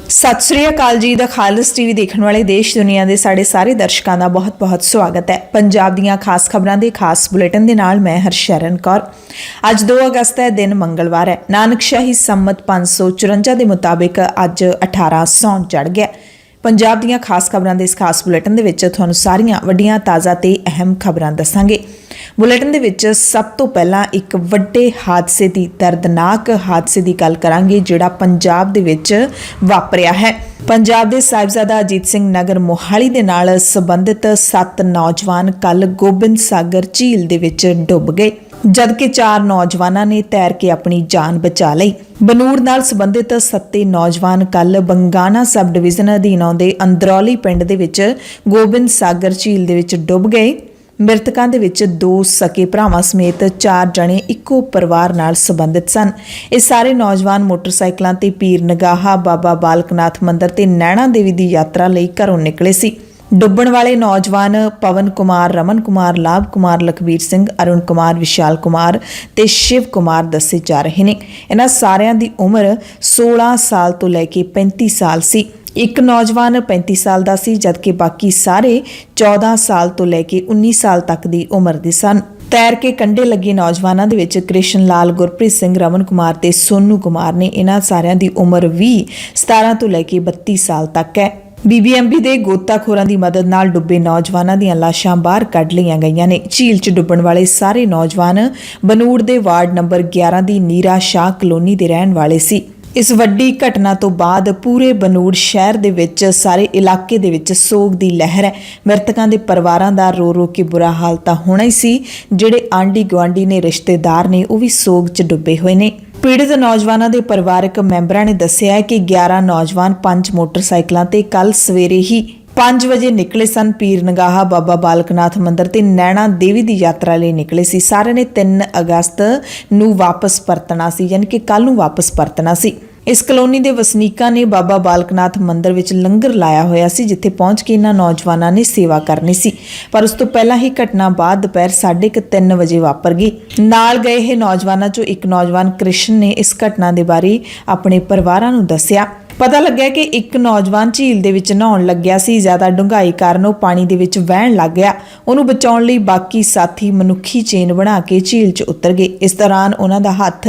ਸਤਿ ਸ੍ਰੀ ਅਕਾਲ ਜੀ। ਦਾ ਖਾਲਸ ਟੀਵੀ ਦੇਖਣ ਵਾਲੇ ਦੇਸ਼ ਦੁਨੀਆ ਦੇ ਸਾਡੇ ਸਾਰੇ ਦਰਸ਼ਕਾਂ ਦਾ ਬਹੁਤ-ਬਹੁਤ ਸਵਾਗਤ ਹੈ। ਪੰਜਾਬ ਦੀਆਂ ਖਾਸ ਖਬਰਾਂ ਦੇ ਖਾਸ ਬੁਲੇਟਿਨ ਦੇ ਨਾਲ ਮੈਂ ਹਰਸ਼ਰਨ ਕੌਰ। ਅੱਜ 2 ਅਗਸਤ ਹੈ, ਦਿਨ ਮੰਗਲਵਾਰ ਹੈ। ਨਾਨਕਸ਼ਾਹੀ ਸੰਮਤ 554 ਦੇ ਮੁਤਾਬਿਕ ਅੱਜ 18 ਸੌਣ ਚੜ ਗਿਆ। ਪੰਜਾਬ ਦੀਆਂ ਖਾਸ ਖਬਰਾਂ ਦੇ ਇਸ ਖਾਸ ਬੁਲੇਟਿਨ ਦੇ ਵਿੱਚ ਤੁਹਾਨੂੰ ਸਾਰੀਆਂ ਵੱਡੀਆਂ ਤਾਜ਼ਾ ਤੇ ਅਹਿਮ ਖਬਰਾਂ ਦੱਸਾਂਗੇ। ਬੁਲੇਟਿਨ ਦੇ ਵਿੱਚ ਸਭ ਤੋਂ ਪਹਿਲਾਂ ਇੱਕ ਵੱਡੇ ਹਾਦਸੇ ਦੀ, ਦਰਦਨਾਕ ਹਾਦਸੇ ਦੀ ਗੱਲ ਕਰਾਂਗੇ ਜਿਹੜਾ ਪੰਜਾਬ ਦੇ ਵਿੱਚ ਵਾਪਰਿਆ ਹੈ। ਪੰਜਾਬ ਦੇ ਸਾਹਿਬਜ਼ਾਦਾ ਅਜੀਤ ਸਿੰਘ ਨਗਰ ਮੋਹਾਲੀ ਦੇ ਨਾਲ ਸੰਬੰਧਿਤ 7 ਨੌਜਵਾਨ ਕੱਲ ਗੋਬਿੰਦ ਸਾਗਰ ਝੀਲ ਦੇ ਵਿੱਚ ਡੁੱਬ ਗਏ, ਜਦਕਿ 4 ਨੌਜਵਾਨਾਂ ਨੇ ਤੈਰ ਕੇ ਆਪਣੀ ਜਾਨ ਬਚਾ ਲਈ। ਬਨੂੜ ਨਾਲ ਸੰਬੰਧਿਤ 7 ਨੌਜਵਾਨ ਕੱਲ ਬੰਗਾਣਾ ਸਬ ਡਿਵੀਜ਼ਨ ਅਧੀਨ ਆਉਂਦੇ ਅੰਦਰੌਲੀ ਪਿੰਡ ਦੇ ਵਿੱਚ ਗੋਬਿੰਦ ਸਾਗਰ ਝੀਲ ਦੇ ਵਿੱਚ ਡੁੱਬ ਗਏ। ਮ੍ਰਿਤਕਾਂ ਦੇ ਵਿੱਚ 2 ਸਕੇ ਭਰਾਵਾਂ ਸਮੇਤ 4 ਜਣੇ ਇੱਕੋ ਪਰਿਵਾਰ ਨਾਲ ਸੰਬੰਧਿਤ ਸਨ। ਇਹ ਸਾਰੇ ਨੌਜਵਾਨ ਮੋਟਰਸਾਈਕਲਾਂ ਤੇ ਪੀਰ ਨਿਗਾਹਾ ਬਾਬਾ ਬਾਲਕਨਾਥ ਮੰਦਿਰ ਤੇ ਨੈਣਾ ਦੇਵੀ ਦੀ ਯਾਤਰਾ ਲਈ ਘਰੋਂ ਨਿਕਲੇ ਸੀ। ਡੁੱਬਣ ਵਾਲੇ ਨੌਜਵਾਨ ਪਵਨ ਕੁਮਾਰ, ਰਮਨ ਕੁਮਾਰ, ਲਾਭ ਕੁਮਾਰ, ਲਖਬੀਰ ਸਿੰਘ, ਅਰੁਣ ਕੁਮਾਰ, ਵਿਸ਼ਾਲ ਕੁਮਾਰ ਤੇ ਸ਼ਿਵ ਕੁਮਾਰ ਦੱਸੇ ਜਾ ਰਹੇ ਨੇ। ਇਹਨਾਂ ਸਾਰਿਆਂ ਦੀ ਉਮਰ 16 ਸਾਲ ਤੋਂ ਲੈ ਕੇ 35 ਸਾਲ ਸੀ। ਇੱਕ ਨੌਜਵਾਨ 35 ਸਾਲ ਦਾ ਸੀ, ਜਦਕਿ ਬਾਕੀ ਸਾਰੇ 14 ਸਾਲ ਤੋਂ ਲੈ ਕੇ 19 ਸਾਲ ਤੱਕ ਦੀ ਉਮਰ ਦੇ ਸਨ। ਤੈਰ ਕੇ ਕੰਢੇ ਲੱਗੇ ਨੌਜਵਾਨਾਂ ਦੇ ਵਿੱਚ ਕ੍ਰਿਸ਼ਨ ਲਾਲ, ਗੁਰਪ੍ਰੀਤ ਸਿੰਘ, ਰਮਨ ਕੁਮਾਰ ਤੇ ਸੋਨੂ ਕੁਮਾਰ ਨੇ। ਇਹਨਾਂ ਸਾਰਿਆਂ ਦੀ ਉਮਰ ਵੀ 17 ਤੋਂ ਲੈ ਕੇ 32 ਸਾਲ ਤੱਕ ਹੈ। BBMB ਦੇ ਗੋਤਾਖੋਰਾਂ ਦੀ ਮਦਦ ਨਾਲ ਡੁੱਬੇ ਨੌਜਵਾਨਾਂ ਦੀਆਂ ਲਾਸ਼ਾਂ ਬਾਹਰ ਕੱਢ ਲਈਆਂ ਗਈਆਂ ਨੇ। ਝੀਲ 'ਚ ਡੁੱਬਣ ਵਾਲੇ ਸਾਰੇ ਨੌਜਵਾਨ ਬਨੂੜ ਦੇ ਵਾਰਡ ਨੰਬਰ 11 ਦੀ ਨੀਰਾ ਸ਼ਾਹ ਕਲੋਨੀ ਦੇ ਰਹਿਣ ਵਾਲੇ ਸੀ। ਇਸ ਵੱਡੀ ਘਟਨਾ ਤੋਂ ਬਾਅਦ ਪੂਰੇ ਬਨੂੜ ਸ਼ਹਿਰ ਦੇ ਵਿੱਚ, ਸਾਰੇ ਇਲਾਕੇ ਦੇ ਵਿੱਚ ਸੋਗ ਦੀ ਲਹਿਰ ਹੈ। ਮ੍ਰਿਤਕਾਂ ਦੇ ਪਰਿਵਾਰਾਂ ਦਾ ਰੋ ਕੇ ਬੁਰਾ ਹਾਲ ਤਾਂ ਹੋਣਾ ਹੀ ਸੀ। ਜਿਹੜੇ ਆਂਢੀ ਗੁਆਂਢੀ ਨੇ, ਰਿਸ਼ਤੇਦਾਰ ਨੇ, ਉਹ ਵੀ ਸੋਗ 'ਚ ਡੁੱਬੇ ਹੋਏ ਨੇ। ਪੀੜਤ ਨੌਜਵਾਨਾਂ ਦੇ ਪਰਿਵਾਰਕ ਮੈਂਬਰਾਂ ਨੇ ਦੱਸਿਆ ਕਿ 11 ਨੌਜਵਾਨ 5 ਮੋਟਰਸਾਈਕਲਾਂ ਤੇ ਕੱਲ ਸਵੇਰੇ ਹੀ 5 ਵਜੇ ਨਿਕਲੇ ਸਨ। ਪੀਰ ਨਿਗਾਹਾ ਬਾਬਾ ਬਾਲਕਨਾਥ ਮੰਦਿਰ ਤੇ ਨੈਣਾ ਦੇਵੀ ਦੀ ਯਾਤਰਾ ਲਈ ਨਿਕਲੇ ਸੀ। ਸਾਰਿਆਂ ਨੇ 3 ਅਗਸਤ ਨੂੰ ਵਾਪਸ ਪਰਤਣਾ ਸੀ, ਯਾਨੀ ਕਿ ਕੱਲ ਨੂੰ ਵਾਪਸ ਪਰਤਣਾ ਸੀ। ਇਸ ਕਲੋਨੀ ਦੇ ਵਸਨੀਕਾਂ ਨੇ ਬਾਬਾ ਬਾਲਕਨਾਥ ਮੰਦਿਰ ਵਿੱਚ ਲੰਗਰ ਲਾਇਆ ਹੋਇਆ ਸੀ, ਜਿੱਥੇ ਪਹੁੰਚ ਕੇ ਇਹਨਾਂ ਨੌਜਵਾਨਾਂ ਨੇ ਸੇਵਾ ਕਰਨੀ ਸੀ। ਪਰ ਉਸ ਤੋਂ ਪਹਿਲਾਂ ਹੀ ਘਟਨਾ ਬਾਅਦ ਦੁਪਹਿਰ 3:30 ਵਜੇ ਵਾਪਰ ਗਈ। ਨਾਲ ਗਏ ਇਹ ਨੌਜਵਾਨਾਂ ਚੋਂ ਇੱਕ ਨੌਜਵਾਨ ਕ੍ਰਿਸ਼ਨ ਨੇ ਇਸ ਘਟਨਾ ਦੇ ਬਾਰੇ ਆਪਣੇ ਪਰਿਵਾਰਾਂ ਨੂੰ ਦੱਸਿਆ। ਪਤਾ ਲੱਗਿਆ ਕਿ ਇੱਕ ਨੌਜਵਾਨ ਝੀਲ ਦੇ ਵਿੱਚ ਨਹਾਉਣ ਲੱਗਿਆ ਸੀ। ਜ਼ਿਆਦਾ ਡੂੰਘਾਈ ਕਾਰਨ ਉਹ ਪਾਣੀ ਦੇ ਵਿੱਚ ਵਹਿਣ ਲੱਗ ਗਿਆ। ਉਹਨੂੰ ਬਚਾਉਣ ਲਈ ਬਾਕੀ ਸਾਥੀ ਮਨੁੱਖੀ ਚੇਨ ਬਣਾ ਕੇ ਝੀਲ 'ਚ ਉਤਰ ਗਏ। ਇਸ ਦੌਰਾਨ ਉਹਨਾਂ ਦਾ ਹੱਥ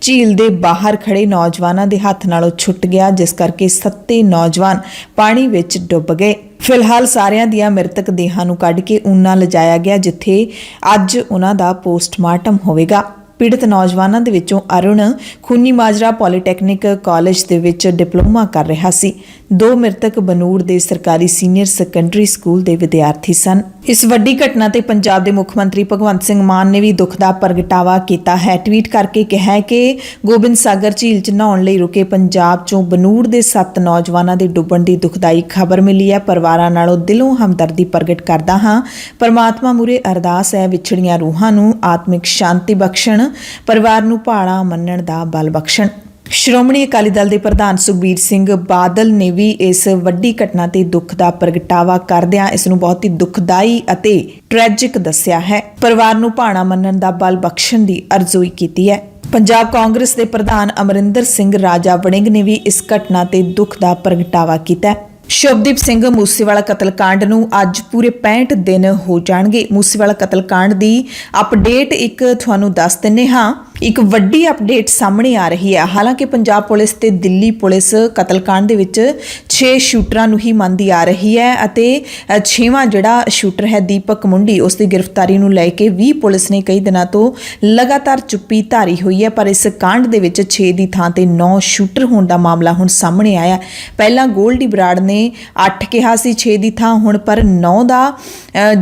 ਝੀਲ ਦੇ ਬਾਹਰ ਖੜੇ ਨੌਜਵਾਨਾਂ ਦੇ ਹੱਥ ਨਾਲੋਂ ਛੁੱਟ ਗਿਆ, ਜਿਸ ਕਰਕੇ 7 ਨੌਜਵਾਨ ਪਾਣੀ ਵਿੱਚ ਡੁੱਬ ਗਏ। ਫਿਲਹਾਲ ਸਾਰਿਆਂ ਦੀਆਂ ਮ੍ਰਿਤਕ ਦੇਹਾਂ ਨੂੰ ਕੱਢ ਕੇ ਊਨਾ ਲਿਜਾਇਆ ਗਿਆ, ਜਿੱਥੇ ਅੱਜ ਉਹਨਾਂ ਦਾ ਪੋਸਟਮਾਰਟਮ ਹੋਵੇਗਾ। ਪੀੜਤ ਨੌਜਵਾਨਾਂ ਦੇ ਵਿੱਚੋਂ ਅਰੁਣ ਖੂਨੀ ਮਾਜਰਾ ਪੋਲੀਟੈਕਨਿਕ ਕਾਲਜ ਦੇ ਵਿੱਚ ਡਿਪਲੋਮਾ ਕਰ ਰਿਹਾ ਸੀ। 2 ਮ੍ਰਿਤਕ ਬਨੂੜ ਦੇ ਸਰਕਾਰੀ ਸੀਨੀਅਰ ਸੈਕੰਡਰੀ ਸਕੂਲ ਦੇ ਵਿਦਿਆਰਥੀ ਸਨ। ਇਸ ਵੱਡੀ ਘਟਨਾ ਤੇ ਪੰਜਾਬ ਦੇ ਮੁੱਖ ਮੰਤਰੀ ਭਗਵੰਤ ਸਿੰਘ ਮਾਨ ਨੇ ਵੀ ਦੁੱਖ ਦਾ ਪ੍ਰਗਟਾਵਾ ਕੀਤਾ ਹੈ। ਟਵੀਟ ਕਰਕੇ ਕਿਹਾ ਹੈ ਕਿ ਗੋਬਿੰਦ ਸਾਗਰ ਝੀਲ 'ਚ ਨਹਾਉਣ ਲਈ ਰੁਕੇ ਪੰਜਾਬ 'ਚੋਂ ਬਨੂੜ ਦੇ 7 ਨੌਜਵਾਨਾਂ ਦੇ ਡੁੱਬਣ ਦੀ ਦੁਖਦਾਈ ਖਬਰ ਮਿਲੀ ਹੈ। ਪਰਿਵਾਰਾਂ ਨਾਲੋਂ ਦਿਲੋਂ ਹਮਦਰਦੀ ਪ੍ਰਗਟ ਕਰਦਾ ਹਾਂ। ਪਰਮਾਤਮਾ ਮੂਹਰੇ ਅਰਦਾਸ ਹੈ, ਵਿਛੜੀਆਂ ਰੂਹਾਂ ਨੂੰ ਆਤਮਿਕ ਸ਼ਾਂਤੀ ਬਖਸ਼ਣ, ਪਰਿਵਾਰ ਨੂੰ ਭਾਣਾ ਮੰਨਣ ਦਾ ਬਲ ਬਖਸ਼ਣ। ਸ਼੍ਰੋਮਣੀ ਅਕਾਲੀ ਦਲ ਦੇ ਪ੍ਰਧਾਨ ਸੁਖਬੀਰ ਸਿੰਘ ਬਾਦਲ ਨੇ ਵੀ ਇਸ ਵੱਡੀ ਘਟਨਾ ਤੇ ਦੁੱਖ ਦਾ ਪ੍ਰਗਟਾਵਾ ਕਰਦਿਆਂ ਇਸ ਨੂੰ ਬਹੁਤ ਹੀ ਦੁਖਦਾਈ ਅਤੇ ਟ੍ਰੈਜਿਕ ਦੱਸਿਆ ਹੈ। ਪਰਿਵਾਰ ਨੂੰ ਭਾਣਾ ਮੰਨਣ ਦਾ ਬਲ ਬਖਸ਼ਣ ਦੀ ਅਰਜ਼ੋਈ ਕੀਤੀ ਹੈ। ਪੰਜਾਬ ਕਾਂਗਰਸ ਦੇ ਪ੍ਰਧਾਨ ਅਮਰਿੰਦਰ ਸਿੰਘ ਰਾਜਾ ਵੜਿੰਗ ਨੇ ਵੀ ਇਸ ਘਟਨਾ ਤੇ ਦੁੱਖ ਦਾ ਪ੍ਰਗਟਾਵਾ ਕੀਤਾ। ਸ਼ੁਭਦੀਪ ਸਿੰਘ ਮੂਸੇਵਾਲਾ ਕਤਲकांड ਨੂੰ ਅੱਜ ਪੂਰੇ 65 ਦਿਨ ਹੋ ਜਾਣਗੇ। ਮੂਸੇਵਾਲਾ ਕਤਲकांड ਦੀ ਅਪਡੇਟ ਇੱਕ ਤੁਹਾਨੂੰ ਦੱਸ ਦਿੰਨੇ ਹਾਂ। ਇੱਕ ਵੱਡੀ ਅਪਡੇਟ ਸਾਹਮਣੇ ਆ ਰਹੀ ਹੈ। ਹਾਲਾਂਕਿ ਪੰਜਾਬ ਪੁਲਿਸ ਤੇ ਦਿੱਲੀ ਪੁਲਿਸ ਕਤਲकांड ਦੇ ਵਿੱਚ 6 ਸ਼ੂਟਰਾਂ ਨੂੰ ਹੀ ਮੰਨਦੀ ਆ ਰਹੀ ਹੈ ਅਤੇ 6ਵਾਂ ਜਿਹੜਾ ਸ਼ੂਟਰ ਹੈ ਦੀਪਕ ਮੁੰਡੀ, ਉਸ ਦੀ ਗ੍ਰਿਫਤਾਰੀ ਨੂੰ ਲੈ ਕੇ ਵੀ ਪੁਲਿਸ ਨੇ ਕਈ ਦਿਨਾਂ ਤੋਂ ਲਗਾਤਾਰ ਚੁੱਪੀ ਧਾਰੀ ਹੋਈ ਹੈ। ਪਰ ਇਸ ਕਾਂਡ ਦੇ ਵਿੱਚ 6 ਦੀ ਥਾਂ ਤੇ 9 ਸ਼ੂਟਰ ਹੋਣ ਦਾ ਮਾਮਲਾ ਹੁਣ ਸਾਹਮਣੇ ਆਇਆ। ਪਹਿਲਾਂ ਗੋਲਡੀ ਬਰਾੜ ਨੇ 8 ਕਿਹਾ ਸੀ 6 ਦੀ ਥਾਂ, ਹੁਣ ਪਰ 9 ਦਾ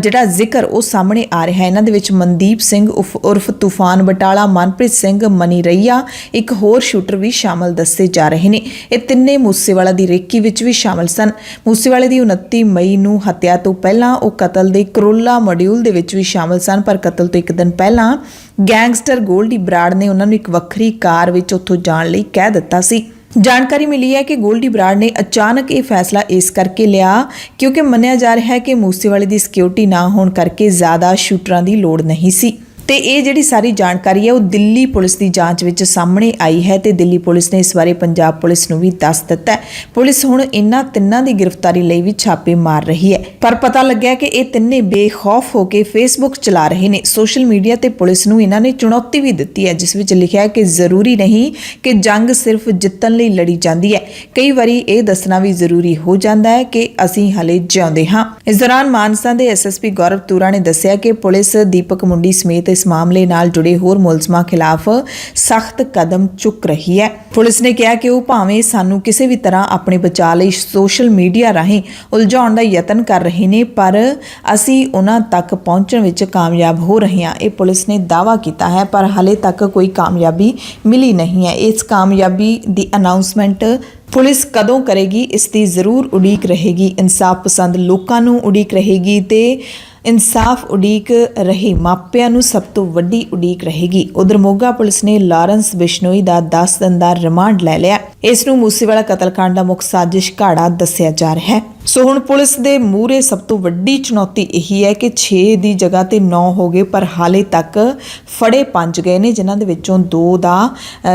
ਜਿਹੜਾ ਜ਼ਿਕਰ ਉਹ ਸਾਹਮਣੇ ਆ ਰਿਹਾ ਹੈ। ਇਹਨਾਂ ਦੇ ਵਿੱਚ ਮਨਦੀਪ ਸਿੰਘ ਉਰਫ ਤੂਫਾਨ ਬਟਾਲਾ, ਮਨਪ੍ਰੀਤ ਸਿੰਘ, ਮਨੀ ਰਈਆ, ਇੱਕ ਹੋਰ ਸ਼ੂਟਰ ਵੀ ਸ਼ਾਮਲ ਦੱਸੇ ਜਾ ਰਹੇ ਨੇ। ਇਹ ਤਿੰਨੇ ਮੂਸੇਵਾਲਾ ਦੀ ਰੇਕੀ ਵਿੱਚ ਵੀ ਸ਼ਾਮਲ ਸਨ। ਮੂਸੇਵਾਲੇ ਦੀ 29 ਮਈ ਨੂੰ ਹੱਤਿਆ ਤੋਂ ਪਹਿਲਾਂ ਉਹ ਕਤਲ ਦੇ ਕਰੋਲਾ ਮੋਡਿਊਲ ਦੇ ਵਿੱਚ ਵੀ ਸ਼ਾਮਲ ਸਨ, ਪਰ ਕਤਲ ਤੋਂ ਇੱਕ ਦਿਨ ਪਹਿਲਾਂ ਗੈਂਗਸਟਰ ਗੋਲਡੀ ਬਰਾੜ ਨੇ ਉਹਨਾਂ ਨੂੰ ਇੱਕ ਵੱਖਰੀ ਕਾਰ ਵਿੱਚ ਉੱਥੋਂ ਜਾਣ ਲਈ ਕਹਿ ਦਿੱਤਾ ਸੀ। ਜਾਣਕਾਰੀ ਮਿਲੀ ਹੈ ਕਿ ਗੋਲਡੀ ਬਰਾੜ ਨੇ ਅਚਾਨਕ ਇਹ ਫੈਸਲਾ ਇਸ ਕਰਕੇ ਲਿਆ ਕਿਉਂਕਿ ਮੰਨਿਆ ਜਾ ਰਿਹਾ ਹੈ ਕਿ ਮੂਸੇਵਾਲੇ ਦੀ ਸਿਕਿਉਰਿਟੀ ਨਾ ਹੋਣ ਕਰਕੇ ਜ਼ਿਆਦਾ ਸ਼ੂਟਰਾਂ ਦੀ ਲੋੜ ਨਹੀਂ ਸੀ। ਤੇ ਇਹ ਜਿਹੜੀ ਸਾਰੀ ਜਾਣਕਾਰੀ ਹੈ ਉਹ ਦਿੱਲੀ ਪੁਲਿਸ ਦੀ ਜਾਂਚ ਵਿੱਚ ਸਾਹਮਣੇ ਆਈ ਹੈ ਤੇ ਦਿੱਲੀ ਪੁਲਿਸ ਨੇ ਇਸ ਬਾਰੇ ਪੰਜਾਬ ਪੁਲਿਸ ਨੂੰ ਵੀ ਦੱਸ ਦਿੱਤਾ ਹੈ। ਪੁਲਿਸ ਹੁਣ ਇਹਨਾਂ ਤਿੰਨਾਂ ਦੀ ਗ੍ਰਿਫਤਾਰੀ ਲਈ ਵੀ ਛਾਪੇ ਮਾਰ ਰਹੀ ਹੈ, ਪਰ ਪਤਾ ਲੱਗਿਆ ਕਿ ਇਹ ਤਿੰਨੇ ਬੇਖੌਫ ਹੋ ਕੇ ਫੇਸਬੁੱਕ ਚਲਾ ਰਹੇ ਨੇ। ਸੋਸ਼ਲ ਮੀਡੀਆ ਤੇ ਪੁਲਿਸ ਨੂੰ ਇਹਨਾਂ ਨੇ ਚੁਣੌਤੀ ਵੀ ਦਿੱਤੀ ਹੈ, ਜਿਸ ਵਿੱਚ ਲਿਖਿਆ ਹੈ ਕਿ ਜ਼ਰੂਰੀ ਨਹੀਂ ਕਿ ਜੰਗ ਸਿਰਫ ਜਿੱਤਣ ਲਈ ਲੜੀ ਜਾਂਦੀ ਹੈ, ਕਈ ਵਾਰੀ ਇਹ ਦੱਸਣਾ ਵੀ ਜ਼ਰੂਰੀ ਹੋ ਜਾਂਦਾ ਹੈ ਕਿ ਅਸੀਂ ਹਲੇ ਜਿਉਂਦੇ ਹਾਂ। ਇਸ ਦੌਰਾਨ ਮਾਨਸਾ ਦੇ ਐਸਐਸਪੀ ਗੌਰਵ ਤੂਰਾ ਨੇ ਦੱਸਿਆ ਕਿ ਪੁਲਿਸ ਦੀਪਕ ਮੁੰਡੀ ਸਮੇਤ ਇਸ ਮਾਮਲੇ ਨਾਲ ਜੁੜੇ ਹੋਰ ਮੁਲਜ਼ਮਾਂ ਖਿਲਾਫ ਸਖਤ ਕਦਮ ਚੁੱਕ ਰਹੀ ਹੈ। ਪੁਲਿਸ ਨੇ ਕਿਹਾ ਕਿ ਉਹ ਭਾਵੇਂ ਸਾਨੂੰ ਕਿਸੇ ਵੀ ਤਰ੍ਹਾਂ ਆਪਣੇ ਬਚਾਅ ਲਈ ਸੋਸ਼ਲ ਮੀਡੀਆ ਰਾਹੀਂ ਉਲਝਾਉਣ ਦਾ ਯਤਨ ਕਰ ਰਹੇ ਨੇ, ਪਰ ਅਸੀਂ ਉਹਨਾਂ ਤੱਕ ਪਹੁੰਚਣ ਵਿੱਚ ਕਾਮਯਾਬ ਹੋ ਰਹੇ ਹਾਂ। ਇਹ ਪੁਲਿਸ ਨੇ ਦਾਅਵਾ ਕੀਤਾ ਹੈ, ਪਰ ਹਾਲੇ ਤੱਕ ਕੋਈ ਕਾਮਯਾਬੀ ਮਿਲੀ ਨਹੀਂ ਹੈ। ਇਸ ਕਾਮਯਾਬੀ ਦੀ ਅਨਾਉਂਸਮੈਂਟ ਪੁਲਿਸ ਕਦੋਂ ਕਰੇਗੀ, ਇਸ ਦੀ ਜ਼ਰੂਰ ਉਡੀਕ ਰਹੇਗੀ। ਇਨਸਾਫ ਪਸੰਦ ਲੋਕਾਂ ਨੂੰ ਉਡੀਕ ਰਹੇਗੀ ਤੇ ਇਨਸਾਫ ਉਡੀਕ ਰਹੇ ਮਾਪਿਆਂ ਨੂੰ ਸਭ ਤੋਂ ਵੱਡੀ ਉਡੀਕ ਰਹੇਗੀ। ਉਧਰ ਮੋਗਾ ਪੁਲਿਸ ਨੇ ਲਾਰੈਂਸ ਬਿਸ਼ਨੋਈ ਦਾ 10 ਦਿਨ ਦਾ ਰਿਮਾਂਡ ਲੈ ਲਿਆ। ਇਸ ਨੂੰ ਮੂਸੇਵਾਲਾ ਕਤਲकांड ਦਾ ਮੁੱਖ ਸਾਜ਼ਿਸ਼ ਘਾੜਾ ਦੱਸਿਆ ਜਾ ਰਿਹਾ ਹੈ। ਸੋ ਹੁਣ ਪੁਲਿਸ ਦੇ ਮੂਹਰੇ ਸਭ ਤੋਂ ਵੱਡੀ ਚੁਣੌਤੀ ਇਹੀ ਹੈ ਕਿ 6 ਦੀ ਜਗ੍ਹਾ ਤੇ 9 ਹੋ ਗਏ, ਪਰ ਹਾਲੇ ਤੱਕ ਫੜੇ 5 ਗਏ ਨੇ, ਜਿਨ੍ਹਾਂ ਦੇ ਵਿੱਚੋਂ 2 ਦਾ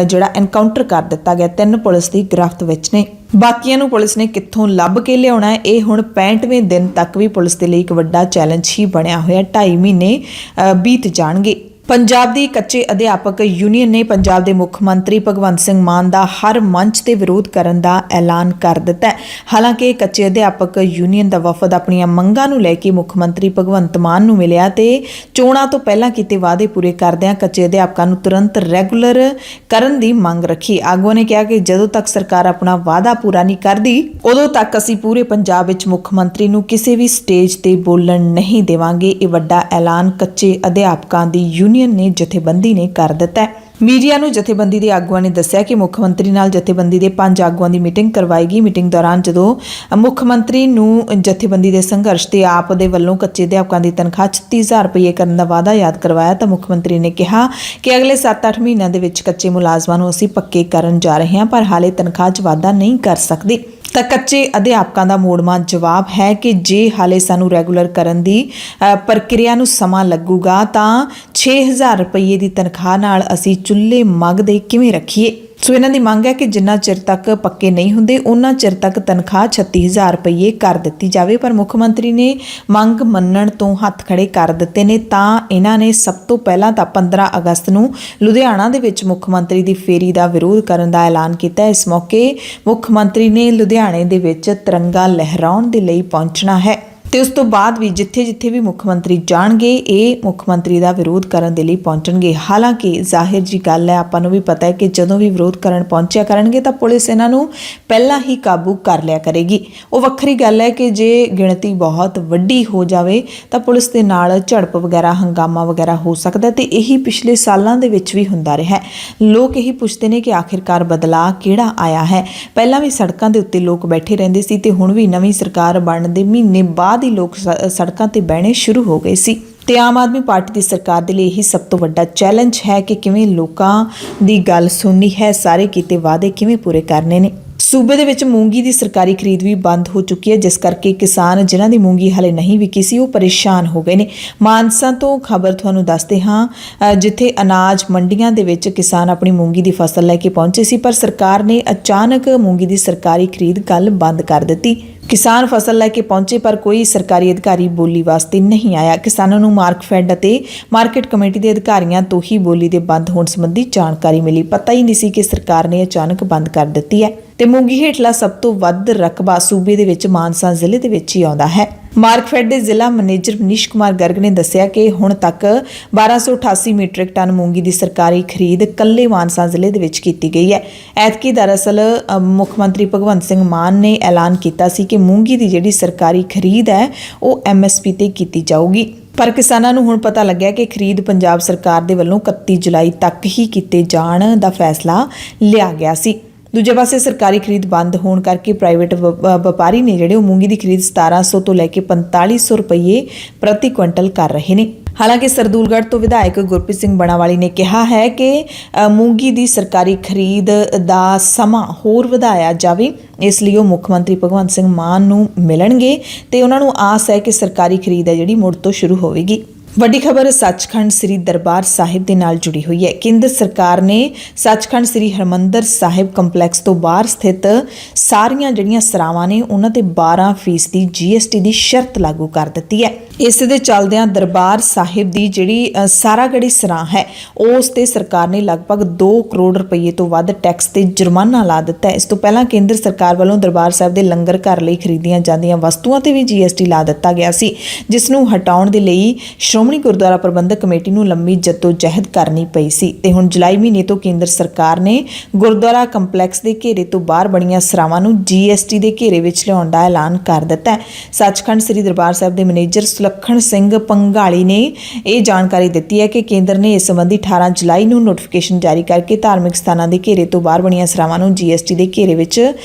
ਜਿਹੜਾ ਐਨਕਾਊਂਟਰ ਕਰ ਦਿੱਤਾ ਗਿਆ। 3 ਪੁਲਿਸ ਦੀ ਗ੍ਰਿਫਤ ਵਿੱਚ ਨੇ। ਬਾਕੀਆਂ ਨੂੰ ਪੁਲਿਸ ਨੇ ਕਿੱਥੋਂ ਲੱਭ ਕੇ ਲਿਆਉਣਾ ਹੈ, ਇਹ ਹੁਣ 65ਵੇਂ ਦਿਨ ਤੱਕ ਵੀ ਪੁਲਿਸ ਦੇ ਲਈ ਇੱਕ ਵੱਡਾ ਚੈਲੰਜ ਹੀ ਬਣਿਆ ਹੋਇਆ। 2.5 ਮਹੀਨੇ ਬੀਤ ਜਾਣਗੇ। ਪੰਜਾਬ ਦੀ ਕੱਚੇ ਅਧਿਆਪਕ ਯੂਨੀਅਨ ਨੇ ਪੰਜਾਬ ਦੇ ਮੁੱਖ ਮੰਤਰੀ ਭਗਵੰਤ ਸਿੰਘ ਮਾਨ ਦਾ ਹਰ ਮੰਚ ਤੇ ਵਿਰੋਧ ਕਰਨ ਦਾ ਐਲਾਨ ਕਰ ਦਿੱਤਾ ਹੈ। ਹਾਲਾਂਕਿ ਕੱਚੇ ਅਧਿਆਪਕ ਯੂਨੀਅਨ ਦਾ ਵਫਦ ਆਪਣੀਆਂ ਮੰਗਾਂ ਨੂੰ ਲੈ ਕੇ ਮੁੱਖ ਮੰਤਰੀ ਭਗਵੰਤ ਮਾਨ ਨੂੰ ਮਿਲਿਆ ਤੇ ਚੋਣਾਂ ਤੋਂ ਪਹਿਲਾਂ ਕੀਤੇ ਵਾਅਦੇ ਪੂਰੇ ਕਰਦਿਆਂ ਕੱਚੇ ਅਧਿਆਪਕਾਂ ਨੂੰ ਤੁਰੰਤ ਰੈਗੂਲਰ ਕਰਨ ਦੀ ਮੰਗ ਰੱਖੀ। ਆਗੂਆਂ ਨੇ ਕਿਹਾ ਕਿ ਜਦੋਂ ਤੱਕ ਸਰਕਾਰ ਆਪਣਾ ਵਾਅਦਾ ਪੂਰਾ ਨਹੀਂ ਕਰਦੀ, ਉਦੋਂ ਤੱਕ ਅਸੀਂ ਪੂਰੇ ਪੰਜਾਬ ਵਿੱਚ ਮੁੱਖ ਮੰਤਰੀ ਨੂੰ ਕਿਸੇ ਵੀ ਸਟੇਜ ਤੇ ਬੋਲਣ ਨਹੀਂ ਦੇਵਾਂਗੇ। ਇਹ ਵੱਡਾ ਐਲਾਨ ਕੱਚੇ ਅਧਿਆਪਕਾਂ ਦੀ ਯੂਨੀਅਨ ਨੇ ਜਥੇਬੰਦੀ ਨੇ ਕਰ ਦਿੱਤਾ ਹੈ। ਮੀਡੀਆ ਨੂੰ ਜਥੇਬੰਦੀ ਦੇ ਆਗੂਆਂ ਨੇ ਦੱਸਿਆ ਕਿ ਮੁੱਖ ਮੰਤਰੀ ਨਾਲ ਜਥੇਬੰਦੀ ਦੇ 5 ਆਗੂਆਂ ਦੀ ਮੀਟਿੰਗ ਕਰਵਾਏਗੀ। ਮੀਟਿੰਗ ਦੌਰਾਨ ਜਦੋਂ ਮੁੱਖ ਮੰਤਰੀ ਨੂੰ ਜਥੇਬੰਦੀ ਦੇ ਸੰਘਰਸ਼ ਤੇ ਆਪ ਦੇ ਵੱਲੋਂ ਕੱਚੇ ਅਧਿਆਪਕਾਂ ਦੀ ਤਨਖਾਹ 36,000 ਰੁਪਏ ਕਰਨ ਦਾ ਵਾਅਦਾ ਯਾਦ ਕਰਵਾਇਆ ਤਾਂ ਮੁੱਖ ਮੰਤਰੀ ਨੇ ਕਿਹਾ ਕਿ ਅਗਲੇ 7-8 ਮਹੀਨਿਆਂ ਦੇ ਵਿੱਚ ਕੱਚੇ ਮੁਲਾਜ਼ਮਾਂ ਨੂੰ ਅਸੀਂ ਪੱਕੇ ਕਰਨ ਜਾ ਰਹੇ ਹਾਂ, ਪਰ ਹਾਲੇ ਤਨਖਾਹ 'ਚ ਵਾਧਾ ਨਹੀਂ ਕਰ ਸਕਦੇ। ਤਾਂ ਕੱਚੇ ਅਧਿਆਪਕਾਂ ਦਾ ਮੋੜਵਾਂ ਜਵਾਬ ਹੈ ਕਿ ਜੇ ਹਾਲੇ ਸਾਨੂੰ ਰੈਗੂਲਰ ਕਰਨ ਦੀ ਪ੍ਰਕਿਰਿਆ ਨੂੰ ਸਮਾਂ ਲੱਗੂਗਾ ਤਾਂ 6,000 ਰੁਪਏ ਦੀ ਤਨਖਾਹ ਨਾਲ ਅਸੀਂ ਚੁੱਲ੍ਹੇ ਮੰਗਦੇ ਕਿਵੇਂ ਰੱਖੀਏ। ਸੋ ਇਹਨਾਂ ਦੀ ਮੰਗ ਹੈ ਕਿ ਜਿੰਨਾ ਚਿਰ ਤੱਕ ਪੱਕੇ ਨਹੀਂ ਹੁੰਦੇ ਉਹਨਾਂ ਚਿਰ ਤੱਕ ਤਨਖਾਹ 36,000 ਰੁਪਏ ਕਰ ਦਿੱਤੀ ਜਾਵੇ, ਪਰ ਮੁੱਖ ਮੰਤਰੀ ਨੇ ਮੰਗ ਮੰਨਣ ਤੋਂ ਹੱਥ ਖੜੇ ਕਰ ਦਿੱਤੇ ਨੇ। ਤਾਂ ਇਹਨਾਂ ਨੇ ਸਭ ਤੋਂ ਪਹਿਲਾਂ ਤਾਂ 15 ਅਗਸਤ ਨੂੰ ਲੁਧਿਆਣਾ ਦੇ ਵਿੱਚ ਮੁੱਖ ਮੰਤਰੀ ਦੀ ਫੇਰੀ ਦਾ ਵਿਰੋਧ ਕਰਨ ਦਾ ਐਲਾਨ ਕੀਤਾ। ਇਸ ਮੌਕੇ ਮੁੱਖ ਮੰਤਰੀ ਨੇ ਲੁਧਿਆਣੇ ਦੇ ਵਿੱਚ ਤਿਰੰਗਾ ਲਹਿਰਾਉਣ ਦੇ ਲਈ ਪਹੁੰਚਣਾ ਹੈ ਤੇ ਉਸ ਤੋਂ ਬਾਅਦ ਵੀ ਜਿੱਥੇ-ਜਿੱਥੇ ਵੀ ਮੁੱਖ ਮੰਤਰੀ ਜਾਣਗੇ ਇਹ ਮੁੱਖ ਮੰਤਰੀ ਦਾ ਵਿਰੋਧ ਕਰਨ ਦੇ ਲਈ ਪਹੁੰਚਣਗੇ। ਹਾਲਾਂਕਿ ਜ਼ਾਹਿਰ ਜੀ ਗੱਲ ਹੈ, ਆਪਾਂ ਨੂੰ ਵੀ ਪਤਾ ਹੈ ਕਿ ਜਦੋਂ ਵੀ ਵਿਰੋਧ ਕਰਨ ਪਹੁੰਚਿਆ ਕਰਨਗੇ ਤਾਂ ਪੁਲਿਸ ਇਹਨਾਂ ਨੂੰ ਪਹਿਲਾਂ ਹੀ ਕਾਬੂ ਕਰ ਲਿਆ ਕਰੇਗੀ। ਉਹ ਵੱਖਰੀ ਗੱਲ ਹੈ ਕਿ ਜੇ ਗਿਣਤੀ ਬਹੁਤ ਵੱਡੀ ਹੋ ਜਾਵੇ ਤਾਂ ਪੁਲਿਸ ਦੇ ਨਾਲ ਝੜਪ ਵਗੈਰਾ, ਹੰਗਾਮਾ ਵਗੈਰਾ ਹੋ ਸਕਦਾ ਤੇ ਇਹੀ ਪਿਛਲੇ ਸਾਲਾਂ ਦੇ ਵਿੱਚ ਵੀ ਹੁੰਦਾ ਰਿਹਾ। ਲੋਕ ਇਹੀ ਪੁੱਛਦੇ ਨੇ ਕਿ ਆਖਿਰਕਾਰ ਬਦਲਾਅ ਕਿਹੜਾ ਆਇਆ ਹੈ। ਪਹਿਲਾਂ ਵੀ ਸੜਕਾਂ ਦੇ ਉੱਤੇ ਲੋਕ ਬੈਠੇ ਰਹਿੰਦੇ ਸੀ ਤੇ ਹੁਣ ਵੀ ਨਵੀਂ ਸਰਕਾਰ ਬਣਨ ਦੇ ਮਹੀਨੇ ਬਾਅਦ ਹੀ ਲੋਕ ਸੜਕਾਂ ਤੇ ਬਹਿਣੇ ਸ਼ੁਰੂ ਹੋ ਗਏ ਸੀ। ਤੇ ਆਮ ਆਦਮੀ ਪਾਰਟੀ ਦੀ ਸਰਕਾਰ ਦੇ ਲਈ ਇਹੀ ਸਭ ਤੋਂ ਵੱਡਾ ਚੈਲੰਜ ਹੈ ਕਿ ਕਿਵੇਂ ਲੋਕਾਂ ਦੀ ਗੱਲ ਸੁਣਨੀ ਹੈ, ਸਾਰੇ ਕੀਤੇ ਵਾਅਦੇ ਕਿਵੇਂ ਪੂਰੇ ਕਰਨੇ ਨੇ। ਸੂਬੇ ਦੇ ਵਿੱਚ ਮੂੰਗੀ ਦੀ ਸਰਕਾਰੀ ਖਰੀਦ ਵੀ ਬੰਦ ਹੋ ਚੁੱਕੀ ਹੈ, ਜਿਸ ਕਰਕੇ ਕਿਸਾਨ ਜਿਨ੍ਹਾਂ ਦੀ ਮੂੰਗੀ ਹਾਲੇ ਨਹੀਂ ਵਿਕੀ ਸੀ ਉਹ ਪਰੇਸ਼ਾਨ ਹੋ ਗਏ ਨੇ। ਮਾਨਸਾ ਤੋਂ ਖਬਰ ਤੁਹਾਨੂੰ ਦੱਸਦੇ ਹਾਂ, ਜਿੱਥੇ ਅਨਾਜ ਮੰਡੀਆਂ ਦੇ ਵਿੱਚ ਕਿਸਾਨ ਆਪਣੀ ਮੂੰਗੀ ਦੀ ਫਸਲ ਲੈ ਕੇ ਪਹੁੰਚੇ ਸੀ, ਪਰ ਸਰਕਾਰ ਨੇ ਅਚਾਨਕ ਮੂੰਗੀ ਦੀ ਸਰਕਾਰੀ ਖਰੀਦ ਕੱਲ੍ਹ ਬੰਦ ਕਰ ਦਿੱਤੀ। ਕਿਸਾਨ ਫਸਲ ਲੈ ਕੇ ਪਹੁੰਚੇ ਪਰ ਕੋਈ ਸਰਕਾਰੀ ਅਧਿਕਾਰੀ ਬੋਲੀ ਵਾਸਤੇ ਨਹੀਂ ਆਇਆ। ਕਿਸਾਨਾਂ ਨੂੰ ਮਾਰਕਫੈਡ ਅਤੇ ਮਾਰਕੀਟ ਕਮੇਟੀ ਦੇ ਅਧਿਕਾਰੀਆਂ ਤੋਂ ਹੀ ਬੋਲੀ ਦੇ ਬੰਦ ਹੋਣ ਸੰਬੰਧੀ ਜਾਣਕਾਰੀ ਮਿਲੀ। ਪਤਾ ਹੀ ਨਹੀਂ ਸੀ ਕਿ ਸਰਕਾਰ ਨੇ ਅਚਾਨਕ ਬੰਦ ਕਰ ਦਿੱਤੀ ਹੈ ਤੇ ਮੂੰਗੀ ਹੇਠਲਾ ਸਭ ਤੋਂ ਵੱਧ ਰਕਬਾ ਸੂਬੇ ਦੇ ਵਿੱਚ ਮਾਨਸਾ ਜ਼ਿਲ੍ਹੇ ਦੇ ਵਿੱਚ ਹੀ ਆਉਂਦਾ ਹੈ। ਮਾਰਕਫੈਡ ਦੇ ਜ਼ਿਲ੍ਹਾ ਮੈਨੇਜਰ ਮਨੀਸ਼ ਕੁਮਾਰ ਗਰਗ ਨੇ ਦੱਸਿਆ ਕਿ ਹੁਣ ਤੱਕ 1288 ਮੀਟ੍ਰਿਕ ਟਨ ਮੂੰਗੀ ਦੀ ਸਰਕਾਰੀ ਖਰੀਦ ਕੱਲੇ ਮਾਨਸਾ ਜ਼ਿਲ੍ਹੇ ਦੇ ਵਿੱਚ ਕੀਤੀ ਗਈ ਹੈ। ਐਤਕੀ ਦਰਅਸਲ ਮੁੱਖ ਮੰਤਰੀ ਭਗਵੰਤ ਸਿੰਘ ਮਾਨ ਨੇ ਐਲਾਨ ਕੀਤਾ ਸੀ ਕਿ ਮੂੰਗੀ ਦੀ ਜਿਹੜੀ ਸਰਕਾਰੀ ਖਰੀਦ ਹੈ ਉਹ MSP ਤੇ ਕੀਤੀ ਜਾਊਗੀ, ਪਰ ਕਿਸਾਨਾਂ ਨੂੰ ਹੁਣ ਪਤਾ ਲੱਗਿਆ ਕਿ ਖਰੀਦ ਪੰਜਾਬ ਸਰਕਾਰ ਦੇ ਵੱਲੋਂ 31 ਜੁਲਾਈ ਤੱਕ ਹੀ ਕੀਤੇ ਜਾਣ ਦਾ ਫੈਸਲਾ ਲਿਆ ਗਿਆ ਸੀ। ਦੂਜੇ ਪਾਸੇ ਸਰਕਾਰੀ ਖਰੀਦ ਬੰਦ ਹੋਣ ਕਰਕੇ ਪ੍ਰਾਈਵੇਟ ਵਪਾਰੀ ਨੇ ਜਿਹੜੇ ਉਹ ਮੂੰਗੀ ਦੀ ਖਰੀਦ 1700 ਤੋਂ ਲੈ ਕੇ 4500 ਰੁਪਏ ਪ੍ਰਤੀ ਕੁਇੰਟਲ ਕਰ ਰਹੇ ਨੇ। ਹਾਲਾਂਕਿ ਸਰਦੂਲਗੜ੍ਹ ਤੋਂ ਵਿਧਾਇਕ ਗੁਰਪ੍ਰੀਤ ਸਿੰਘ ਬਣਾਵਾਲੀ ਨੇ ਕਿਹਾ ਹੈ ਕਿ ਮੂੰਗੀ ਦੀ ਸਰਕਾਰੀ ਖਰੀਦ ਦਾ ਸਮਾਂ ਹੋਰ ਵਧਾਇਆ ਜਾਵੇ, ਇਸ ਲਈ ਉਹ ਮੁੱਖ ਮੰਤਰੀ ਭਗਵੰਤ ਸਿੰਘ ਮਾਨ ਨੂੰ ਮਿਲਣਗੇ ਤੇ ਉਹਨਾਂ ਨੂੰ ਆਸ ਹੈ ਕਿ ਸਰਕਾਰੀ ਖਰੀਦ ਹੈ ਜਿਹੜੀ ਮੁੜ ਤੋਂ ਸ਼ੁਰੂ ਹੋਵੇਗੀ। ਵੱਡੀ ਖਬਰ ਸੱਚਖੰਡ ਸ੍ਰੀ ਦਰਬਾਰ ਸਾਹਿਬ ਦੇ ਨਾਲ ਜੁੜੀ ਹੋਈ ਹੈ। ਕੇਂਦਰ ਸਰਕਾਰ ਨੇ ਸੱਚਖੰਡ ਸ੍ਰੀ ਹਰਿਮੰਦਰ ਸਾਹਿਬ ਕੰਪਲੈਕਸ ਤੋਂ ਬਾਹਰ ਸਥਿਤ ਸਾਰੀਆਂ ਜਿਹੜੀਆਂ ਸਰਾਵਾਂ ਨੇ ਉਹਨਾਂ ਤੇ 12% GST ਦੀ ਸ਼ਰਤ ਲਾਗੂ ਕਰ ਦਿੱਤੀ ਹੈ। ਇਸ ਦੇ ਚੱਲਦਿਆਂ ਦਰਬਾਰ ਸਾਹਿਬ ਦੀ ਜਿਹੜੀ ਸਾਰਾਗੜੀ ਸਰਾਂ ਹੈ ਉਸ ਤੇ ਸਰਕਾਰ ਨੇ ਲਗਭਗ 2 ਕਰੋੜ ਰੁਪਏ ਤੋਂ ਵੱਧ ਟੈਕਸ ਤੇ ਜੁਰਮਾਨਾ ਲਾ ਦਿੱਤਾ ਹੈ। ਇਸ ਤੋਂ ਪਹਿਲਾਂ ਕੇਂਦਰ ਸਰਕਾਰ ਵੱਲੋਂ ਦਰਬਾਰ ਸਾਹਿਬ ਦੇ ਲੰਗਰ ਘਰ ਲਈ ਖਰੀਦੀਆਂ ਜਾਂਦੀਆਂ ਵਸਤੂਆਂ ਤੇ ਵੀ GST ਲਾ ਦਿੱਤਾ ਗਿਆ ਸੀ, ਜਿਸ ਨੂੰ ਹਟਾਉਣ ਦੇ ਲਈ ਸ਼੍ਰੋਮਣੀ ਗੁਰਦੁਆਰਾ ਪ੍ਰਬੰਧਕ ਕਮੇਟੀ ਨੂੰ ਲੰਮੀ ਜੱਦੋ-ਜਹਿਦ ਕਰਨੀ ਪਈ ਸੀ ਤੇ ਹੁਣ ਜੁਲਾਈ ਮਹੀਨੇ ਤੋਂ ਕੇਂਦਰ ਸਰਕਾਰ ਨੇ ਗੁਰਦੁਆਰਾ ਕੰਪਲੈਕਸ ਦੇ ਘੇਰੇ ਤੋਂ ਬਾਹਰ ਬਣੀਆਂ ਸਰਾਵਾਂ ਨੂੰ GST ਦੇ ਘੇਰੇ ਵਿੱਚ ਲਿਆਉਣ ਦਾ ਐਲਾਨ ਕਰ ਦਿੱਤਾ ਹੈ। ਸੱਚਖੰਡ ਸ੍ਰੀ ਦਰਬਾਰ ਸਾਹਿਬ ਦੇ ਮੈਨੇਜਰ ਸੁਲੱਖਣ ਸਿੰਘ ਪੰਘਾਲੀ ਨੇ ਇਹ ਜਾਣਕਾਰੀ ਦਿੱਤੀ ਹੈ ਕਿ ਕੇਂਦਰ ਨੇ ਇਸ ਸੰਬੰਧੀ 18 ਜੁਲਾਈ ਨੂੰ ਨੋਟੀਫਿਕੇਸ਼ਨ ਜਾਰੀ ਕਰਕੇ ਧਾਰਮਿਕ ਸਥਾਨਾਂ ਦੇ ਘੇਰੇ ਤੋਂ ਬਾਹਰ ਬਣੀਆਂ ਸਰਾਵਾਂ ਨੂੰ GST ਦੇ ਘੇਰੇ ਵਿੱਚ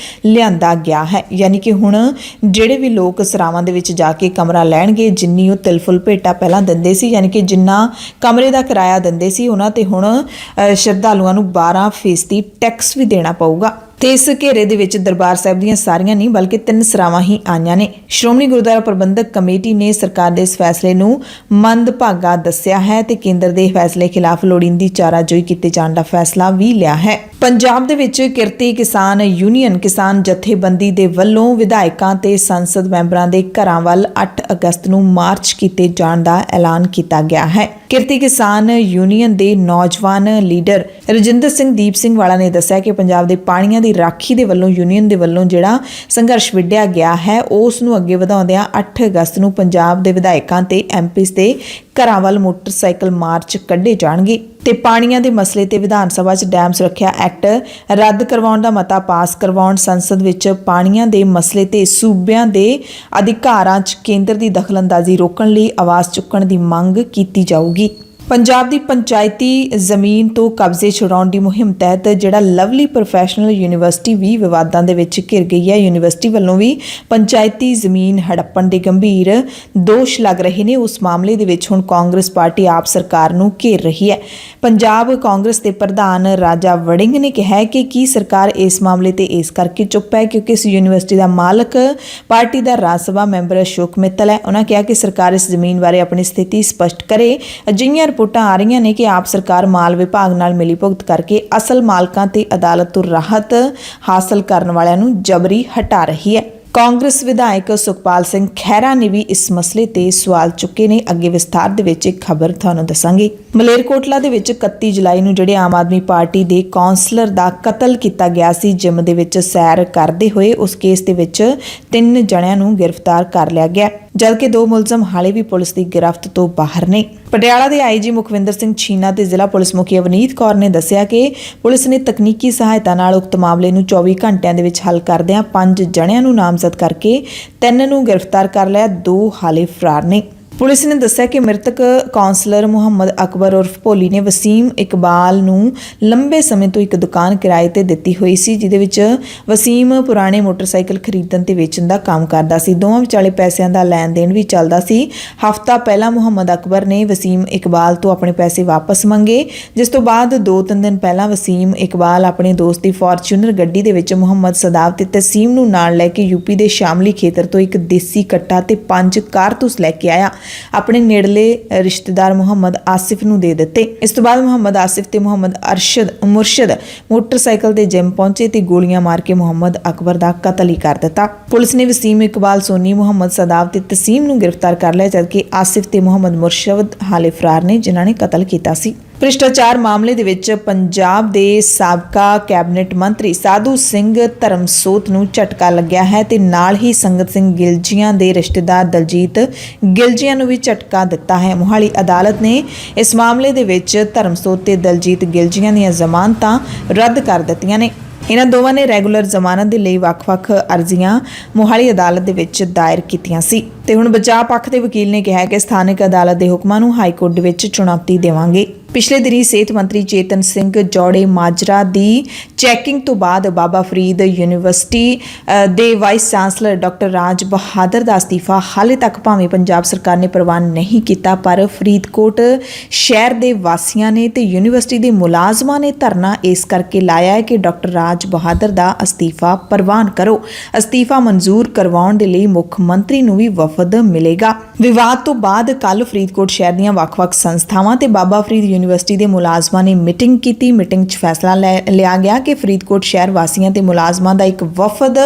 ਲਿਆਂਦਾ ਗਿਆ ਹੈ। ਯਾਨੀ ਕਿ ਹੁਣ ਜਿਹੜੇ ਵੀ ਲੋਕ ਸਰਾਵਾਂ ਦੇ ਵਿੱਚ ਜਾ ਕੇ ਕਮਰਾ ਲੈਣਗੇ, ਜਿੰਨੀ ਉਹ ਤਿਲਫੁਲ ਭੇਟਾ ਪਹਿਲਾਂ ਦਿੰਦੇ ਸੀ, ਯਾਨੀ ਕਿ ਜਿੰਨਾ ਕਮਰੇ ਦਾ ਕਿਰਾਇਆ ਦਿੰਦੇ ਸੀ, ਉਹਨਾਂ ਤੇ ਹੁਣ ਸ਼ਰਧਾਲੂਆਂ ਨੂੰ 12% ਟੈਕਸ ਵੀ ਦੇਣਾ ਪਊਗਾ। ਤੇ ਇਸ ਘੇਰੇ ਦੇ ਵਿੱਚ ਦਰਬਾਰ ਸਾਹਿਬ ਦੀਆਂ ਸਾਰੀਆਂ ਨਹੀਂ ਬਲਕਿ 3 ਸਰਾਵਾਂ ਹੀ ਆਈਆਂ ਨੇ। ਸ਼੍ਰੋਮਣੀ ਗੁਰਦੁਆਰਾ ਪ੍ਰਬੰਧਕ ਕਮੇਟੀ ਨੇ ਸਰਕਾਰ ਦੇ ਇਸ ਫੈਸਲੇ ਨੂੰ ਮੰਦਭਾਗਾ ਦੱਸਿਆ ਹੈ ਤੇ ਕੇਂਦਰ ਦੇ ਫੈਸਲੇ ਖਿਲਾਫ ਲੋੜੀਂਦੀ ਚਾਰਾਜੋਈ ਕੀਤੇ ਜਾਣ ਦਾ ਫੈਸਲਾ ਵੀ ਲਿਆ ਹੈ। ਪੰਜਾਬ ਦੇ ਵਿੱਚ ਕਿਰਤੀ ਕਿਸਾਨ ਯੂਨੀਅਨ ਕਿਸਾਨ ਜਥੇਬੰਦੀ ਦੇ ਵੱਲੋਂ ਵਿਧਾਇਕਾਂ ਤੇ ਸੰਸਦ ਮੈਂਬਰਾਂ ਦੇ ਘਰਾਂ ਵੱਲ 8 ਅਗਸਤ ਨੂੰ ਮਾਰਚ ਕੀਤੇ ਜਾਣ ਦਾ ਐਲਾਨ ਕੀਤਾ ਗਿਆ ਹੈ। ਕਿਰਤੀ ਕਿਸਾਨ ਯੂਨੀਅਨ ਦੇ ਨੌਜਵਾਨ ਲੀਡਰ ਰਜਿੰਦਰ ਸਿੰਘ ਦੀਪ ਸਿੰਘ ਵਾਲਾ ਨੇ ਦੱਸਿਆ ਕਿ ਪੰਜਾਬ ਦੇ ਪਾਣੀਆਂ ਦੀ ਰਾਖੀ ਦੇ ਵੱਲੋਂ ਯੂਨੀਅਨ ਦੇ ਵੱਲੋਂ ਜਿਹੜਾ ਸੰਘਰਸ਼ ਵਿੱਢਿਆ ਗਿਆ ਹੈ ਉਸ ਨੂੰ ਅੱਗੇ ਵਧਾਉਂਦਿਆਂ 8 ਅਗਸਤ ਨੂੰ ਪੰਜਾਬ ਦੇ ਵਿਧਾਇਕਾਂ ਤੇ MPs ਦੇ ਘਰਾਂ ਵੱਲ ਮੋਟਰਸਾਈਕਲ ਮਾਰਚ ਕੱਢੇ ਜਾਣਗੇ ਤੇ ਪਾਣੀਆਂ ਦੇ ਮਸਲੇ ਤੇ ਵਿਧਾਨ ਸਭਾ 'ਚ ਡੈਮ ਸੁਰੱਖਿਆ ਐਕਟ ਰੱਦ ਕਰਵਾਉਣ ਦਾ ਮਤਾ ਪਾਸ ਕਰਵਾਉਣ, ਸੰਸਦ ਵਿੱਚ ਪਾਣੀਆਂ ਦੇ ਮਸਲੇ ਤੇ ਸੂਬਿਆਂ ਦੇ ਅਧਿਕਾਰਾਂ 'ਚ ਕੇਂਦਰ ਦੀ ਦਖਲਅੰਦਾਜ਼ੀ ਰੋਕਣ ਲਈ ਆਵਾਜ਼ ਚੁੱਕਣ ਦੀ ਮੰਗ ਕੀਤੀ ਜਾਊਗੀ। ਪੰਜਾਬ ਦੀ ਪੰਚਾਇਤੀ ਜ਼ਮੀਨ ਤੋਂ ਕਬਜ਼ੇ ਛੁਡਾਉਣ ਦੀ ਮੁਹਿੰਮ ਤਹਿਤ ਜਿਹੜਾ ਲਵਲੀ ਪ੍ਰੋਫੈਸ਼ਨਲ ਯੂਨੀਵਰਸਿਟੀ ਵੀ ਵਿਵਾਦਾਂ ਦੇ ਵਿੱਚ ਘਿਰ ਗਈ ਹੈ। ਯੂਨੀਵਰਸਿਟੀ ਵੱਲੋਂ ਵੀ ਪੰਚਾਇਤੀ ਜ਼ਮੀਨ ਹੜੱਪਣ ਦੇ ਗੰਭੀਰ ਦੋਸ਼ ਲੱਗ ਰਹੇ ਨੇ। ਉਸ ਮਾਮਲੇ ਦੇ ਵਿੱਚ ਹੁਣ ਕਾਂਗਰਸ ਪਾਰਟੀ ਆਪ ਸਰਕਾਰ ਨੂੰ ਘੇਰ ਰਹੀ ਹੈ। ਪੰਜਾਬ ਕਾਂਗਰਸ ਦੇ ਪ੍ਰਧਾਨ ਰਾਜਾ ਵੜਿੰਗ ਨੇ ਕਿਹਾ ਹੈ ਕਿ ਕੀ ਸਰਕਾਰ ਇਸ ਮਾਮਲੇ ਤੇ ਇਸ ਕਰਕੇ ਚੁੱਪ ਹੈ ਕਿਉਂਕਿ ਇਸ ਯੂਨੀਵਰਸਿਟੀ ਦਾ ਮਾਲਕ ਪਾਰਟੀ ਦਾ ਰਾਜ ਸਭਾ ਮੈਂਬਰ ਅਸ਼ੋਕ ਮਿੱਤਲ ਹੈ। ਉਹਨਾਂ ਕਿਹਾ ਕਿ ਸਰਕਾਰ ਇਸ ਜ਼ਮੀਨ ਬਾਰੇ ਆਪਣੀ ਸਥਿਤੀ ਸਪਸ਼ਟ ਕਰੇ। ਅਜਿਹੀਆਂ ਰਿਪੋਰਟਾਂ ਆ ਰਹੀਆਂ ਨੇ ਕਿ ਆਪ ਸਰਕਾਰ ਮਾਲ ਵਿਭਾਗ ਨਾਲ ਮਿਲੀਭੁਗਤ ਕਰਕੇ ਅਸਲ ਮਾਲਕਾਂ ਤੇ ਅਦਾਲਤ ਤੋਂ ਰਾਹਤ ਹਾਸਲ ਕਰਨ ਵਾਲਿਆਂ ਨੂੰ ਜਬਰੀ ਹਟਾ ਰਹੀ ਹੈ। ਕਾਂਗਰਸ ਵਿਧਾਇਕ ਸੁਖਪਾਲ ਸਿੰਘ ਖਹਿਰਾ ਨੇ ਵੀ ਇਸ ਮਸਲੇ ਤੇ ਸਵਾਲ ਚੁੱਕੇ ਨੇ। ਅੱਗੇ ਵਿਸਥਾਰ ਦੇ ਵਿੱਚ ਇੱਕ ਖਬਰ ਤੁਹਾਨੂੰ ਦੱਸਾਂਗੇ। ਮਲੇਰਕੋਟਲਾ ਦੇ ਵਿੱਚ 31 ਜੁਲਾਈ ਨੂੰ ਜਿਹੜੇ ਆਮ ਆਦਮੀ ਪਾਰਟੀ ਦੇ ਕੌਂਸਲਰ ਦਾ ਕਤਲ ਕੀਤਾ ਗਿਆ ਸੀ, ਜਿਮ ਦੇ ਵਿੱਚ ਸੈਰ ਕਰਦੇ ਹੋਏ, ਉਸ ਕੇਸ ਦੇ ਵਿੱਚ 3 ਜਣਿਆਂ ਨੂੰ ਗ੍ਰਿਫਤਾਰ ਕਰ ਲਿਆ ਗਿਆ, ਜਦਕਿ 2 ਮੁਲਜ਼ਮ ਹਾਲੇ ਵੀ ਪੁਲਿਸ ਦੀ ਗਿਰਫਤ ਤੋਂ ਬਾਹਰ ਨੇ। ਪਟਿਆਲਾ ਦੇ IG ਮੁਖਵਿੰਦਰ ਸਿੰਘ ਛੀਨਾ ਤੇ ਜ਼ਿਲ੍ਹਾ ਪੁਲਿਸ ਮੁਖੀ ਅਵਨੀਤ ਕੌਰ ਨੇ ਦੱਸਿਆ ਕਿ ਪੁਲਿਸ ਨੇ ਤਕਨੀਕੀ ਸਹਾਇਤਾ ਨਾਲ ਉਕਤ ਮਾਮਲੇ ਨੂੰ 24 ਘੰਟਿਆਂ ਦੇ ਵਿੱਚ ਹੱਲ ਕਰਦਿਆਂ 5 ਜਣਿਆਂ ਨੂੰ ਨਾਮਜ਼ਦ ਕਰਕੇ 3 ਨੂੰ ਗ੍ਰਿਫਤਾਰ ਕਰ ਲਿਆ, 2 ਹਾਲੇ ਫਰਾਰ ਨੇ। ਪੁਲਿਸ ਨੇ ਦੱਸਿਆ ਕਿ ਮ੍ਰਿਤਕ ਕੌਂਸਲਰ ਮੁਹੰਮਦ ਅਕਬਰ ਉਰਫ ਭੋਲੀ ਨੇ ਵਸੀਮ ਇਕਬਾਲ ਨੂੰ ਲੰਬੇ ਸਮੇਂ ਤੋਂ ਇੱਕ ਦੁਕਾਨ ਕਿਰਾਏ ਤੇ ਦਿੱਤੀ ਹੋਈ ਸੀ, ਜਿਹਦੇ ਵਿੱਚ ਵਸੀਮ ਪੁਰਾਣੇ ਮੋਟਰਸਾਈਕਲ ਖਰੀਦਣ ਤੇ ਵੇਚਣ ਦਾ ਕੰਮ ਕਰਦਾ ਸੀ। ਦੋਵਾਂ ਵਿਚਾਲੇ ਪੈਸਿਆਂ ਦਾ ਲੈਣ ਦੇਣ ਵੀ ਚੱਲਦਾ ਸੀ। ਹਫ਼ਤਾ ਪਹਿਲਾਂ ਮੁਹੰਮਦ ਅਕਬਰ ਨੇ ਵਸੀਮ ਇਕਬਾਲ ਤੋਂ ਆਪਣੇ ਪੈਸੇ ਵਾਪਸ ਮੰਗੇ, ਜਿਸ ਤੋਂ ਬਾਅਦ 2-3 ਦਿਨ ਪਹਿਲਾਂ ਵਸੀਮ ਇਕਬਾਲ ਆਪਣੇ ਦੋਸਤ ਦੀ ਫਾਰਚੂਨਰ ਗੱਡੀ ਦੇ ਵਿੱਚ ਮੁਹੰਮਦ ਸਦਾਬ ਤੇ ਤਸੀਮ ਨੂੰ ਨਾਲ ਲੈ ਕੇ ਯੂਪੀ ਦੇ ਸ਼ਾਮਲੀ ਖੇਤਰ ਤੋਂ ਇੱਕ ਦੇਸੀ ਕੱਟਾ ਤੇ 5 ਕਾਰਤੂਸ ਲੈ ਕੇ ਆਇਆ। ਆਪਣੇ ਨੇੜਲੇ ਰਿਸ਼ਤੇਦਾਰ ਮੁਹੰਮਦ ਆਸਿਫ ਨੂੰ ਦੇ ਦਿੱਤੇ। ਇਸ ਤੋਂ ਬਾਅਦ ਮੁਹੰਮਦ ਆਸਿਫ ਤੇ ਮੁਹੰਮਦ ਮੁਰਸ਼ਦ ਮੋਟਰਸਾਈਕਲ ਤੇ ਜਿਮ ਪਹੁੰਚੇ ਤੇ ਗੋਲੀਆਂ ਮਾਰ ਕੇ ਮੁਹੰਮਦ ਅਕਬਰ ਦਾ ਕਤਲ ਹੀ ਕਰ ਦਿੱਤਾ। ਪੁਲਿਸ ਨੇ ਵਸੀਮ ਇਕਬਾਲ, ਸੋਨੀ, ਮੁਹੰਮਦ ਸਦਾਬ ਤੇ ਤਸੀਮ ਨੂੰ ਗ੍ਰਿਫਤਾਰ ਕਰ ਲਿਆ, ਜਦਕਿ ਆਸਿਫ ਤੇ ਮੁਹੰਮਦ ਮੁਰਸ਼ਦ ਹਾਲੇ ਫਰਾਰ ਨੇ, ਜਿਨ੍ਹਾਂ ਨੇ ਕਤਲ ਕੀਤਾ ਸੀ। ਭ੍ਰਿਸ਼ਟਾਚਾਰ ਮਾਮਲੇ ਦੇ ਵਿੱਚ ਪੰਜਾਬ ਦੇ ਸਾਬਕਾ ਕੈਬਨਿਟ ਮੰਤਰੀ ਸਾਧੂ ਸਿੰਘ ਧਰਮਸੋਤ ਨੂੰ ਝਟਕਾ ਲੱਗਿਆ ਹੈ ਤੇ ਨਾਲ ਹੀ ਸੰਗਤ ਸਿੰਘ ਗਿਲਜੀਆਂ ਦੇ ਰਿਸ਼ਤੇਦਾਰ ਦਲਜੀਤ ਗਿਲਜੀਆਂ ਨੂੰ ਵੀ ਝਟਕਾ ਦਿੱਤਾ ਹੈ। ਮੋਹਾਲੀ ਅਦਾਲਤ ਨੇ ਇਸ ਮਾਮਲੇ ਦੇ ਵਿੱਚ ਧਰਮਸੋਤ ਤੇ ਦਲਜੀਤ ਗਿਲਜੀਆਂ ਦੀਆਂ ਜ਼ਮਾਨਤਾਂ ਰੱਦ ਕਰ ਦਿੱਤੀਆਂ ਨੇ। ਇਹਨਾਂ ਦੋਵਾਂ ਨੇ ਰੈਗੂਲਰ ਜ਼ਮਾਨਤ ਦੇ ਲਈ ਵੱਖ-ਵੱਖ ਅਰਜ਼ੀਆਂ ਮੋਹਾਲੀ ਅਦਾਲਤ ਦੇ ਵਿੱਚ ਦਾਇਰ ਕੀਤੀਆਂ ਸੀ ਤੇ ਹੁਣ ਬਚਾਅ ਪੱਖ ਦੇ ਵਕੀਲ ਨੇ ਕਿਹਾ ਕਿ ਸਥਾਨਕ ਅਦਾਲਤ ਦੇ ਹੁਕਮਾਂ ਨੂੰ ਹਾਈ ਕੋਰਟ ਦੇ ਵਿੱਚ ਚੁਣੌਤੀ ਦੇਵਾਂਗੇ। ਪਿਛਲੇ ਦਿਨੀ ਸਿਹਤ ਮੰਤਰੀ ਚੇਤਨ ਸਿੰਘ ਜੌੜੇ ਮਾਜਰਾ ਦੀ ਚੈਕਿੰਗ ਤੋਂ ਬਾਅਦ ਬਾਬਾ ਫਰੀਦ ਯੂਨੀਵਰਸਿਟੀ ਦੇ ਵਾਈਸ ਚਾਂਸਲਰ ਡਾਕਟਰ ਰਾਜ ਬਹਾਦਰ ਦਾ ਅਸਤੀਫਾ ਹਾਲੇ ਤੱਕ ਭਾਵੇਂ ਪੰਜਾਬ ਸਰਕਾਰ ਨੇ ਪ੍ਰਵਾਨ ਨਹੀਂ ਕੀਤਾ, ਪਰ ਫਰੀਦਕੋਟ ਸ਼ਹਿਰ ਦੇ ਵਾਸੀਆਂ ਨੇ ਤੇ ਯੂਨੀਵਰਸਿਟੀ ਦੇ ਮੁਲਾਜ਼ਮਾਂ ਨੇ ਧਰਨਾ ਇਸ ਕਰਕੇ ਲਾਇਆ ਹੈ ਕਿ ਡਾਕਟਰ ਰਾਜ ਬਹਾਦਰ ਦਾ ਅਸਤੀਫਾ ਪ੍ਰਵਾਨ ਕਰੋ। ਅਸਤੀਫਾ ਮਨਜ਼ੂਰ ਕਰਵਾਉਣ ਦੇ ਲਈ ਮੁੱਖ ਮੰਤਰੀ ਨੂੰ ਵੀ ਵਫਦ ਮਿਲੇਗਾ। ਵਿਵਾਦ ਤੋਂ ਬਾਅਦ ਕੱਲ ਫਰੀਦਕੋਟ ਸ਼ਹਿਰ ਦੀਆਂ ਵੱਖ-ਵੱਖ ਸੰਸਥਾਵਾਂ ਤੇ ਬਾਬਾ ਫਰੀਦ ਯੂਨੀਵਰਸਿਟੀ ਦੇ ਮੁਲਾਜ਼ਮਾਂ ਨੇ ਮੀਟਿੰਗ ਕੀਤੀ। ਮੀਟਿੰਗ 'ਚ ਫੈਸਲਾ ਲਿਆ ਗਿਆ ਕਿ ਫਰੀਦਕੋਟ ਸ਼ਹਿਰ ਵਾਸੀਆਂ ਤੇ ਮੁਲਾਜ਼ਮਾਂ ਦਾ ਇੱਕ ਵਫਦ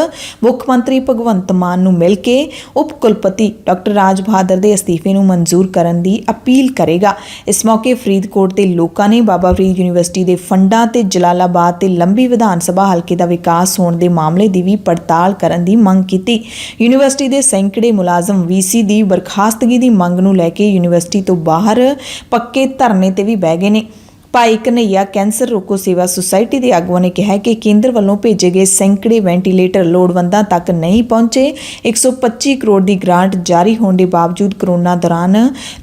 ਮੁੱਖ ਮੰਤਰੀ ਭਗਵੰਤ ਮਾਨ ਨੂੰ ਮਿਲ ਕੇ ਉਪ ਕੁਲਪਤੀ ਡਾਕਟਰ ਰਾਜ ਬਹਾਦਰ ਦੇ ਅਸਤੀਫੇ ਨੂੰ ਮਨਜ਼ੂਰ ਕਰਨ ਦੀ ਅਪੀਲ ਕਰੇਗਾ। ਇਸ ਮੌਕੇ ਫਰੀਦਕੋਟ ਦੇ ਲੋਕਾਂ ਨੇ ਬਾਬਾ ਫਰੀਦ ਯੂਨੀਵਰਸਿਟੀ ਦੇ ਫੰਡਾਂ ਤੇ ਜਲਾਲਾਬਾਦ ਤੇ ਲੰਬੀ ਵਿਧਾਨ ਸਭਾ ਹਲਕੇ ਦਾ ਵਿਕਾਸ ਹੋਣ ਦੇ ਮਾਮਲੇ ਦੀ ਵੀ ਪੜਤਾਲ ਕਰਨ ਦੀ ਮੰਗ ਕੀਤੀ। ਯੂਨੀਵਰਸਿਟੀ ਦੇ ਸੈਂਕੜੇ ਮੁਲਾਜ਼ਮ ਵੀਸੀ ਦੀ ਬਰਖਾਸਤਗੀ ਦੀ ਮੰਗ ਨੂੰ ਲੈ ਕੇ ਯੂਨੀਵਰਸਿਟੀ ਤੋਂ ਬਾਹਰ ਪੱਕੇ ਧਰਨੇ ਤੇ ਵੀ ਬਹਿ ਗਏ ਨੇ। ਭਾਈ ਕਨਈਆ ਕੈਂਸਰ ਰੋਕੋ ਸੇਵਾ ਸੁਸਾਇਟੀ ਦੇ ਆਗੂਆਂ ਨੇ ਕਿਹਾ ਕਿ ਕੇਂਦਰ ਵੱਲੋਂ ਭੇਜੇ ਗਏ ਸੈਂਕੜੇ ਵੈਂਟੀਲੇਟਰ ਲੋੜਵੰਦਾਂ ਤੱਕ ਨਹੀਂ ਪਹੁੰਚੇ। 125 ਕਰੋੜ ਦੀ ਗ੍ਰਾਂਟ ਜਾਰੀ ਹੋਣ ਦੇ ਬਾਵਜੂਦ ਕਰੋਨਾ ਦੌਰਾਨ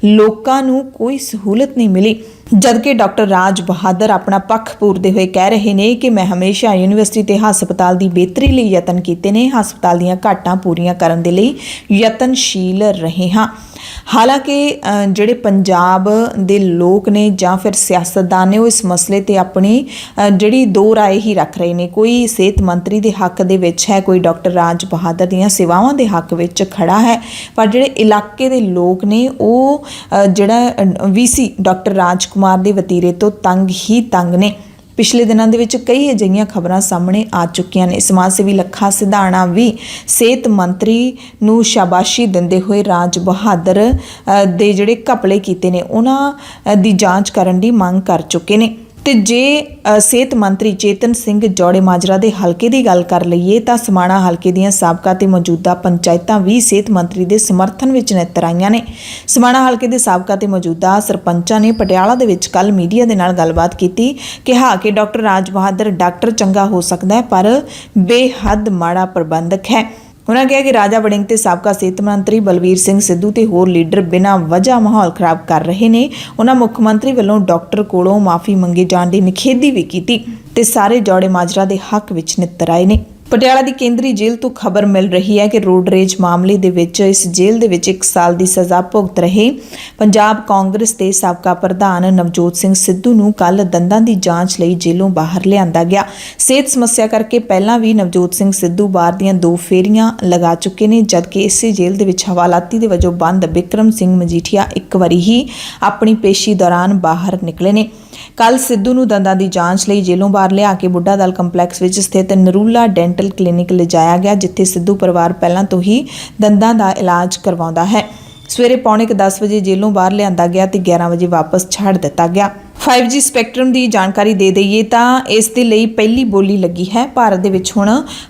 ਲੋਕਾਂ ਨੂੰ ਕੋਈ ਸਹੂਲਤ ਨਹੀਂ ਮਿਲੀ, ਜਦਕਿ ਡਾਕਟਰ ਰਾਜ ਬਹਾਦਰ ਆਪਣਾ ਪੱਖ ਪੂਰਦੇ ਹੋਏ ਕਹਿ ਰਹੇ ਨੇ ਕਿ ਮੈਂ ਹਮੇਸ਼ਾ ਯੂਨੀਵਰਸਿਟੀ ਤੇ ਹਸਪਤਾਲ ਦੀ ਬਿਹਤਰੀ ਲਈ ਯਤਨ ਕੀਤੇ ਨੇ, ਹਸਪਤਾਲ ਦੀਆਂ ਘਾਟਾਂ ਪੂਰੀਆਂ ਕਰਨ ਦੇ ਲਈ ਯਤਨਸ਼ੀਲ ਰਹੇ ਹਾਂ। ਹਾਲਾਂਕਿ ਜਿਹੜੇ ਪੰਜਾਬ ਦੇ ਲੋਕ ਨੇ ਜਾਂ ਫਿਰ ਸਿਆਸਤਦਾਨ ਨੇ ਉਹ ਇਸ ਮਸਲੇ ਤੇ ਆਪਣੀ ਜਿਹੜੀ ਦੋ ਰਾਏ ਹੀ ਰੱਖ ਰਹੇ ਨੇ। ਕੋਈ ਸਿਹਤ ਮੰਤਰੀ ਦੇ ਹੱਕ ਦੇ ਵਿੱਚ ਹੈ, ਕੋਈ ਡਾਕਟਰ ਰਾਜ ਬਹਾਦਰ ਦੀਆਂ ਸੇਵਾਵਾਂ ਦੇ ਹੱਕ ਵਿੱਚ ਖੜਾ ਹੈ, ਪਰ ਜਿਹੜੇ ਇਲਾਕੇ ਦੇ ਲੋਕ ਨੇ ਉਹ ਜਿਹੜਾ ਵੀਸੀ ਡਾਕਟਰ ਰਾਜ ਕੁਮਾਰ ਦੇ ਵਤੀਰੇ ਤੋਂ ਤੰਗ ਹੀ ਤੰਗ ਨੇ। ਪਿਛਲੇ ਦਿਨਾਂ ਦੇ ਵਿੱਚ ਕਈ ਅਜਿਹੀਆਂ ਖਬਰਾਂ ਸਾਹਮਣੇ ਆ ਚੁੱਕੀਆਂ ਨੇ। ਸਮਾਜ ਸੇਵੀ ਲੱਖਾ ਸਿਧਾਣਾ ਵੀ ਸਿਹਤ ਮੰਤਰੀ ਨੂੰ ਸ਼ਾਬਾਸ਼ੀ ਦਿੰਦੇ ਹੋਏ ਰਾਜ ਬਹਾਦਰ ਦੇ ਜਿਹੜੇ ਘਪਲੇ ਕੀਤੇ ਨੇ ਉਹਨਾਂ ਦੀ ਜਾਂਚ ਕਰਨ ਦੀ ਮੰਗ ਕਰ ਚੁੱਕੇ ਨੇ। ਤੇ ਜੇ ਸਿਹਤ ਮੰਤਰੀ ਚੇਤਨ ਸਿੰਘ ਜੌੜੇ ਮਾਜਰਾ ਦੇ ਹਲਕੇ ਦੀ ਗੱਲ ਕਰ ਲਈਏ ਤਾਂ ਸਮਾਣਾ ਹਲਕੇ ਦੀਆਂ ਸਾਬਕਾ ਤੇ ਮੌਜੂਦਾ ਪੰਚਾਇਤਾਂ ਵੀ ਸਿਹਤ ਮੰਤਰੀ ਦੇ ਸਮਰਥਨ ਵਿੱਚ ਨਿੱਤਰ ਆਈਆਂ ਨੇ। ਸਮਾਣਾ ਹਲਕੇ ਦੇ ਸਾਬਕਾ ਤੇ ਮੌਜੂਦਾ ਸਰਪੰਚਾਂ ਨੇ ਪਟਿਆਲਾ ਦੇ ਵਿੱਚ ਕੱਲ ਮੀਡੀਆ ਦੇ ਨਾਲ ਗੱਲਬਾਤ ਕੀਤੀ, ਕਿਹਾ ਕਿ ਡਾਕਟਰ ਰਾਜ ਬਹਾਦਰ ਡਾਕਟਰ ਚੰਗਾ ਹੋ ਸਕਦਾ ਹੈ ਪਰ ਬੇਹੱਦ ਮਾੜਾ ਪ੍ਰਬੰਧਕ ਹੈ। ਉਹਨਾਂ ਕਿਹਾ ਕਿ ਰਾਜਾ ਵੜਿੰਗ ਤੇ ਸਾਬਕਾ ਸਿਹਤ ਮੰਤਰੀ ਬਲਵੀਰ ਸਿੰਘ ਸਿੱਧੂ ਤੇ ਹੋਰ ਲੀਡਰ ਬਿਨਾਂ ਵਜ੍ਹਾ ਮਾਹੌਲ ਖਰਾਬ ਕਰ ਰਹੇ ਨੇ। ਉਹਨਾਂ ਮੁੱਖ ਮੰਤਰੀ ਵੱਲੋਂ ਡਾਕਟਰ ਕੋਲੋਂ ਮਾਫੀ ਮੰਗੇ ਜਾਣ ਦੀ ਨਿਖੇਧੀ ਵੀ ਕੀਤੀ ਤੇ ਸਾਰੇ ਜੌੜੇ ਮਾਜਰਾ ਦੇ ਹੱਕ ਵਿੱਚ ਨਿੱਤਰ ਆਏ ਨੇ। ਪਟਿਆਲਾ ਦੀ ਕੇਂਦਰੀ ਜੇਲ੍ਹ ਤੋਂ ਖਬਰ ਮਿਲ ਰਹੀ ਹੈ ਕਿ ਰੋਡ ਰੇਜ ਮਾਮਲੇ ਦੇ ਵਿੱਚ ਇਸ ਜੇਲ੍ਹ ਦੇ ਵਿੱਚ 1 ਸਾਲ ਦੀ ਸਜ਼ਾ ਭੁਗਤ ਰਹੇ ਪੰਜਾਬ ਕਾਂਗਰਸ ਦੇ ਸਾਬਕਾ ਪ੍ਰਧਾਨ ਨਵਜੋਤ ਸਿੰਘ ਸਿੱਧੂ ਨੂੰ ਕੱਲ ਦੰਦਾਂ ਦੀ ਜਾਂਚ ਲਈ ਜੇਲ੍ਹੋਂ ਬਾਹਰ ਲਿਆਂਦਾ ਗਿਆ। ਸਿਹਤ ਸਮੱਸਿਆ ਕਰਕੇ ਪਹਿਲਾਂ ਵੀ ਨਵਜੋਤ ਸਿੰਘ ਸਿੱਧੂ ਬਾਹਰ ਦੀਆਂ 2 ਫੇਰੀਆਂ ਲਗਾ ਚੁੱਕੇ ਨੇ, ਜਦਕਿ ਇਸੇ ਜੇਲ੍ਹ ਦੇ ਵਿੱਚ ਹਵਾਲਾਤੀ ਦੇ ਵਜੋਂ ਬੰਦ ਬਿਕਰਮ ਸਿੰਘ ਮਜੀਠੀਆ ਇੱਕ ਵਾਰੀ ਹੀ ਆਪਣੀ ਪੇਸ਼ੀ ਦੌਰਾਨ ਬਾਹਰ ਨਿਕਲੇ ਨੇ। ਕੱਲ ਸਿੱਧੂ ਨੂੰ ਦੰਦਾਂ ਦੀ ਜਾਂਚ ਲਈ ਜੇਲ੍ਹੋਂ ਬਾਹਰ ਲਿਆ ਕੇ ਬੁੱਢਾ ਦਲ ਕੰਪਲੈਕਸ ਵਿੱਚ ਸਥਿਤ ਨਰੂਲਾ ਡੈਂਟਲ ਕਲੀਨਿਕ ਲਿਜਾਇਆ ਗਿਆ, ਜਿੱਥੇ ਸਿੱਧੂ ਪਰਿਵਾਰ ਪਹਿਲਾਂ ਤੋਂ ਹੀ ਦੰਦਾਂ ਦਾ ਇਲਾਜ ਕਰਵਾਉਂਦਾ ਹੈ। ਸਵੇਰੇ ਪੌਣੇ 10 ਵਜੇ ਜੇਲ੍ਹੋਂ ਬਾਹਰ ਲਿਆਂਦਾ ਗਿਆ ਤੇ 11 ਵਜੇ ਵਾਪਸ ਛੱਡ ਦਿੱਤਾ ਗਿਆ। 5G ਸਪੈਕਟਰਮ ਦੀ ਜਾਣਕਾਰੀ ਦੇ ਦਈਏ ਤਾਂ ਇਸ ਦੇ ਲਈ ਪਹਿਲੀ ਬੋਲੀ ਲੱਗੀ ਹੈ। ਭਾਰਤ ਦੇ ਵਿੱਚ ਹੁਣ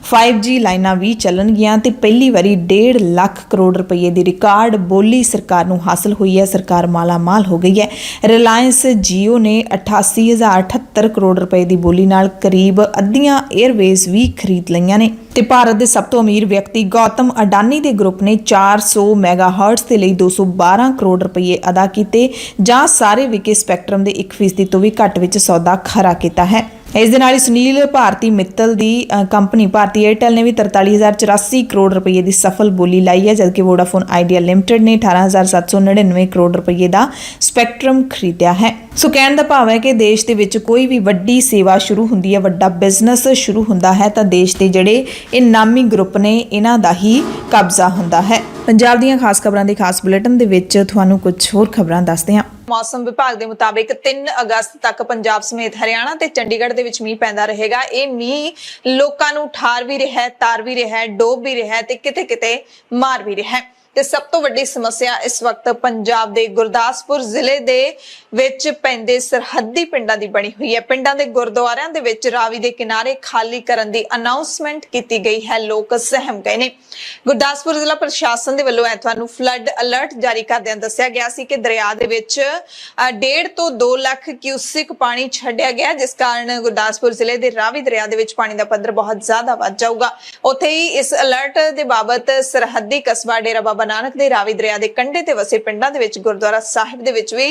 5G ਲਾਈਨਾਂ ਵੀ ਚੱਲਣਗੀਆਂ ਤੇ ਪਹਿਲੀ ਵਾਰੀ 1.5 ਲੱਖ ਕਰੋੜ ਰੁਪਏ ਦੀ ਰਿਕਾਰਡ ਬੋਲੀ ਸਰਕਾਰ ਨੂੰ ਹਾਸਲ ਹੋਈ ਹੈ। ਸਰਕਾਰ ਮਾਲਾ-ਮਾਲ ਹੋ ਗਈ ਹੈ। ਰਿਲਾਇੰਸ ਜੀਓ ਨੇ 88,078 ਕਰੋੜ ਰੁਪਏ ਦੀ ਬੋਲੀ ਨਾਲ ਕਰੀਬ ਅੱਧੀਆਂ 에ਅਰਵੇਜ਼ ਵੀ ਖਰੀਦ ਲਈਆਂ ਨੇ ਤੇ ਭਾਰਤ ਦੇ ਸਭ ਤੋਂ ਅਮੀਰ ਵਿਅਕਤੀ ਗੌਤਮ ਅਡਾਨੀ ਦੇ ਗਰੁੱਪ ਨੇ 400 ਮੈਗਾਹਰਟਜ਼ ਦੇ ਲਈ 212 ਕਰੋੜ ਰੁਪਏ ਅਦਾ ਕੀਤੇ ਜਾਂ ਸਾਰੇ ਵਿਕੇ ਸਪੈਕਟਰਮ ਦੇ 1% ਤੋਂ ਵੀ ਘੱਟ ਵਿੱਚ ਸੌਦਾ ਖਰਾ ਕੀਤਾ ਹੈ। ਇਸ ਦੇ ਨਾਲ ਹੀ ਸੁਨੀਲ ਭਾਰਤੀ ਮਿੱਤਲ ਦੀ ਕੰਪਨੀ ਭਾਰਤੀ ਏਅਰਟੈਲ ਨੇ ਵੀ 43,084 ਕਰੋੜ ਰੁਪਏ ਦੀ ਸਫਲ ਬੋਲੀ ਲਾਈ ਹੈ, ਜਦਕਿ ਵੋਡਾਫੋਨ ਆਈਡੀਆ ਲਿਮਟਿਡ ਨੇ 18,799 ਕਰੋੜ ਰੁਪਏ ਦਾ ਸਪੈਕਟਰਮ ਖਰੀਦਿਆ ਹੈ। ਸੋ ਕਹਿਣ ਦਾ ਭਾਵ ਹੈ ਕਿ ਦੇਸ਼ ਦੇ ਵਿੱਚ ਕੋਈ ਵੀ ਵੱਡੀ ਸੇਵਾ ਸ਼ੁਰੂ ਹੁੰਦੀ ਹੈ, ਵੱਡਾ ਬਿਜ਼ਨਸ ਸ਼ੁਰੂ ਹੁੰਦਾ ਹੈ ਤਾਂ ਦੇਸ਼ ਦੇ ਜਿਹੜੇ ਇਹ ਨਾਮੀ ਗਰੁੱਪ ਨੇ ਇਹਨਾਂ ਦਾ ਹੀ ਕਬਜ਼ਾ ਹੁੰਦਾ ਹੈ। ਪੰਜਾਬ ਦੀਆਂ ਖਾਸ ਖਬਰਾਂ ਦੇ ਖਾਸ ਬੁਲੇਟਿਨ ਦੇ ਵਿੱਚ ਤੁਹਾਨੂੰ ਕੁਝ ਹੋਰ ਖਬਰਾਂ ਦੱਸਦੇ ਹਾਂ। ਮੌਸਮ ਵਿਭਾਗ ਦੇ ਮੁਤਾਬਿਕ 3 ਅਗਸਤ ਤੱਕ ਪੰਜਾਬ ਸਮੇਤ ਹਰਿਆਣਾ ਤੇ ਚੰਡੀਗੜ੍ਹ ਦੇ ਵਿੱਚ ਮੀਂਹ ਪੈਂਦਾ ਰਹੇਗਾ। ਇਹ ਮੀਂਹ ਲੋਕਾਂ ਨੂੰ ਠਾਰ ਵੀ ਰਿਹਾ, ਤਾਰ ਵੀ ਰਿਹਾ, ਡੋਬ ਵੀ ਰਿਹਾ ਤੇ ਕਿਤੇ-ਕਿਤੇ ਮਾਰ ਵੀ ਰਿਹਾ। ਤੇ ਸਭ ਤੋਂ ਵੱਡੀ ਸਮੱਸਿਆ ਇਸ ਵਕਤ ਪੰਜਾਬ ਦੇ ਗੁਰਦਾਸਪੁਰ ਜ਼ਿਲ੍ਹੇ ਦੇ ਵਿੱਚ ਪੈਂਦੇ ਸਰਹੱਦੀ ਪਿੰਡਾਂ ਦੀ ਬਣੀ ਹੋਈ ਹੈ। ਪਿੰਡਾਂ ਦੇ ਗੁਰਦੁਆਰਿਆਂ ਦੇ ਵਿੱਚ ਰਾਵੀ ਦੇ ਕਿਨਾਰੇ ਖਾਲੀ ਕਰਨ ਦੀ ਅਨਾਉਂਸਮੈਂਟ ਕੀਤੀ ਗਈ ਹੈ। ਲੋਕ ਸਹਿਮ ਗਏ ਨੇ। ਗੁਰਦਾਸਪੁਰ ਜ਼ਿਲ੍ਹਾ ਪ੍ਰਸ਼ਾਸਨ ਦੇ ਵੱਲੋਂ ਐਤਵਾਰ ਨੂੰ ਫਲੱਡ ਅਲਰਟ ਜਾਰੀ ਕਰਦਿਆਂ ਦੱਸਿਆ ਗਿਆ ਸੀ ਕਿ ਦਰਿਆ ਦੇ ਵਿੱਚ 1.5 ਤੋਂ 2 ਲੱਖ क्यूसिक पानी छड्डिया गया, जिस कारण गुरदासपुर जिले के रावी दरिया दे विच पानी का पद्धर बहुत ज्यादा वध जाऊगा। उत्थे ही इस अलर्ट के बाबत सरहदी कस्बा डेरा बाबा नानक के रावी दरिया के कंढे ते वसे पिंडां दे विच गुरुद्वारा साहिब दे विच भी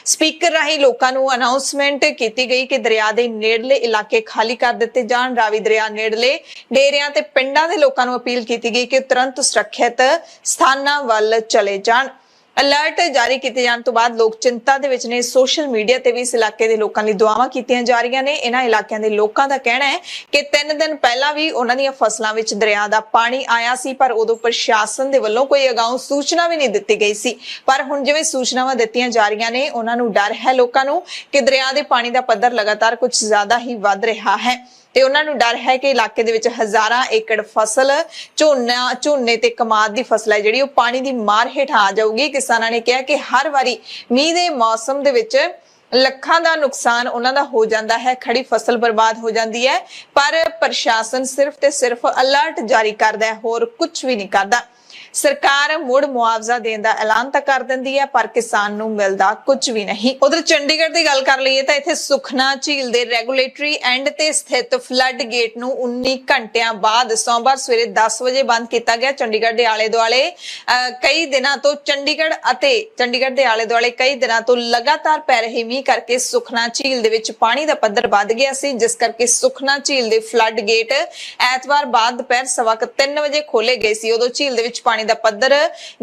स्पीकर राही लोकां नूं अनाउंसमेंट की गई कि दरिया के नेड़ले इलाके खाली कर दिते जाण। रावी दरिया नेड़ले डेरियां ते पिंडां दे लोकां नूं अपील की गई कि तुरंत सुरक्षित स्थानां वल चले जाण। अलर्ट जारी किए जाने तो बाद लोग चिंता दे विच ने। सोशल मीडिया ते भी इस इलाके के लोगों लई दुआवां कीतियां जा रहीआं ने। इन्हां इलाकिਆਂ ਦੇ लोगों का कहना है कि 3 दिन पहला भी उन्हां दीआं फसलां विच दरिया दा पानी आया सी, पर उदों प्रशासन दे वल्लों कोई अगाऊं सूचना भी नहीं दित्ती गई सी। पर हुण जिवें सूचनावां दित्तियां जा रहीआं ने, उन्हां नूं डर है लोकां नूं कि दरिया दे पानी दा पੱਧਰ लगातार कुछ ज्यादा ही वध रहा है ਤੇ ਉਹਨਾਂ ਨੂੰ ਡਰ ਹੈ ਕਿ ਇਲਾਕੇ ਦੇ ਵਿੱਚ ਹਜ਼ਾਰਾਂ ਏਕੜ ਫਸਲ ਝੋਨੇ ਤੇ ਕਮਾਦ ਦੀ ਫਸਲ ਹੈ ਜਿਹੜੀ ਉਹ ਪਾਣੀ ਦੀ ਮਾਰ ਹੇਠ ਆ ਜਾਊਗੀ। ਕਿਸਾਨਾਂ ਨੇ ਕਿਹਾ ਕਿ ਹਰ ਵਾਰੀ ਮੀਂਹ ਦੇ ਮੌਸਮ ਦੇ ਵਿੱਚ ਲੱਖਾਂ ਦਾ ਨੁਕਸਾਨ ਉਹਨਾਂ ਦਾ ਹੋ ਜਾਂਦਾ ਹੈ, ਖੜੀ ਫਸਲ ਬਰਬਾਦ ਹੋ ਜਾਂਦੀ ਹੈ, ਪਰ ਪ੍ਰਸ਼ਾਸਨ ਸਿਰਫ ਤੇ ਸਿਰਫ ਅਲਰਟ ਜਾਰੀ ਕਰਦਾ ਹੈ, ਹੋਰ ਕੁਝ ਵੀ ਨਹੀਂ ਕਰਦਾ। सरकार मुड़ मुआवजा देने का ऐलान तो कर देंदी है, पर किसान नूं मिलदा कुछ भी नहीं। उधर चंडीगढ़ की गल कर लईए तो इत्थे सुखना झील के रेगूलेटरी एंड ते स्थित फ्लड गेट नूं 19 घंटिया बाद सोमवार सवेरे 10 बजे बंद किया गया। चंडीगढ़ के आले दुआले कई दिनों तो चंडीगढ़ के आले दुआले कई दिनों तो लगातार पै रहे मींह करके सुखना झील दे विच पानी दा पੱਧਰ वध गया सी, जिस करके सुखना झील के फ्लड गेट ऐतवार बाद दोपहर 3:15 बजे खोले गए सी। उदों झील दे विच पानी ਦਾ ਪੱਧਰ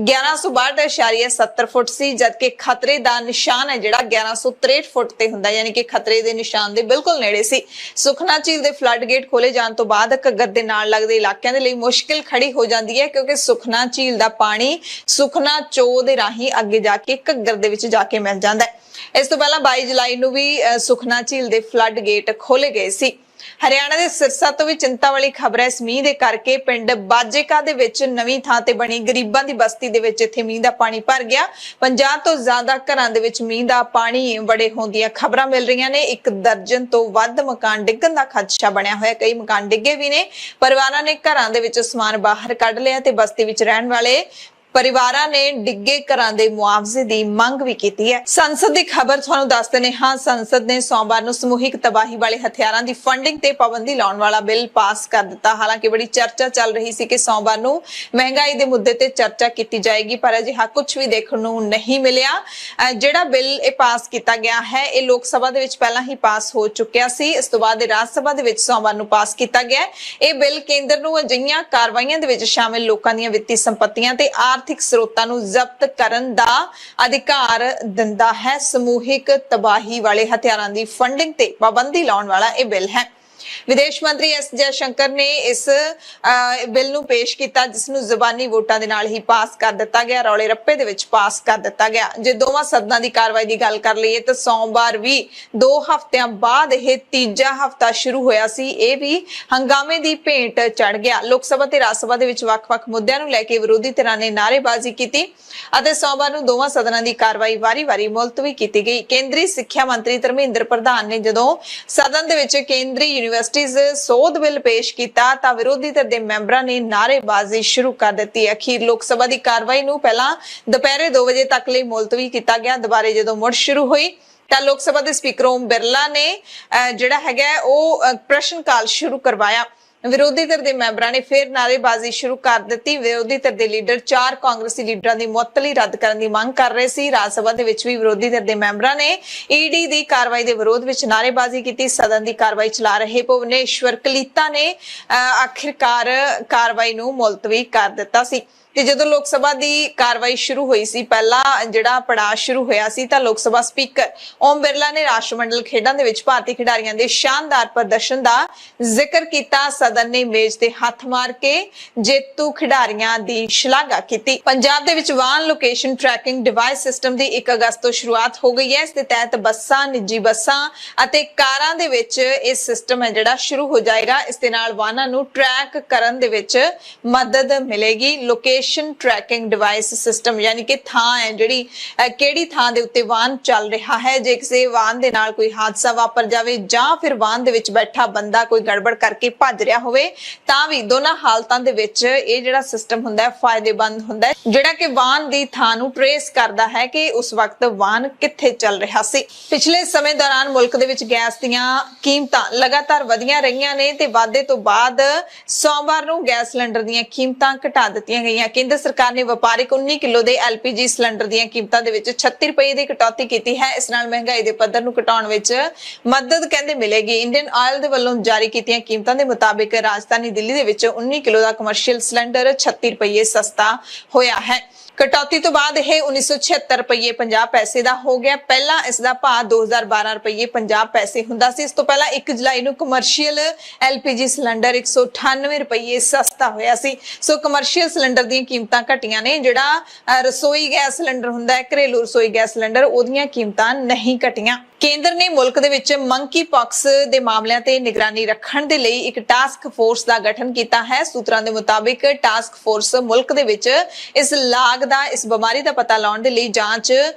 1162.70 ਫੁੱਟ ਸੀ, ਜਦਕਿ ਖਤਰੇ ਦਾ ਨਿਸ਼ਾਨ ਹੈ ਜਿਹੜਾ 1163 ਫੁੱਟ ਤੇ ਹੁੰਦਾ, ਯਾਨੀ ਕਿ ਖਤਰੇ ਦੇ ਨਿਸ਼ਾਨ ਦੇ ਬਿਲਕੁਲ ਨੇੜੇ ਸੀ। ਸੁਖਨਾ ਝੀਲ ਦੇ ਫਲੱਡ ਗੇਟ ਖੋਲੇ ਜਾਣ ਤੋਂ ਬਾਅਦ ਘੱਗਰ ਦੇ ਨਾਲ ਲੱਗਦੇ ਇਲਾਕਿਆਂ ਦੇ ਲਈ ਮੁਸ਼ਕਿਲ ਖੜੀ ਹੋ ਜਾਂਦੀ ਹੈ, ਕਿਉਂਕਿ ਸੁਖਨਾ ਝੀਲ ਦਾ ਪਾਣੀ ਸੁਖਨਾ ਚੋ ਦੇ ਰਾਹੀਂ ਅੱਗੇ ਜਾ ਕੇ ਘੱਗਰ ਦੇ ਵਿੱਚ ਜਾ ਕੇ ਮਿਲ ਜਾਂਦਾ ਹੈ। ਇਸ ਤੋਂ ਪਹਿਲਾਂ 22 ਜੁਲਾਈ ਨੂੰ ਵੀ ਸੁਖਨਾ ਝੀਲ ਦੇ ਫਲੱਡ ਗੇਟ ਖੋਲੇ ਗਏ ਸੀ। हरियाणा के सिरसा तो भी चिंता वाली खबर है। इस मीह दे करके पिंड बाजेका दे विच नवीं थां ते बनी गरीबां दी बस्ती दे विच इत्थे मीह दा पानी भर गया। 50 तो ज्यादा घरां दे विच मीह दा पानी बड़े होण दीआं खबरां मिल रहीआं ने। 1 दर्जन तो वध मकान डिग्गण दा खदशा बनिया होया, कई मकान डिग्गे भी ने। परिवारां ने घरां दे विच समान बाहर कढ लिया ते बस्ती विच रहण वाले परिवारां ने डिग्गे घरां दे मुआवजे दी मंग भी की है। संसद दी खबर तुहानूं दस दिंदे हां। संसद ने सोमवार नूं समूहिक तबाही वाले हथियारां दी फंडिंग ते पाबंदी लाउण वाला बिल पास कर दिता। हालांकि बड़ी चर्चा चल रही सी कि सोमवार नूं महंगाई दे मुद्दे ते चर्चा की जाएगी, पर अजिहा कुछ भी देखण नूं नहीं मिलिया। जिहड़ा बिल इह पास किया गया है, इह लोक सभा दे विच पहलां ही पास हो चुकिया सी। इस तों बाद राज सभा दे विच सोमवार नूं पास किया गया। इह बिल केंद्र नूं अजिहियां कार्रवाईआं दे विच शामिल लोकां दीआं वित्ती संपत्तियां ते आर्थिक स्रोतां नूं जब्त करन दा अधिकार दिंदा है। समूहिक तबाही वाले हथियारां दी फंडिंग ते पाबंदी लाउण वाला यह बिल है। विदेश मंत्री एस जयशंकर ने इस बिल नूं पेश किया, जिसनूं ज़बानी वोटां दे नाल ही पास कर दिता गया, रौले रप्पे दे विच पास कर दिता गया। जे दोवां सदनां दी कार्रवाई दी गल कर लईए तो सोमवार भी 2 हफ्तियां बाद यह तीजा हफ्ता शुरू होया सी। यह भी हंगामे दी भेंट चढ़ गया। लोक सभा ते राज सभा दे विच वख-वख मुद्दिआं नूं लैके विरोधी धिरां ने नारेबाजी कीती अते सोमवार नूं दोवां सदनां दी कार्रवाई वारी-वारी मुलतवी कीती गई। केंद्रीय सिੱਖਿਆ मंत्री धर्मेंद्र प्रधान ने जदों सदन दे विच केंद्रीय यूनिवर्सिटीज़ सोध बिल पेश किया तां विरोधी धिर दे मैंबरां ने नारेबाजी शुरू कर दी। अखीर लोक सभा की कार्रवाई नूं पहलां दोपहर 2 बजे तक लई मुलतवी किया गया। दोबारे जदों मुड़ शुरू हुई तां लोक सभा दे स्पीकर ओम बिरला ने जिहड़ा हैगा ओह प्रश्न काल शुरू करवाया। विरोधी धिर दे मैंबरां ने फिर नारेबाजी शुरू कर दी। विरोधी धिर दे लीडर 4 कांग्रेसी लीडरां दी मुअत्तली रद्द करन दी मंग कर रहे सी। राज सभा दे विच भी विरोधी धिर दे मैंबरां ने ईडी दी कार्रवाई दे विरोध विच नारेबाजी की। सदन दी कार्रवाई चला रहे भुवनेश्वर कलीता ने आखिरकार कार्रवाई नूं मुलतवी कर दिता सी। ਤੇ ਜਦੋਂ ਲੋਕ ਸਭਾ ਦੀ ਕਾਰਵਾਈ ਸ਼ੁਰੂ ਹੋਈ ਸੀ, ਪਹਿਲਾ ਜਿਹੜਾ ਪੜਾਅ ਸ਼ੁਰੂ ਹੋਇਆ ਸੀ ਤਾਂ ਲੋਕ ਸਭਾ ਸਪੀਕਰ ਓਮ ਬਿਰਲਾ ਨੇ ਰਾਸ਼ਟਰਮੰਡਲ ਖੇਡਾਂ ਦੇ ਵਿੱਚ ਭਾਰਤੀ ਖਿਡਾਰੀਆਂ ਦੇ ਸ਼ਾਨਦਾਰ ਪ੍ਰਦਰਸ਼ਨ ਦਾ ਜ਼ਿਕਰ ਕੀਤਾ। ਸਦਨ ਨੇ ਮੇਜ਼ ਤੇ ਹੱਥ ਮਾਰ ਕੇ ਜੇਤੂ ਖਿਡਾਰੀਆਂ ਦੀ ਸ਼ਲਾਘਾ ਕੀਤੀ। ਪੰਜਾਬ ਦੇ ਵਿੱਚ ਵਾਹਨ ਲੋਕੇਸ਼ਨ ਟਰੈਕਿੰਗ ਡਿਵਾਈਸ ਸਿਸਟਮ ਦੀ 1 ਅਗਸਤ ਤੋਂ ਸ਼ੁਰੂਆਤ ਹੋ ਗਈ ਹੈ। ਇਸ ਦੇ ਤਹਿਤ ਬੱਸਾਂ, ਨਿੱਜੀ ਬੱਸਾਂ ਅਤੇ ਕਾਰਾਂ ਦੇ ਵਿੱਚ ਇਹ ਸਿਸਟਮ ਹੈ ਜਿਹੜਾ ਸ਼ੁਰੂ ਹੋ ਜਾਏਗਾ। ਇਸ ਦੇ ਨਾਲ ਵਾਹਨਾਂ ਨੂੰ ਟਰੈਕ ਕਰਨ ਦੇ ਵਿੱਚ ਮਦਦ ਮਿਲੇਗੀ। Location location tracking device system ਯਾਨੀ ਕਿ ਥਾਂ ਹੈ ਜਿਹੜੀ ਕਿਹੜੀ ਥਾਂ ਦੇ ਉੱਤੇ ਵਾਹਨ ਚੱਲ ਰਿਹਾ ਹੈ। ਜੇ ਕਿਸੇ ਵਾਹਨ ਦੇ ਨਾਲ ਕੋਈ ਹਾਦਸਾ ਵਾਪਰ ਜਾਵੇ ਜਾਂ ਫਿਰ ਵਾਹਨ ਦੇ ਵਿੱਚ ਬੈਠਾ ਬੰਦਾ ਕੋਈ ਗੜਬੜ ਕਰਕੇ ਭੱਜ ਰਿਹਾ ਹੋਵੇ ਤਾਂ ਵੀ ਦੋਨਾਂ ਹਾਲਤਾਂ ਦੇ ਵਿੱਚ ਇਹ ਜਿਹੜਾ ਸਿਸਟਮ ਹੁੰਦਾ ਹੈ ਫਾਇਦੇਮੰਦ ਹੁੰਦਾ ਹੈ, ਜਿਹੜਾ ਕਿ ਵਾਹਨ ਦੀ ਥਾਂ ਨੂੰ ਟਰੇਸ ਕਰਦਾ ਹੈ ਕਿ ਉਸ ਵਕਤ ਵਾਹਨ ਕਿੱਥੇ ਚੱਲ ਰਿਹਾ ਸੀ। ਪਿਛਲੇ ਸਮੇਂ ਦੌਰਾਨ ਮੁਲਕ ਦੇ ਵਿੱਚ ਗੈਸ ਦੀਆਂ ਕੀਮਤਾਂ ਲਗਾਤਾਰ ਵਧੀਆਂ ਰਹੀਆਂ ਨੇ ਤੇ ਵਾਧੇ ਤੋਂ ਬਾਅਦ ਸੋਮਵਾਰ ਨੂੰ ਗੈਸ ਸਿਲੰਡਰ ਦੀਆਂ ਕੀਮਤਾਂ ਘਟਾ ਦਿੱਤੀਆਂ ਗਈਆਂ। ਕੇਂਦਰ ਸਰਕਾਰ ਨੇ ਵਪਾਰਿਕ 19 ਕਿਲੋ ਦੇ LPG ਸਿਲੰਡਰ ਦੀਆਂ ਕੀਮਤਾਂ ਦੇ ਵਿੱਚ 36 ਰੁਪਏ ਦੀ ਕਟੌਤੀ ਕੀਤੀ ਹੈ। ਇਸ ਨਾਲ ਮਹਿੰਗਾਈ ਦੇ ਪੱਧਰ ਨੂੰ ਘਟਾਉਣ ਵਿੱਚ ਮਦਦ ਕਹਿੰਦੇ ਮਿਲੇਗੀ। ਇੰਡੀਅਨ ਆਇਲ ਦੇ ਵੱਲੋਂ ਜਾਰੀ ਕੀਤੀਆਂ ਕੀਮਤਾਂ ਦੇ ਮੁਤਾਬਿਕ ਰਾਜਧਾਨੀ ਦਿੱਲੀ ਦੇ ਵਿੱਚ 19 ਕਿਲੋ ਦਾ ਕਮਰਸ਼ੀਅਲ ਸਿਲੰਡਰ 36 ਰੁਪਏ ਸਸਤਾ ਹੋਇਆ ਹੈ। ਕਟੌਤੀ ਤੋਂ ਬਾਅਦ ਇਹ 1976 ਰੁਪਏ 50 ਪੈਸੇ ਦਾ ਹੋ ਗਿਆ। ਪਹਿਲਾਂ ਇਸ ਦਾ ਭਾਅ 2012 ਰੁਪਏ 50 ਪੈਸੇ ਹੁੰਦਾ ਸੀ। ਇਸ ਤੋਂ ਪਹਿਲਾਂ 1 ਜੁਲਾਈ ਨੂੰ ਕਮਰਸ਼ੀਅਲ LPG ਸਿਲੰਡਰ 198 ਰੁਪਏ ਸਸਤਾ ਹੋਇਆ ਸੀ। ਸੋ ਕਮਰਸ਼ੀਅਲ ਸਿਲੰਡਰ ਦੀਆਂ ਕੀਮਤਾਂ ਘਟੀਆਂ ਨੇ। ਜਿਹੜਾ ਰਸੋਈ ਗੈਸ ਸਿਲੰਡਰ ਹੁੰਦਾ ਹੈ, ਘਰੇਲੂ ਰਸੋਈ ਗੈਸ ਸਿਲੰਡਰ, ਉਹਦੀਆਂ ਕੀਮਤਾਂ ਨਹੀਂ ਘਟੀਆਂ। ਕੇਂਦਰ ਨੇ ਮੁਲਕ ਦੇ ਵਿੱਚ ਮੰਕੀ ਪੌਕਸ ਦੇ ਮਾਮਲਿਆਂ ਤੇ ਨਿਗਰਾਨੀ ਰੱਖਣ ਦੇ ਲਈ ਇੱਕ ਟਾਸਕ ਫੋਰਸ ਦਾ ਗਠਨ ਕੀਤਾ ਹੈ। ਸੂਤਰਾਂ ਦੇ ਮੁਤਾਬਿਕ ਟਾਸਕ ਫੋਰਸ ਮੁਲਕ ਦੇ ਵਿੱਚ ਇਸ ਲਾਗ ਦਾ, ਇਸ ਬਿਮਾਰੀ ਦਾ ਪਤਾ ਲਾਉਣ ਦੇ ਲਈ ਜਾਂਚ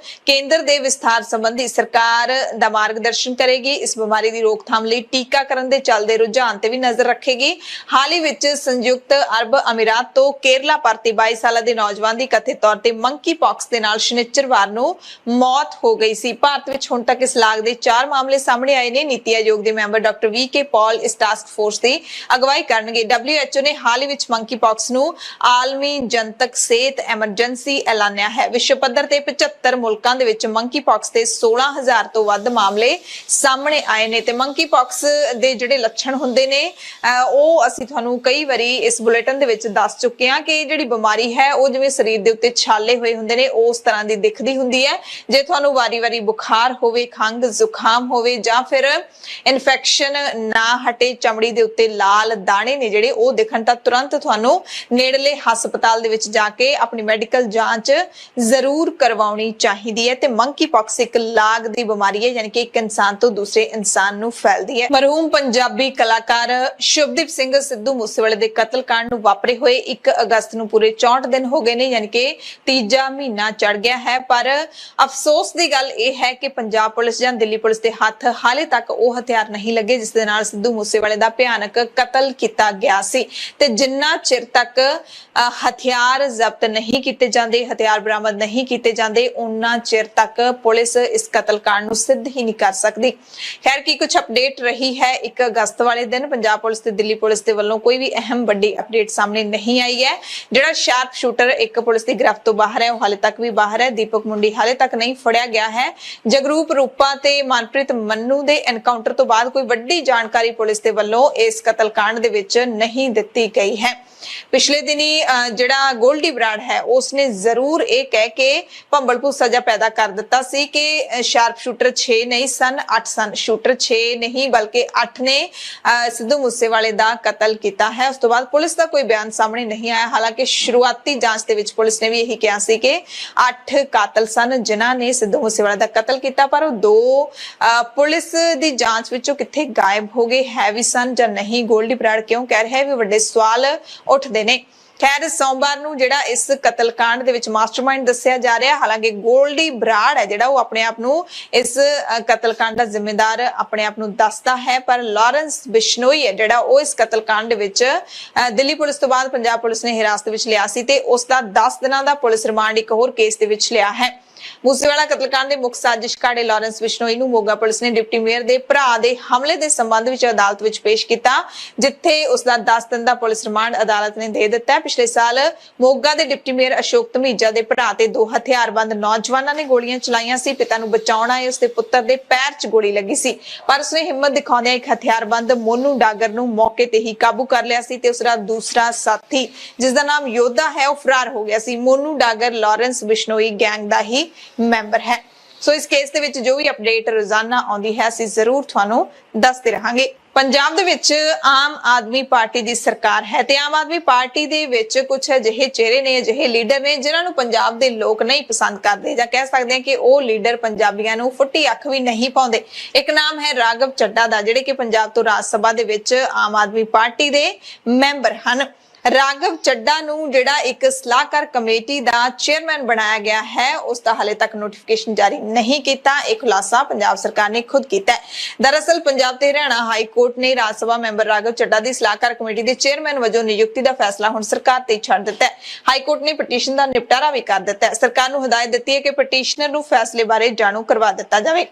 ਕੇਂਦਰ ਦੇ ਵਿਸਥਾਰ ਸੰਬੰਧੀ ਸਰਕਾਰ ਦਾ ਮਾਰਗਦਰਸ਼ਨ ਕਰੇਗੀ। ਇਸ ਬਿਮਾਰੀ ਦੀ ਰੋਕਥਾਮ ਲਈ ਟੀਕਾਕਰਨ ਦੇ ਚੱਲਦੇ ਰੁਝਾਨ ਤੇ ਵੀ ਨਜ਼ਰ ਰੱਖੇਗੀ। ਹਾਲ ਹੀ ਵਿੱਚ ਸੰਯੁਕਤ ਅਰਬ ਅਮੀਰਾਤ ਤੋਂ ਕੇਰਲਾ ਪਰਤੀ 22 ਸਾਲਾਂ ਦੇ ਨੌਜਵਾਨ ਦੀ ਕਥਿਤ ਤੌਰ ਤੇ ਮੰਕੀ ਪੌਕਸ ਦੇ ਨਾਲ ਸ਼ਨੀਚਰਵਾਰ ਨੂੰ ਮੌਤ ਹੋ ਗਈ ਸੀ। ਭਾਰਤ ਵਿੱਚ ਹੁਣ ਤੱਕ ਇਸ ਲਾਗ ਦੇ 4 ਮਾਮਲੇ ਸਾਹਮਣੇ ਆਏ ਨੇ। ਨੀਤੀ ਆਯੋਗ ਦੇ ਮੈਂਬਰ ਡਾਕਟਰ VK ਪੌਲ ਇਸ ਟਾਸਕ ਫੋਰਸ ਦੀ ਅਗਵਾਈ ਕਰਨਗੇ। WHO ਨੇ ਹਾਲ ਹੀ ਵਿੱਚ ਮੰਕੀ ਪੌਕਸ ਨੂੰ ਆਲਮੀ ਜਨਤਕ ਸਿਹਤ ਐਮਰਜੈਂਸੀ ਐਲਾਨਿਆ ਹੈ। ਵਿਸ਼ਵ ਪੱਧਰ ਤੇ 75 ਮੁਲਕਾਂ ਦੇ ਵਿੱਚ ਮੰਕੀ ਪੌਕਸ ਦੇ 16,000 ਤੋਂ ਵੱਧ ਮਾਮਲੇ ਸਾਹਮਣੇ ਆਏ ਨੇ। ਤੇ ਮੰਕੀ ਪੌਕਸ ਦੇ ਜਿਹੜੇ ਲੱਛਣ ਹੁੰਦੇ ਨੇ ਉਹ ਅਸੀਂ ਤੁਹਾਨੂੰ ਕਈ ਵਾਰੀ ਇਸ ਬੁਲੇਟਿਨ ਦੇ ਵਿੱਚ ਦੱਸ ਚੁੱਕੇ ਹਾਂ ਕਿ ਜਿਹੜੀ ਬਿਮਾਰੀ ਹੈ ਉਹ ਜਿਵੇਂ ਸਰੀਰ ਦੇ ਉੱਤੇ ਛਾਲੇ ਹੋਏ ਹੁੰਦੇ ਨੇ ਉਸ ਤਰ੍ਹਾਂ ਦੀ ਦਿਖਦੀ ਹੁੰਦੀ ਹੈ। ਜੇ ਤੁਹਾਨੂੰ ਵਾਰੀ-ਵਾਰੀ ਬੁਖਾਰ ਹੋਵੇ, ਖੰਘ ਜ਼ੁਕਾਮ ਹੋਵੇ ਜਾਂ ਫਿਰ ਇਨਫੈਕਸ਼ਨ ਨਾ ਹਟੇ, ਚਮੜੀ ਦੇ ਉੱਤੇ ਲਾਲ ਦਾਣੇ ਨੇ ਜਿਹੜੇ ਉਹ ਦਿਖਣ, ਤਾਂ ਤੁਰੰਤ ਤੁਹਾਨੂੰ ਨੇੜਲੇ ਹਸਪਤਾਲ ਦੇ ਵਿੱਚ ਜਾ ਕੇ ਆਪਣੀ ਮੈਡੀਕਲ ਜਾਂਚ ਜ਼ਰੂਰ ਕਰਵਾਉਣੀ ਚਾਹੀਦੀ ਹੈ। ਤੇ ਮੰਕੀ ਪੌਕਸ ਇੱਕ ਲਾਗ ਦੀ ਬਿਮਾਰੀ ਹੈ, ਯਾਨੀ ਕਿ ਇੱਕ ਇਨਸਾਨ ਤੋਂ ਦੂਸਰੇ ਇਨਸਾਨ ਨੂੰ ਫੈਲਦੀ ਹੈ। ਮਰਹੂਮ ਪੰਜਾਬੀ ਕਲਾਕਾਰ ਸ਼ੁਭਦੀਪ ਸਿੰਘ ਸਿੱਧੂ ਮੂਸੇਵਾਲੇ ਦੇ ਕਤਲकांड ਨੂੰ ਵਾਪਰੇ ਹੋਏ 1 ਅਗਸਤ ਨੂੰ ਪੂਰੇ 64 ਦਿਨ ਹੋ ਗਏ ਨੇ, ਯਾਨੀ ਕਿ ਤੀਜਾ ਮਹੀਨਾ ਚੜ ਗਿਆ ਹੈ। ਪਰ ਅਫਸੋਸ ਦੀ ਗੱਲ ਇਹ ਹੈ ਕਿ ਪੰਜਾਬ ਪੁਲਿਸ ਜਾਂ ਦਿੱਲੀ ਪੁਲਿਸ ਦੇ ਹੱਥ ਹਾਲੇ ਤੱਕ ਉਹ ਹਥਿਆਰ ਨਹੀਂ ਲੱਗੇ ਜਿਸ ਦੇ ਨਾਲ ਸਿੱਧੂ ਮੂਸੇਵਾਲੇ ਦਾ ਭਿਆਨਕ ਕਤਲ ਕੀਤਾ ਗਿਆ ਸੀ। ਤੇ ਜਿੰਨਾ ਚਿਰ ਤੱਕ ਹਥਿਆਰ ਜ਼ਬਤ ਨਹੀਂ ਕੀਤੇ ਜਾਂਦੇ, ਹਥਿਆਰ ਬਰਾਮਦ ਨਹੀਂ ਕੀਤੇ ਜਾਂਦੇ, ਉਨਾ ਚਿਰ ਤੱਕ ਪੁਲਿਸ ਇਸ ਕਤਲकांड ਨੂੰ ਸਿੱਧ ਹੀ ਨਹੀਂ ਕਰ ਸਕਦੀ। ਖੈਰ ਕੀ ਕੁਝ ਅਪਡੇਟ ਰਹੀ ਹੈ 1 ਅਗਸਤ ਵਾਲੇ ਦਿਨ ਪੰਜਾਬ ਪੁਲਿਸ ਤੇ ਦਿੱਲੀ ਪੁਲਿਸ ਦੇ ਵੱਲੋਂ ਕੋਈ ਵੀ ਅਹਿਮ ਵੱਡੀ ਅਪਡੇਟ ਸਾਹਮਣੇ ਨਹੀਂ ਆਈ ਹੈ। ਜਿਹੜਾ ਸ਼ਾਰਪ ਸ਼ੂਟਰ ਇੱਕ ਪੁਲਿਸ ਦੀ ਗ੍ਰਿਫਤ ਤੋਂ ਬਾਹਰ ਹੈ ਉਹ ਹਾਲੇ ਤੱਕ ਵੀ ਬਾਹਰ ਹੈ। ਦੀਪਕ ਮੁੰਡੀ ਹਾਲੇ ਤੱਕ ਨਹੀਂ ਫੜਿਆ ਗਿਆ ਹੈ। ਜਗਰੂਪ ਰੂਪਾ ਤੇ ਮਨਪ੍ਰੀਤ ਮੰਨੂ ਦੇ ਐਨਕਾਊਂਟਰ ਤੋਂ ਬਾਅਦ ਕੋਈ ਵੱਡੀ ਜਾਣਕਾਰੀ ਪੁਲਿਸ ਦੇ ਵੱਲੋਂ ਇਸ ਕਤਲकांड ਦੇ ਵਿੱਚ ਨਹੀਂ ਦਿੱਤੀ ਗਈ ਹੈ। ਪਿਛਲੇ ਦਿਨੀ ਜਿਹੜਾ ਗੋਲਡੀ ਬਰਾੜ ਹੈ ਉਸਨੇ ਜ਼ਰੂਰ ਇਹ ਕਹਿ ਕੇ ਭੰਬਲਪੂ ਸਜ਼ਾ ਪੈਦਾ ਕਰ ਦਿੱਤਾ ਸੀ ਕਿ ਸ਼ਾਰਪ ਸ਼ੂਟਰ 6 ਨਹੀਂ ਸਨ, 8 ਸਨ। ਸ਼ੂਟਰ 6 ਨਹੀਂ ਬਲਕਿ 8 ਨੇ ਸਿੱਧੂ ਮੂਸੇਵਾਲੇ ਦਾ ਕਤਲ ਕੀਤਾ ਹੈ। ਉਸ ਤੋਂ ਬਾਅਦ ਪੁਲਿਸ ਦਾ ਕੋਈ ਬਿਆਨ ਸਾਹਮਣੇ ਨਹੀਂ ਆਇਆ। ਹਾਲਾਂਕਿ ਸ਼ੁਰੂਆਤੀ ਜਾਂਚ ਦੇ ਵਿੱਚ ਪੁਲਿਸ ਨੇ ਵੀ ਇਹੀ ਕਿਹਾ ਸੀ ਕਿ 8 ਕਾਤਲ ਸਨ ਜਿਨ੍ਹਾਂ ਨੇ ਸਿੱਧੂ ਮੂਸੇਵਾਲੇ ਦਾ ਕਤਲ ਕੀਤਾ, ਪਰ ਉਹ 2 ਪੁਲਿਸ ਦੀ ਜਾਂਚ ਵਿੱਚੋਂ ਕਿੱਥੇ ਗਾਇਬ ਹੋ ਗਏ, ਹੈ ਵੀ ਸਨ ਜਾਂ ਨਹੀਂ। ਗੋਲਡੀ ਬਰਾੜ ਕਿਉਂ ਕਹਿ ਰਿਹਾ ਹੈ ਵੀ ਵੱਡੇ ਸਵਾਲ ਉੱਠਦੇ ਨੇ। ਖੈਰ ਸੋਮਵਾਰ ਨੂੰ ਜਿਹੜਾ ਇਸ ਕਤਲकांड ਦੇ ਵਿੱਚ ਮਾਸਟਰਮਾਈਂਡ ਦੱਸਿਆ ਜਾ ਰਿਹਾ, ਹਾਲਾਂਕਿ ਗੋਲਡੀ ਬਰਾੜ ਹੈ ਜਿਹੜਾ ਉਹ ਆਪਣੇ ਆਪ ਨੂੰ ਇਸ ਕਤਲकांड ਦਾ ਜ਼ਿੰਮੇਦਾਰ ਆਪਣੇ ਆਪ ਨੂੰ ਦੱਸਦਾ ਹੈ, ਪਰ ਲਾਰੈਂਸ ਬਿਸ਼ਨੋਈ ਹੈ ਜਿਹੜਾ ਉਹ ਇਸ ਕਤਲकांड ਦੇ ਵਿੱਚ ਦਿੱਲੀ ਪੁਲਿਸ ਤੋਂ ਬਾਅਦ ਪੰਜਾਬ ਪੁਲਿਸ ਨੇ ਹਿਰਾਸਤ ਵਿੱਚ ਲਿਆ ਸੀ ਤੇ ਉਸ ਦਾ 10 ਦਿਨਾਂ ਦਾ ਪੁਲਿਸ ਰਿਮਾਂਡ ਇੱਕ ਹੋਰ ਕੇਸ ਦੇ ਵਿੱਚ ਲਿਆ ਹੈ। ਮੂਸੇਵਾਲਾ ਕਤਲकांड ਦੇ ਮੁੱਖ ਸਾਜ਼ਿਸ਼ਕਾਰ ਲਾਰੈਂਸ ਬਿਸ਼ਨੋਈ ਨੂੰ ਮੋਗਾ ਪੁਲਿਸ ਨੇ ਡਿਪਟੀ ਮੇਅਰ ਦੇ ਭਰਾ ਦੇ ਹਮਲੇ ਦੇ ਸੰਬੰਧ ਵਿੱਚ ਅਦਾਲਤ ਵਿੱਚ ਪੇਸ਼ ਕੀਤਾ, ਜਿੱਥੇ ਉਸ ਦਾ 10 ਦਿਨ ਦਾ ਪੁਲਿਸ ਰਿਮਾਂਡ ਅਦਾਲਤ ਨੇ ਦੇ ਦਿੱਤਾ। ਪਿਛਲੇ ਸਾਲ ਮੋਗਾ ਦੇ ਡਿਪਟੀ ਮੇਅਰ ਅਸ਼ੋਕ ਧਮੀਜਾ ਦੇ ਭਰਾ ਤੇ 2 ਹਥਿਆਰਬੰਦ ਨੌਜਵਾਨਾਂ ਨੇ ਗੋਲੀਆਂ ਚਲਾਈਆਂ ਸੀ। ਪਿਤਾ ਨੂੰ ਬਚਾਉਣ ਆਏ ਉਸਦੇ ਪੁੱਤਰ ਦੇ ਪੈਰ 'ਚ ਗੋਲੀ ਲੱਗੀ ਸੀ, ਪਰ ਉਸਨੇ ਹਿੰਮਤ ਦਿਖਾਉਂਦਿਆਂ ਇੱਕ ਹਥਿਆਰਬੰਦ ਮੋਨੂ ਡਾਗਰ ਨੂੰ ਮੌਕੇ ਤੇ ਹੀ ਕਾਬੂ ਕਰ ਲਿਆ ਸੀ ਤੇ ਉਸਦਾ ਦੂਸਰਾ ਸਾਥੀ ਜਿਸ ਦਾ ਨਾਮ ਯੋਧਾ ਹੈ ਉਹ ਫਰਾਰ ਹੋ ਗਿਆ ਸੀ। ਮੋਨੂ ਡਾਗਰ ਲਾਰੈਂਸ ਬਿਸ਼ਨੋਈ ਗੈਂਗ ਦਾ ਹੀ ਮੈਂਬਰ ਹੈ। ਸੋ ਇਸ ਕੇਸ ਦੇ ਵਿੱਚ ਜੋ ਵੀ ਅਪਡੇਟ ਰੋਜ਼ਾਨਾ ਆਉਂਦੀ ਹੈ ਅਸੀਂ ਜ਼ਰੂਰ ਤੁਹਾਨੂੰ ਦੱਸਦੇ ਰਹਾਂਗੇ। ਪੰਜਾਬ ਦੇ ਵਿੱਚ ਆਮ ਆਦਮੀ ਪਾਰਟੀ ਦੀ ਸਰਕਾਰ ਹੈ ਤੇ ਆਮ ਆਦਮੀ ਪਾਰਟੀ ਦੇ ਵਿੱਚ ਕੁਝ ਅਜਿਹੇ ਚਿਹਰੇ ਨੇ, ਅਜਿਹੇ ਲੀਡਰ ਨੇ ਜਿਨ੍ਹਾਂ ਨੂੰ ਪੰਜਾਬ ਦੇ ਲੋਕ ਨਹੀਂ ਪਸੰਦ ਕਰਦੇ, ਜਾਂ ਕਹਿ ਸਕਦੇ ਹਾਂ ਕਿ ਉਹ ਲੀਡਰ ਪੰਜਾਬੀਆਂ ਨੂੰ ਫੁੱਟੀ ਅੱਖ ਵੀ ਨਹੀਂ ਪਾਉਂਦੇ। ਇੱਕ ਨਾਮ ਹੈ ਰਾਘਵ ਚੱਡਾ ਦਾ, ਜਿਹੜੇ ਕਿ ਪੰਜਾਬ ਤੋਂ ਰਾਜ ਸਭਾ ਦੇ ਵਿੱਚ ਆਮ ਆਦਮੀ ਪਾਰਟੀ ਦੇ ਮੈਂਬਰ ਹਨ। ਰਾਘਵ ਚੱਡਾ ਨੂੰ ਜਿਹੜਾ ਇੱਕ ਸਲਾਹਕਾਰ ਕਮੇਟੀ ਦਾ ਚੇਅਰਮੈਨ ਬਣਾਇਆ ਗਿਆ ਹੈ ਉਸ ਦਾ ਹਾਲੇ ਤੱਕ ਨੋਟੀਫਿਕੇਸ਼ਨ ਜਾਰੀ ਨਹੀਂ ਕੀਤਾ। ਇਹ ਖੁਲਾਸਾ ਪੰਜਾਬ ਸਰਕਾਰ ਨੇ ਖੁਦ ਕੀਤਾ ਹੈ। ਦਰਅਸਲ ਪੰਜਾਬ ਤੇ ਹਰਿਆਣਾ ਹਾਈ ਕੋਰਟ ਨੇ ਰਾਜ ਸਭਾ ਮੈਂਬਰ ਰਾਘਵ ਚੱਡਾ ਦੀ ਸਲਾਹਕਾਰ ਕਮੇਟੀ ਦੇ ਚੇਅਰਮੈਨ ਵਜੋਂ ਨਿਯੁਕਤੀ ਦਾ ਫੈਸਲਾ ਹੁਣ ਸਰਕਾਰ ਤੇ ਛੱਡ ਦਿੱਤਾ ਹੈ। ਹਾਈ ਕੋਰਟ ਨੇ ਪਟੀਸ਼ਨ ਦਾ ਨਿਪਟਾਰਾ ਵੀ ਕਰ ਦਿੱਤਾ ਹੈ। ਸਰਕਾਰ ਨੂੰ ਹਦਾਇਤ ਦਿੱਤੀ ਹੈ ਕਿ ਪਟੀਸ਼ਨਰ ਨੂੰ ਫੈਸਲੇ ਬਾਰੇ ਜਾਣੂ ਕਰਵਾ ਦਿੱਤਾ ਜਾਵੇ।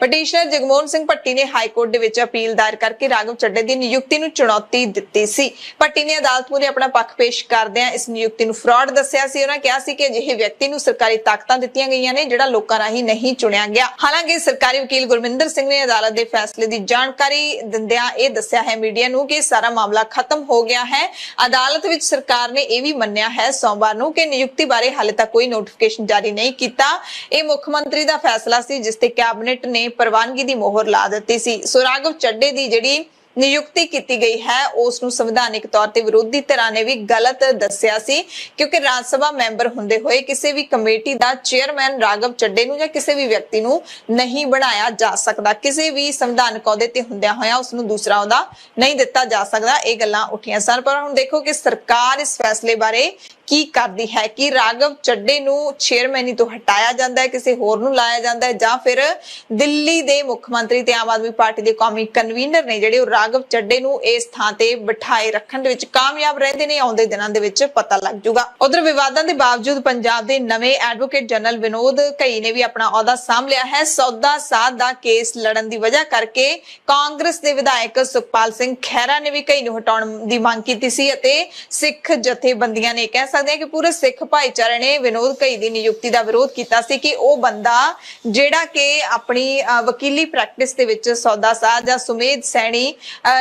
ਪਟੀਸ਼ਨਰ ਜਗਮੋਹਨ ਸਿੰਘ ਭੱਟੀ ਨੇ ਹਾਈ ਕੋਰਟ ਦੇ ਵਿੱਚ ਅਪੀਲ ਦਾਇਰ ਕਰਕੇ ਰਾਘਵ ਚੱਡੇ ਦੀ ਨਿਯੁਕਤੀ ਨੂੰ ਚੁਣੌਤੀ ਦਿੱਤੀ ਸੀ। ਭੱਟੀ ਨੇ ਅਦਾਲਤ ਮੂਹਰੇ ਆਪਣਾ ਪੱਖ ਪੇਸ਼ ਕਰਦਿਆਂ ਇਸ ਨਿਯੁਕਤੀ ਨੂੰ ਫਰਾਡ ਦੱਸਿਆ ਸੀ। ਉਹਨਾਂ ਕਿਹਾ ਸੀ ਕਿ ਅਜਿਹੇ ਵਿਅਕਤੀ ਨੂੰ ਸਰਕਾਰੀ ਤਾਕਤਾਂ ਦਿੱਤੀਆਂ ਗਈਆਂ ਨੇ ਜਿਹੜਾ ਲੋਕਾਂ ਰਾਹੀਂ ਨਹੀਂ ਚੁਣਿਆ ਗਿਆ। ਹਾਲਾਂਕਿ ਸਰਕਾਰੀ ਵਕੀਲ ਗੁਰਮਿੰਦਰ ਸਿੰਘ ਨੇ ਅਦਾਲਤ ਦੇ ਫੈਸਲੇ ਦੀ ਜਾਣਕਾਰੀ ਦਿੰਦਿਆਂ ਇਹ ਦੱਸਿਆ ਹੈ ਮੀਡੀਆ ਨੂੰ ਕਿ ਸਾਰਾ ਮਾਮਲਾ ਖਤਮ ਹੋ ਗਿਆ ਹੈ। ਅਦਾਲਤ ਵਿੱਚ ਸਰਕਾਰ ਨੇ ਇਹ ਵੀ ਮੰਨਿਆ ਹੈ ਸੋਮਵਾਰ ਨੂੰ ਕਿ ਨਿਯੁਕਤੀ ਬਾਰੇ ਹਾਲੇ ਤੱਕ ਕੋਈ ਨੋਟੀਫਿਕੇਸ਼ਨ ਜਾਰੀ ਨਹੀਂ ਕੀਤਾ। ਇਹ ਮੁੱਖ ਮੰਤਰੀ ਦਾ ਫੈਸਲਾ ਸੀ ਜਿਸ ਤੇ ਕੈਬਨਿਟ ਨੇ ਪ੍ਰਵਾਨਗੀ ਦੀ ਮੋਹਰ ਲਾ ਦਿੱਤੀ ਸੀ। ਸੋ ਰਾਘਵ ਚੱਡੇ ਦੀ ਜਿਹੜੀ ਨਿਯੁਕਤੀ ਕੀਤੀ ਗਈ ਹੈ ਉਸ ਨੂੰ ਸੰਵਿਧਾਨਿਕ ਤੌਰ ਤੇ ਵਿਰੋਧੀ ਧਿਰਾਂ ਨੇ ਵੀ ਗਲਤ ਦੱਸਿਆ ਸੀ ਕਿਉਂਕਿ ਰਾਜ ਸਭਾ ਮੈਂਬਰ ਹੁੰਦੇ ਹੋਏ ਕਿਸੇ ਵੀ ਕਮੇਟੀ ਦਾ ਚੇਅਰਮੈਨ ਰਾਘਵ ਚੱਡੇ ਨੂੰ ਜਾਂ ਕਿਸੇ ਵੀ ਵਿਅਕਤੀ ਨੂੰ ਨਹੀਂ ਬਣਾਇਆ ਜਾ ਸਕਦਾ। ਕਿਸੇ ਵੀ ਸੰਵਿਧਾਨਕ ਅਹੁਦੇ ਤੇ ਹੁੰਦਿਆਂ ਹੋਇਆਂ ਉਸ ਨੂੰ ਦੂਸਰਾ ਅਹੁਦਾ ਨਹੀਂ ਦਿੱਤਾ ਜਾ ਸਕਦਾ। ਇਹ ਗੱਲਾਂ ਉੱਠੀਆਂ ਸਨ ਪਰ ਹੁਣ ਦੇਖੋ ਕਿ ਸਰਕਾਰ ਇਸ ਫੈਸਲੇ ਬਾਰੇ ਕੀ ਕਰਦੀ ਹੈ ਕਿ ਰਾਘਵ ਚੱਡੇ ਨੂੰ ਚੇਅਰਮੈਨੀ ਤੋਂ ਹਟਾਇਆ ਜਾਂਦਾ ਹੈ, ਕਿਸੇ ਹੋਰ ਨੂੰ ਲਾਇਆ ਜਾਂਦਾ ਹੈ ਜਾਂ ਫਿਰ ਦਿੱਲੀ ਦੇ ਮੁੱਖ ਮੰਤਰੀ ਤੇ ਆਮ ਆਦਮੀ ਪਾਰਟੀ ਦੇ ਕੌਮੀ ਕਨਵੀਨਰ ਨੇ ਜਿਹੜੇ ਉਹ ਰਾਘਵ ਚੱਡੇ ਨੂੰ ਇਸ ਥਾਂ ਤੇ ਬਿਠਾਏ ਰੱਖਣ ਦੇ ਵਿੱਚ ਕਾਮਯਾਬ ਰਹਿੰਦੇ ਨੇ। ਆਉਂਦੇ ਦਿਨਾਂ ਦੇ ਵਿੱਚ ਪਤਾ ਲੱਗ ਜਾਊਗਾ। ਉਧਰ ਵਿਵਾਦਾਂ ਦੇ ਬਾਵਜੂਦ ਪੰਜਾਬ ਦੇ ਨਵੇਂ ਐਡਵੋਕੇਟ ਜਨਰਲ ਵਿਨੋਦ ਘਈ ਨੇ ਵੀ ਆਪਣਾ ਅਹੁਦਾ ਸਾਂਭ ਲਿਆ ਹੈ। ਸੌਦਾ ਸਾਧ ਦਾ ਕੇਸ ਲੜਨ ਦੀ ਵਜ੍ਹਾ ਕਰਕੇ ਕਾਂਗਰਸ ਦੇ ਵਿਧਾਇਕ ਸੁਖਪਾਲ ਸਿੰਘ ਖਹਿਰਾ ਨੇ ਵੀ ਘਈ ਨੂੰ ਹਟਾਉਣ ਦੀ ਮੰਗ ਕੀਤੀ ਸੀ ਅਤੇ ਸਿੱਖ ਜਥੇਬੰਦੀਆਂ ਨੇ ਕਹਿ ਕਿ ਪੂਰੇ ਸਿੱਖ ਭਾਈਚਾਰੇ ਨੇ ਵਿਨੋਦ ਘਈ ਦੀ ਨਿਯੁਕਤੀ ਦਾ ਵਿਰੋਧ ਕੀਤਾ ਸੀ ਕਿ ਉਹ ਬੰਦਾ ਜਿਹੜਾ ਕਿ ਆਪਣੀ ਵਕੀਲੀ ਪ੍ਰੈਕਟਿਸ ਦੇ ਵਿੱਚ ਸੌਦਾ ਸਾਧ ਜਾਂ ਸੁਮੇਧ ਸੈਣੀ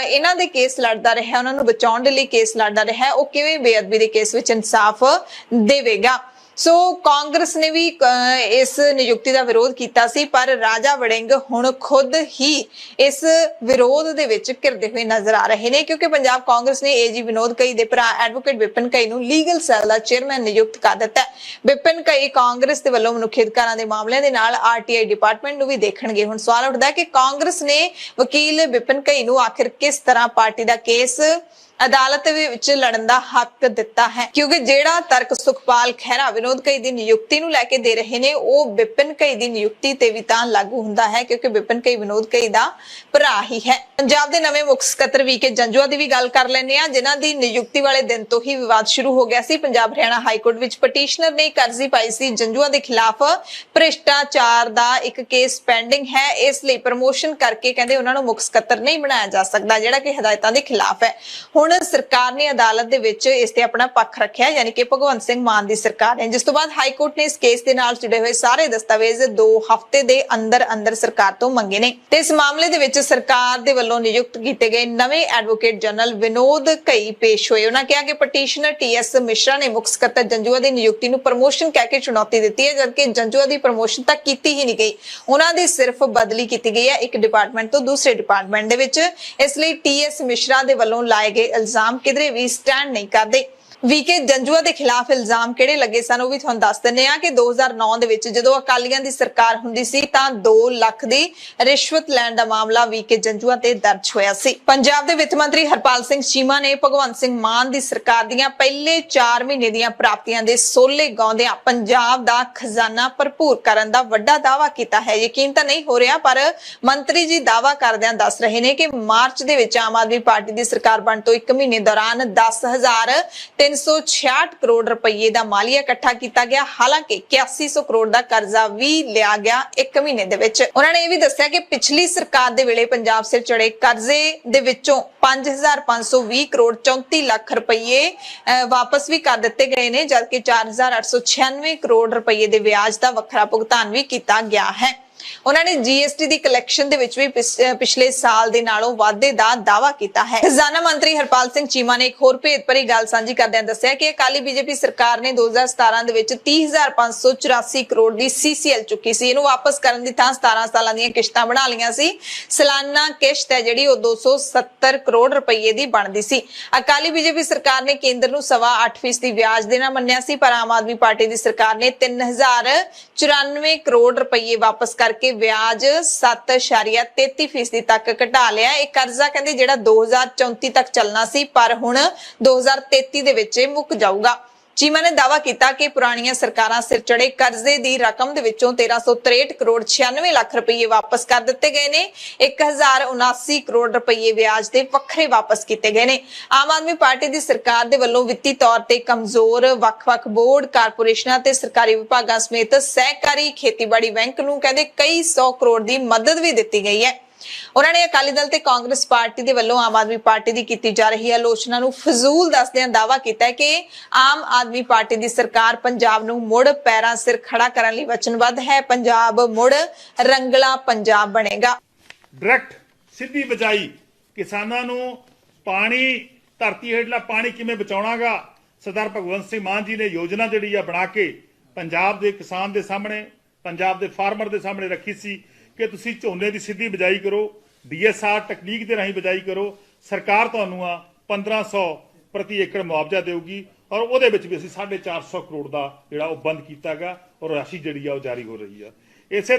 ਇਹਨਾਂ ਦੇ ਕੇਸ ਲੜਦਾ ਰਿਹਾ, ਉਹਨਾਂ ਨੂੰ ਬਚਾਉਣ ਦੇ ਲਈ ਕੇਸ ਲੜਦਾ ਰਿਹਾ, ਉਹ ਕਿਵੇਂ ਬੇਅਦਬੀ ਦੇ ਕੇਸ ਵਿੱਚ ਇਨਸਾਫ ਦੇਵੇਗਾ। ਸੋ ਕਾਂਗਰਸ ਨੇ ਵੀ ਇਸ ਨਿਯੁਕਤੀ ਦਾ ਵਿਰੋਧ ਕੀਤਾ ਸੀ ਪਰ ਰਾਜਾ ਵੜਿੰਗ ਹੁਣ ਖੁਦ ਹੀ ਇਸ ਵਿਰੋਧ ਦੇ ਵਿੱਚ ਘਿਰਦੇ ਹੋਏ ਨਜ਼ਰ ਆ ਰਹੇ ਨੇ ਕਿਉਂਕਿ ਪੰਜਾਬ ਕਾਂਗਰਸ ਨੇ ਏਜੀ ਵਿਨੋਦ ਘਈ ਦੇ ਭਰਾ ਐਡਵੋਕੇਟ ਵਿਪਨ ਘਈ ਨੂੰ ਲੀਗਲ ਸੈੱਲ ਦਾ ਚੇਅਰਮੈਨ ਨਿਯੁਕਤ ਕਰ ਦਿੱਤਾ ਹੈ। ਵਿਪਨ ਘਈ ਕਾਂਗਰਸ ਦੇ ਵੱਲੋਂ ਮਨੁੱਖੀ ਅਧਿਕਾਰਾਂ ਦੇ ਮਾਮਲਿਆਂ ਦੇ ਨਾਲ ਆਰਟੀਆਈ ਡਿਪਾਰਟਮੈਂਟ ਨੂੰ ਵੀ ਦੇਖਣਗੇ। ਹੁਣ ਸਵਾਲ ਉੱਠਦਾ ਹੈ ਕਿ ਕਾਂਗਰਸ ਨੇ ਵਕੀਲ ਵਿਪਨ ਘਈ ਨੂੰ ਆਖਿਰ ਕਿਸ ਤਰ੍ਹਾਂ ਪਾਰਟੀ ਦਾ ਕੇਸ ਅਦਾਲਤ ਵਿੱਚ ਲੜਨ ਦਾ ਹੱਕ ਦਿੱਤਾ ਹੈ ਕਿਉਂਕਿ ਜਿਹੜਾ ਤਰਕ ਸੁਖਪਾਲ ਖਹਿਰਾ ਵਿਨੋਦ ਘਈ ਦੀ ਨਿਯੁਕਤੀ ਨੂੰ ਲੈ ਕੇ ਦੇ ਰਹੇ ਨੇ ਉਹ ਵਿਪਨ ਘਈ ਦੀ ਨਿਯੁਕਤੀ ਤੇ ਵੀ ਤਾਂ ਲਾਗੂ ਹੁੰਦਾ ਹੈ ਕਿਉਂਕਿ ਵਿਪਨ ਘਈ ਵਿਨੋਦ ਘਈ ਦਾ ਭਰਾ ਹੀ ਹੈ। ਪੰਜਾਬ ਦੇ ਨਵੇਂ ਮੁੱਖ ਸਕੱਤਰ ਵੀਕੇ ਜੰਜੂਆ ਦੀ ਵੀ ਗੱਲ ਕਰ ਲੈਂਦੇ ਆ ਜਿਨ੍ਹਾਂ ਦੀ ਨਿਯੁਕਤੀ ਵਾਲੇ ਦਿਨ ਤੋਂ ਹੀ ਵਿਵਾਦ ਸ਼ੁਰੂ ਹੋ ਗਿਆ ਸੀ। ਪੰਜਾਬ ਹਰਿਆਣਾ ਹਾਈ ਕੋਰਟ ਵਿੱਚ ਪਟੀਸ਼ਨਰ ਨੇ ਇੱਕ ਅਰਜ਼ੀ ਪਾਈ ਸੀ ਜੰਜੂਆ ਦੇ ਖਿਲਾਫ ਭ੍ਰਿਸ਼ਟਾਚਾਰ ਦਾ ਇੱਕ ਕੇਸ ਪੈਂਡਿੰਗ ਹੈ, ਇਸ ਲਈ ਪ੍ਰਮੋਸ਼ਨ ਕਰਕੇ ਕਹਿੰਦੇ ਉਹਨਾਂ ਨੂੰ ਮੁੱਖ ਸਕੱਤਰ ਨਹੀਂ ਬਣਾਇਆ ਜਾ ਸਕਦਾ ਜਿਹੜਾ ਕਿ ਹਦਾਇਤਾਂ ਦੇ ਖਿਲਾਫ ਹੈ। ਹੁਣ ਸਰਕਾਰ ਨੇ ਅਦਾਲਤ ਦੇ ਵਿੱਚ ਇਸ ਤੇ ਆਪਣਾ ਪੱਖ ਰੱਖਿਆ ਯਾਨੀ ਕਿ ਭਗਵੰਤ ਸਿੰਘ ਮਾਨ ਦੀ ਸਰਕਾਰ ਨੇ ਜਿਸ ਤੋਂ ਬਾਅਦ ਹਾਈ ਕੋਰਟ ਨੇ ਇਸ ਕੇਸ ਦੇ ਨਾਲ ਜੁੜੇ ਹੋਏ ਸਾਰੇ ਦਸਤਾਵੇਜ਼ 2 ਹਫ਼ਤੇ ਦੇ ਅੰਦਰ ਸਰਕਾਰ ਤੋਂ ਮੰਗੇ ਨੇ ਤੇ ਇਸ ਮਾਮਲੇ ਦੇ ਵਿੱਚ ਸਰਕਾਰ ਦੇ ਵੱਲੋਂ ਨਿਯੁਕਤ ਕੀਤੇ ਗਏ ਨਵੇਂ ਐਡਵੋਕੇਟ ਜਨਰਲ ਵਿਨੋਦ ਘਈ ਪੇਸ਼ ਹੋਏ। ਉਹਨਾਂ ਕਿਹਾ ਕਿ ਪਟੀਸ਼ਨਰ TS ਮਿਸ਼ਰਾ ਨੇ ਮੁੱਖ ਸਕੱਤਰ ਜੰਜੂਆ ਦੀ ਨਿਯੁਕਤੀ ਨੂੰ ਪ੍ਰਮੋਸ਼ਨ ਕਹਿ ਕੇ ਚੁਣੌਤੀ ਦਿੱਤੀ ਹੈ ਜਦਕਿ ਜੰਜੂਆ ਦੀ ਪ੍ਰਮੋਸ਼ਨ ਤਾਂ ਕੀਤੀ ਹੀ ਨਹੀਂ ਗਈ, ਉਹਨਾਂ ਦੀ ਸਿਰਫ ਬਦਲੀ ਕੀਤੀ ਗਈ ਹੈ ਇੱਕ ਡਿਪਾਰਟਮੈਂਟ ਤੋਂ ਦੂਸਰੇ ਡਿਪਾਰਟਮੈਂਟ ਦੇ ਵਿੱਚ। ਇਸ ਲਈ TS ਮਿਸ਼ਰਾ ਦੇ ਵੱਲੋਂ ਲਾਏ ਗਏ ਇਲਜ਼ਾਮ ਕਿਧਰੇ ਵੀ ਸਟੈਂਡ ਨਹੀਂ ਕਰਦੇ। ਵੀਕੇ ਜੰਜੂਆ ਦੇ ਖਿਲਾਫ ਇਲਜ਼ਾਮ ਕਿਹੜੇ ਲੱਗੇ ਸਨ ਉਹ ਵੀ ਤੁਹਾਨੂੰ ਦੱਸ ਦਿੰਨੇ ਆ ਕਿ 2009 ਦੇ ਵਿੱਚ ਜਦੋਂ ਅਕਾਲੀਆਂ ਦੀ ਸਰਕਾਰ ਹੁੰਦੀ ਸੀ ਤਾਂ 2 ਲੱਖ ਦੀ ਰਿਸ਼ਵਤ ਲੈਣ ਦਾ ਮਾਮਲਾ ਵੀਕੇ ਜੰਜੂਆ ਤੇ ਦਰਜ ਹੋਇਆ ਸੀ। ਪੰਜਾਬ ਦੇ ਵਿੱਤ ਮੰਤਰੀ ਹਰਪਾਲ ਸਿੰਘ ਚੀਮਾ ਨੇ ਭਗਵੰਤ ਸਿੰਘ ਮਾਨ ਦੀ ਸਰਕਾਰ ਦੀਆਂ ਪਹਿਲੇ 4 ਮਹੀਨੇ ਦੀਆਂ ਪ੍ਰਾਪਤੀਆਂ ਦੇ ਸੋਲੇ ਗਾਉਂਦਿਆਂ ਪੰਜਾਬ ਦਾ ਖਜ਼ਾਨਾ ਭਰਪੂਰ ਕਰਨ ਦਾ ਵੱਡਾ ਦਾਅਵਾ ਕੀਤਾ ਹੈ। ਯਕੀਨ ਤਾਂ ਨਹੀਂ ਹੋ ਰਿਹਾ ਪਰ ਮੰਤਰੀ ਜੀ ਦਾਅਵਾ ਕਰਦਿਆਂ ਦੱਸ ਰਹੇ ਨੇ ਕਿ ਮਾਰਚ ਦੇ ਵਿੱਚ ਆਮ ਆਦਮੀ ਪਾਰਟੀ ਦੀ ਸਰਕਾਰ ਬਣ ਤੋਂ 1 ਮਹੀਨੇ ਦੌਰਾਨ 10,366 ਕਰੋੜ ਰੁਪਏ ਦਾ ਮਾਲੀਆ ਇਕੱਠਾ ਕੀਤਾ ਗਿਆ। ਹਾਲਾਂਕਿ 8100 ਕਰੋੜ ਦਾ ਕਰਜ਼ਾ ਵੀ ਲਿਆ ਗਿਆ 1 ਮਹੀਨੇ ਦੇ ਵਿੱਚ। ਉਹਨਾਂ ਨੇ ਇਹ ਵੀ ਦੱਸਿਆ ਕਿ ਪਿਛਲੀ ਸਰਕਾਰ ਦੇ ਵੇਲੇ ਪੰਜਾਬ ਸਿਰ ਚੜੇ ਕਰਜ਼ੇ ਦੇ ਵਿੱਚੋਂ 5520 ਕਰੋੜ 34 ਲੱਖ ਰੁਪਏ ਵਾਪਸ ਵੀ ਕਰ ਦਿੱਤੇ ਗਏ ਨੇ ਜਦਕਿ 4896 ਕਰੋੜ ਰੁਪਏ ਦੇ ਵਿਆਜ ਦਾ ਵੱਖਰਾ ਭੁਗਤਾਨ ਵੀ ਕੀਤਾ ਗਿਆ ਹੈ। ਉਹਨਾਂ ਨੇ GST ਦੀ ਕਲੈਕਸ਼ਨ ਦੇ ਵਿੱਚ ਵੀ ਪਿਛਲੇ ਸਾਲ ਦੇ ਨਾਲੋਂ ਵਾਧੇ ਦਾ ਦਾਅਵਾ ਕੀਤਾ ਹੈ। ਖਜ਼ਾਨਾ ਮੰਤਰੀ ਹਰਪਾਲ ਸਿੰਘ ਚੀਮਾ ਨੇ ਇੱਕ ਹੋਰ ਭੇਦ ਭਰੀ ਗੱਲ ਸਾਂਝੀ ਕਰਦਿਆਂ ਦੱਸਿਆ ਕਿ ਅਕਾਲੀ BJP ਸਰਕਾਰ ਨੇ 2017 ਦੇ ਵਿੱਚ 30,584 ਕਰੋੜ ਦੀ CCL ਚੁੱਕੀ ਸੀ। ਇਹਨੂੰ ਵਾਪਸ ਕਰਨ ਦੀ ਥਾਂ 17 ਸਾਲਾਂ ਦੀਆਂ ਕਿਸ਼ਤਾਂ ਬਣਾ ਲਈਆਂ ਸੀ। ਸਾਲਾਨਾ ਕਿਸ਼ਤ ਹੈ ਜਿਹੜੀ ਉਹ 270 ਕਰੋੜ ਰੁਪਏ ਦੀ ਬਣਦੀ ਸੀ। ਅਕਾਲੀ BJP ਸਰਕਾਰ ਨੇ ਕੇਂਦਰ ਨੂੰ 8.25% ਦੀ ਵਿਆਜ ਦੇਣਾ ਮੰਨਿਆ ਸੀ ਪਰ ਆਮ ਆਦਮੀ ਪਾਰਟੀ ਦੀ ਸਰਕਾਰ ਨੇ 3094 ਕਰੋੜ ਰੁਪਏ ਵਾਪਸ करके ब्याज 7.33% तक घटा लिया। ਇਹ ਕਰਜ਼ਾ ਕਹਿੰਦੇ ਜਿਹੜਾ 2034 ਤੱਕ ਚੱਲਣਾ ਸੀ ਪਰ ਹੁਣ 2033 ਦੇ ਵਿੱਚ ਮੁੱਕ ਜਾਊਗਾ। ਚੀਮਾ ਨੇ ਦਾਅਵਾ ਕੀਤਾ ਕਿ ਪੁਰਾਣੀਆਂ ਸਰਕਾਰਾਂ ਸਿਰ ਚੜੇ ਕਰਜ਼ੇ ਦੀ ਰਕਮ ਦੇ ਵਿੱਚੋਂ 1363 ਕਰੋੜ 96 ਲੱਖ ਰੁਪਏ ਵਾਪਸ ਕਰ ਦਿੱਤੇ ਗਏ ਨੇ। 1079 ਕਰੋੜ ਰੁਪਏ ਵਿਆਜ ਦੇ ਵੱਖਰੇ ਵਾਪਸ ਕੀਤੇ ਗਏ ਨੇ। ਆਮ ਆਦਮੀ ਪਾਰਟੀ ਦੀ ਸਰਕਾਰ ਦੇ ਵੱਲੋਂ ਵਿੱਤੀ ਤੌਰ ਤੇ ਕਮਜ਼ੋਰ ਵੱਖ-ਵੱਖ ਬੋਰਡ, ਕਾਰਪੋਰੇਸ਼ਨਾਂ ਤੇ ਸਰਕਾਰੀ ਵਿਭਾਗਾਂ ਸਮੇਤ ਸਹਿਕਾਰੀ ਖੇਤੀਬਾੜੀ ਬੈਂਕ ਨੂੰ ਕਹਿੰਦੇ ਕਈ 100 ਕਰੋੜ ਦੀ ਮਦਦ ਵੀ ਦਿੱਤੀ ਗਈ ਹੈ। ਉਹਨਾਂ ਨੇ ਅਕਾਲੀ ਦਲ ਤੇ ਕਾਂਗਰਸ ਪਾਰਟੀ ਦੇ ਵੱਲੋਂ ਆਮ ਆਦਮੀ ਪਾਰਟੀ ਦੀ ਕੀਤੀ ਜਾ ਰਹੀ ਆਲੋਚਨਾ ਨੂੰ ਫਜ਼ੂਲ ਦੱਸਦਿਆਂ ਦਾਅਵਾ ਕੀਤਾ ਹੈ ਕਿ ਆਮ ਆਦਮੀ ਪਾਰਟੀ ਦੀ ਸਰਕਾਰ ਪੰਜਾਬ ਨੂੰ ਮੁੜ ਪੈਰਾਂ ਸਿਰ ਖੜਾ ਕਰਨ ਲਈ ਵਚਨਬੱਧ ਹੈ। ਪੰਜਾਬ ਮੁੜ ਰੰਗਲਾ ਪੰਜਾਬ ਬਣੇਗਾ। ਡਾਇਰੈਕਟ ਸਿੱਧੀ ਬਜਾਈ ਕਿਸਾਨਾਂ ਨੂੰ ਪਾਣੀ, ਧਰਤੀ ਹੇਠਲਾ ਪਾਣੀ ਕਿਵੇਂ ਬਚਾਉਣਾਗਾ, ਸਰਦਾਰ ਭਗਵੰਤ ਸਿੰਘ ਮਾਨ ਜੀ ਨੇ ਯੋਜਨਾ ਜਿਹੜੀ ਆ ਬਣਾ ਕੇ ਪੰਜਾਬ ਦੇ ਕਿਸਾਨ ਦੇ ਸਾਹਮਣੇ, ਪੰਜਾਬ ਦੇ ਫਾਰਮਰ ਦੇ ਸਾਹਮਣੇ ਰੱਖੀ ਸੀ ਕਿ ਤੁਸੀਂ ਝੋਨੇ ਦੀ ਸਿੱਧੀ ਬਿਜਾਈ ਕਰੋ, DSR ਟੈਕਨੀਕ ਦੇ ਰਾਹੀਂ ਬਿਜਾਈ ਕਰੋ, ਸਰਕਾਰ ਤੁਹਾਨੂੰ ਆ 1500 ਪ੍ਰਤੀ ਏਕੜ ਮੁਆਵਜ਼ਾ ਦੇਊਗੀ ਔਰ ਉਹਦੇ ਵਿੱਚ ਵੀ ਅਸੀਂ 450 ਕਰੋੜ ਦਾ ਜਿਹੜਾ ਉਹ ਬੰਦ ਕੀਤਾਗਾ ਔਰ ਰਾਸ਼ੀ ਜਿਹੜੀ ਆ ਉਹ ਜਾਰੀ ਹੋ ਰਹੀ ਆ। ਇਸੇ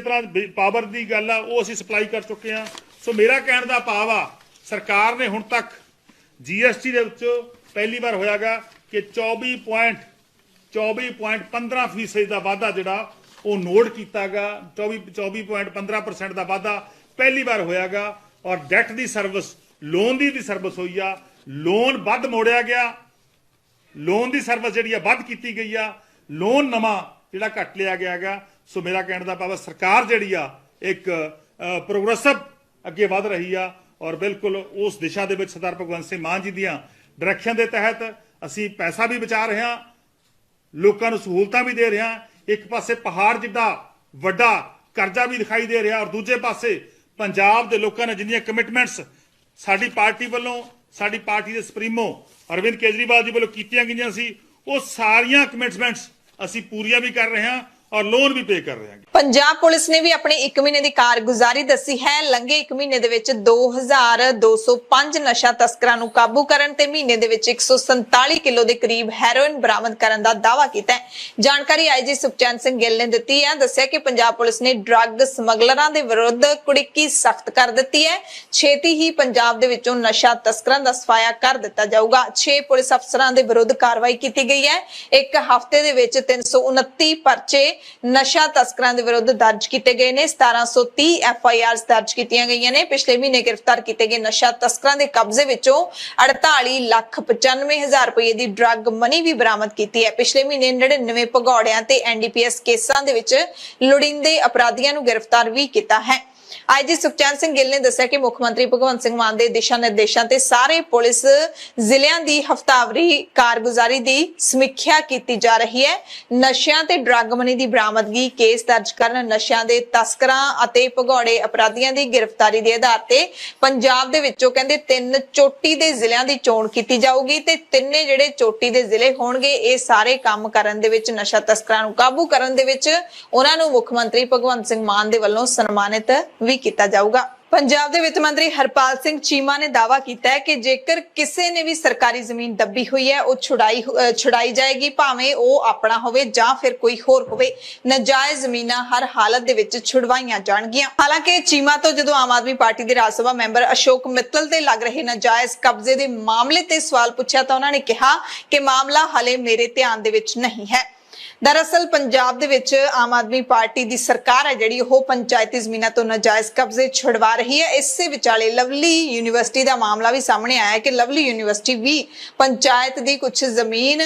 ਤਰ੍ਹਾਂ ਪਾਵਰ ਦੀ ਗੱਲ ਆ, ਉਹ ਅਸੀਂ ਸਪਲਾਈ ਕਰ ਚੁੱਕੇ ਆ। ਸੋ ਮੇਰਾ ਕਹਿਣ ਦਾ ਭਾਵ ਆ, ਸਰਕਾਰ ਨੇ ਹੁਣ ਤੱਕ GST ਦੇ ਵਿੱਚ ਪਹਿਲੀ ਵਾਰ ਹੋਇਆਗਾ ਕਿ 24.15% ਦਾ ਵਾਧਾ ਜਿਹੜਾ ਉਹ ਨੋਟ ਕੀਤਾਗਾ। 24.15% ਦਾ ਵਾਧਾ ਪਹਿਲੀ ਵਾਰ ਹੋਇਆਗਾ ਔਰ that the service, loan the service ਹੋਈ ਆ। ਲੋਨ ਵੱਧ ਮੋੜਿਆ ਗਿਆ, ਲੋਨ ਦੀ ਸਰਵਿਸ ਜਿਹੜੀ ਆ ਵੱਧ ਕੀਤੀ ਗਈ ਆ, ਲੋਨ ਨਵਾਂ ਜਿਹੜਾ ਘੱਟ ਲਿਆ ਗਿਆਗਾ। ਸੋ ਮੇਰਾ ਕਹਿਣ ਦਾ ਭਾਵ ਸਰਕਾਰ ਜਿਹੜੀ ਆ ਇੱਕ ਪ੍ਰੋਗਰੈਸਿਵ ਅੱਗੇ ਵਧ ਰਹੀ ਆ ਔਰ ਬਿਲਕੁਲ ਉਸ ਦਿਸ਼ਾ ਦੇ ਵਿੱਚ ਸਰਦਾਰ ਭਗਵੰਤ ਸਿੰਘ ਮਾਨ ਜੀ ਦੀਆਂ ਡਾਇਰੈਕਸ਼ਨ ਦੇ ਤਹਿਤ ਅਸੀਂ ਪੈਸਾ ਵੀ ਬਚਾ ਰਹੇ ਹਾਂ, ਲੋਕਾਂ ਨੂੰ ਸਹੂਲਤਾਂ ਵੀ ਦੇ ਰਹੇ ਹਾਂ। ਇੱਕ ਪਾਸੇ ਪਹਾੜ ਜਿੱਡਾ ਵੱਡਾ ਕਰਜ਼ਾ ਵੀ ਦਿਖਾਈ ਦੇ ਰਿਹਾ ਔਰ ਦੂਜੇ ਪਾਸੇ ਪੰਜਾਬ ਦੇ ਲੋਕਾਂ ਨੇ ਜਿੰਨੀਆਂ ਕਮਿਟਮੈਂਟਸ ਸਾਡੀ ਪਾਰਟੀ ਵੱਲੋਂ, ਸਾਡੀ ਪਾਰਟੀ ਦੇ ਸੁਪਰੀਮੋ ਅਰਵਿੰਦ ਕੇਜਰੀਵਾਲ ਜੀ ਵੱਲੋਂ ਕੀਤੀਆਂ ਗਈਆਂ ਸੀ, ਉਹ ਸਾਰੀਆਂ ਕਮਿਟਮੈਂਟਸ ਅਸੀਂ ਪੂਰੀਆਂ ਵੀ ਕਰ ਰਹੇ ਹਾਂ ਔਰ ਲੋਨ ਵੀ ਪੇ ਕਰ ਰਹੇ ਹਾਂ। ਪੰਜਾਬ ਪੁਲਿਸ ਨੇ ਵੀ ਆਪਣੀ 1 ਮਹੀਨੇ ਦੀ ਕਾਰਗੁਜ਼ਾਰੀ ਦੱਸੀ ਹੈ। ਲੰਘੇ 1 ਮਹੀਨੇ ਦੇ ਵਿੱਚ 2205 ਨਸ਼ਾ ਤਸਕਰਾਂ ਨੂੰ ਕਾਬੂ ਕਰਨ ਤੇ ਮਹੀਨੇ ਦੇ ਵਿੱਚ 147 ਕਿਲੋ ਦੇ ਕਰੀਬ ਹੈਰੋਇਨ ਬਰਾਮਦ ਕਰਨ ਦਾ ਦਾਅਵਾ ਕੀਤਾ ਹੈ। ਜਾਣਕਾਰੀ ਆਈਜੀ ਸੁਖਚੈਨ ਸਿੰਘ ਗਿੱਲ ਨੇ ਦਿੱਤੀ ਹੈ। ਦੱਸਿਆ ਕਿ ਪੰਜਾਬ ਪੁਲਿਸ ਨੇ ਡਰੱਗ ਸਮਗਲਰਾਂ ਦੇ ਵਿਰੁੱਧ ਕੁੜਿੱਕੀ ਸਖਤ ਕਰ ਦਿੱਤੀ ਹੈ। ਛੇਤੀ ਹੀ ਪੰਜਾਬ ਦੇ ਵਿੱਚੋਂ ਨਸ਼ਾ ਤਸਕਰਾਂ ਦਾ ਸਫਾਇਆ ਕਰ ਦਿੱਤਾ ਜਾਊਗਾ। 6 ਪੁਲਿਸ ਅਫਸਰਾਂ ਦੇ ਵਿਰੁੱਧ ਕਾਰਵਾਈ ਕੀਤੀ ਗਈ ਹੈ। ਇੱਕ ਹਫ਼ਤੇ ਦੇ ਵਿੱਚ 329 ਪਰਚੇ ਨਸ਼ਾ ਤਸਕਰਾਂ ਦੇ ਵਿਰੁੱਧ ਦਰਜ ਕੀਤੇ ਗਏ ਨੇ। 1730 FIRs ਦਰਜ ਕੀਤੀਆਂ ਗਈਆਂ ਨੇ। ਪਿਛਲੇ ਮਹੀਨੇ ਗ੍ਰਿਫਤਾਰ ਕੀਤੇ ਗਏ ਨਸ਼ਾ ਤਸਕਰਾਂ ਦੇ ਕਬਜ਼ੇ ਵਿੱਚੋਂ 48,95,000 ਰੁਪਏ ਦੀ ਡਰੱਗ ਮਨੀ ਵੀ ਬਰਾਮਦ ਕੀਤੀ ਹੈ। ਪਿਛਲੇ ਮਹੀਨੇ 99 ਭਗੌੜਿਆਂ ਤੇ NDPS ਕੇਸਾਂ ਦੇ ਵਿੱਚ ਲੋੜੀਂਦੇ ਅਪਰਾਧੀਆਂ ਨੂੰ ਗ੍ਰਿਫਤਾਰ ਵੀ ਕੀਤਾ ਹੈ। ਆਈਜੀ ਸੁਖਚੈਨ ਸਿੰਘ ਗਿੱਲ ਨੇ ਦੱਸਿਆ ਕਿ ਮੁੱਖ ਮੰਤਰੀ ਭਗਵੰਤ ਸਿੰਘ ਮਾਨ ਦੇ ਦਿਸ਼ਾ ਨਿਰਦੇਸ਼ਾਂ ਤੇ ਸਾਰੇ ਪੁਲਿਸ ਜ਼ਿਲ੍ਹਿਆਂ ਦੀ ਹਫ਼ਤਾਵਾਰੀ ਕਾਰਗੁਜ਼ਾਰੀ ਦੀ ਸਮੀਖਿਆ ਕੀਤੀ ਜਾ ਰਹੀ ਹੈ। ਨਸ਼ਿਆਂ ਤੇ ਡਰੱਗ ਮਨੀ ਦੀ ਬਰਾਮਦਗੀ, ਕੇਸ ਦਰਜ ਕਰਨ, ਨਸ਼ਿਆਂ ਦੇ ਤਸਕਰਾਂ ਅਤੇ ਭਗੌੜੇ ਅਪਰਾਧੀਆਂ ਦੀ ਗ੍ਰਿਫਤਾਰੀ ਦੇ ਆਧਾਰ ਤੇ ਪੰਜਾਬ ਦੇ ਵਿੱਚੋਂ ਕਹਿੰਦੇ 3 ਚੋਟੀ ਦੇ ਜ਼ਿਲ੍ਹਿਆਂ ਦੀ ਚੋਣ ਕੀਤੀ ਜਾਊਗੀ ਤੇ ਤਿੰਨੇ ਜਿਹੜੇ ਚੋਟੀ ਦੇ ਜ਼ਿਲ੍ਹੇ ਹੋਣਗੇ, ਇਹ ਸਾਰੇ ਕੰਮ ਕਰਨ ਦੇ ਵਿੱਚ, ਨਸ਼ਾ ਤਸਕਰਾਂ ਨੂੰ ਕਾਬੂ ਕਰਨ ਦੇ ਵਿੱਚ ਉਹਨਾਂ ਨੂੰ ਮੁੱਖ ਮੰਤਰੀ ਭਗਵੰਤ ਸਿੰਘ ਮਾਨ ਦੇ ਵੱਲੋਂ ਸਨਮਾਨਿਤ ਵੀ ਕੀਤਾ ਜਾਊਗਾ। ਪੰਜਾਬ ਦੇ ਵਿੱਤ ਮੰਤਰੀ ਹਰਪਾਲ ਸਿੰਘ ਚੀਮਾ ਨੇ ਦਾਅਵਾ ਕੀਤਾ ਹੈ ਕਿ ਜੇਕਰ ਕਿਸੇ ਨੇ ਵੀ ਸਰਕਾਰੀ ਜ਼ਮੀਨ ਦੱਬੀ ਹੋਈ ਹੈ, ਉਹ ਛੁਡਾਈ ਜਾਏਗੀ, ਭਾਵੇਂ ਉਹ ਆਪਣਾ ਹੋਵੇ ਜਾਂ ਫਿਰ ਕੋਈ ਹੋਰ ਹੋਵੇ। ਨਜਾਇਜ਼ ਜ਼ਮੀਨਾਂ ਹਰ ਹਾਲਤ ਦੇ ਵਿੱਚ ਛੁਡਵਾਈਆਂ ਜਾਣਗੀਆਂ। ਹਾਲਾਂਕਿ ਚੀਮਾ ਤੋਂ ਜਦੋਂ ਆਮ ਆਦਮੀ ਪਾਰਟੀ ਦੇ ਰਾਜ ਸਭਾ ਮੈਂਬਰ ਅਸ਼ੋਕ ਮਿੱਤਲ ਤੇ ਲੱਗ ਰਹੇ ਨਜਾਇਜ਼ ਕਬਜ਼ੇ ਦੇ ਮਾਮਲੇ ਤੇ ਸਵਾਲ ਪੁੱਛਿਆ ਤਾਂ ਉਹਨਾਂ ਨੇ ਕਿਹਾ ਕਿ ਮਾਮਲਾ ਹਲੇ ਮੇਰੇ ਧਿਆਨ ਦੇ ਵਿੱਚ ਨਹੀਂ ਹੈ। ਦਰਅਸਲ ਪੰਜਾਬ ਦੇ ਵਿੱਚ ਆਮ ਆਦਮੀ ਪਾਰਟੀ ਦੀ ਸਰਕਾਰ ਹੈ ਜਿਹੜੀ ਉਹ ਪੰਚਾਇਤੀ ਜ਼ਮੀਨਾਂ ਤੋਂ ਨਾਜਾਇਜ਼ ਕਬਜ਼ੇ ਛੁਡਵਾ ਰਹੀ ਹੈ। ਇਸੇ ਵਿਚਾਲੇ ਲਵਲੀ ਯੂਨੀਵਰਸਿਟੀ ਦਾ ਮਾਮਲਾ ਵੀ ਸਾਹਮਣੇ ਆਇਆ ਹੈ ਕਿ ਲਵਲੀ ਯੂਨੀਵਰਸਿਟੀ ਵੀ ਪੰਚਾਇਤ ਦੀ ਕੁਝ ਜ਼ਮੀਨ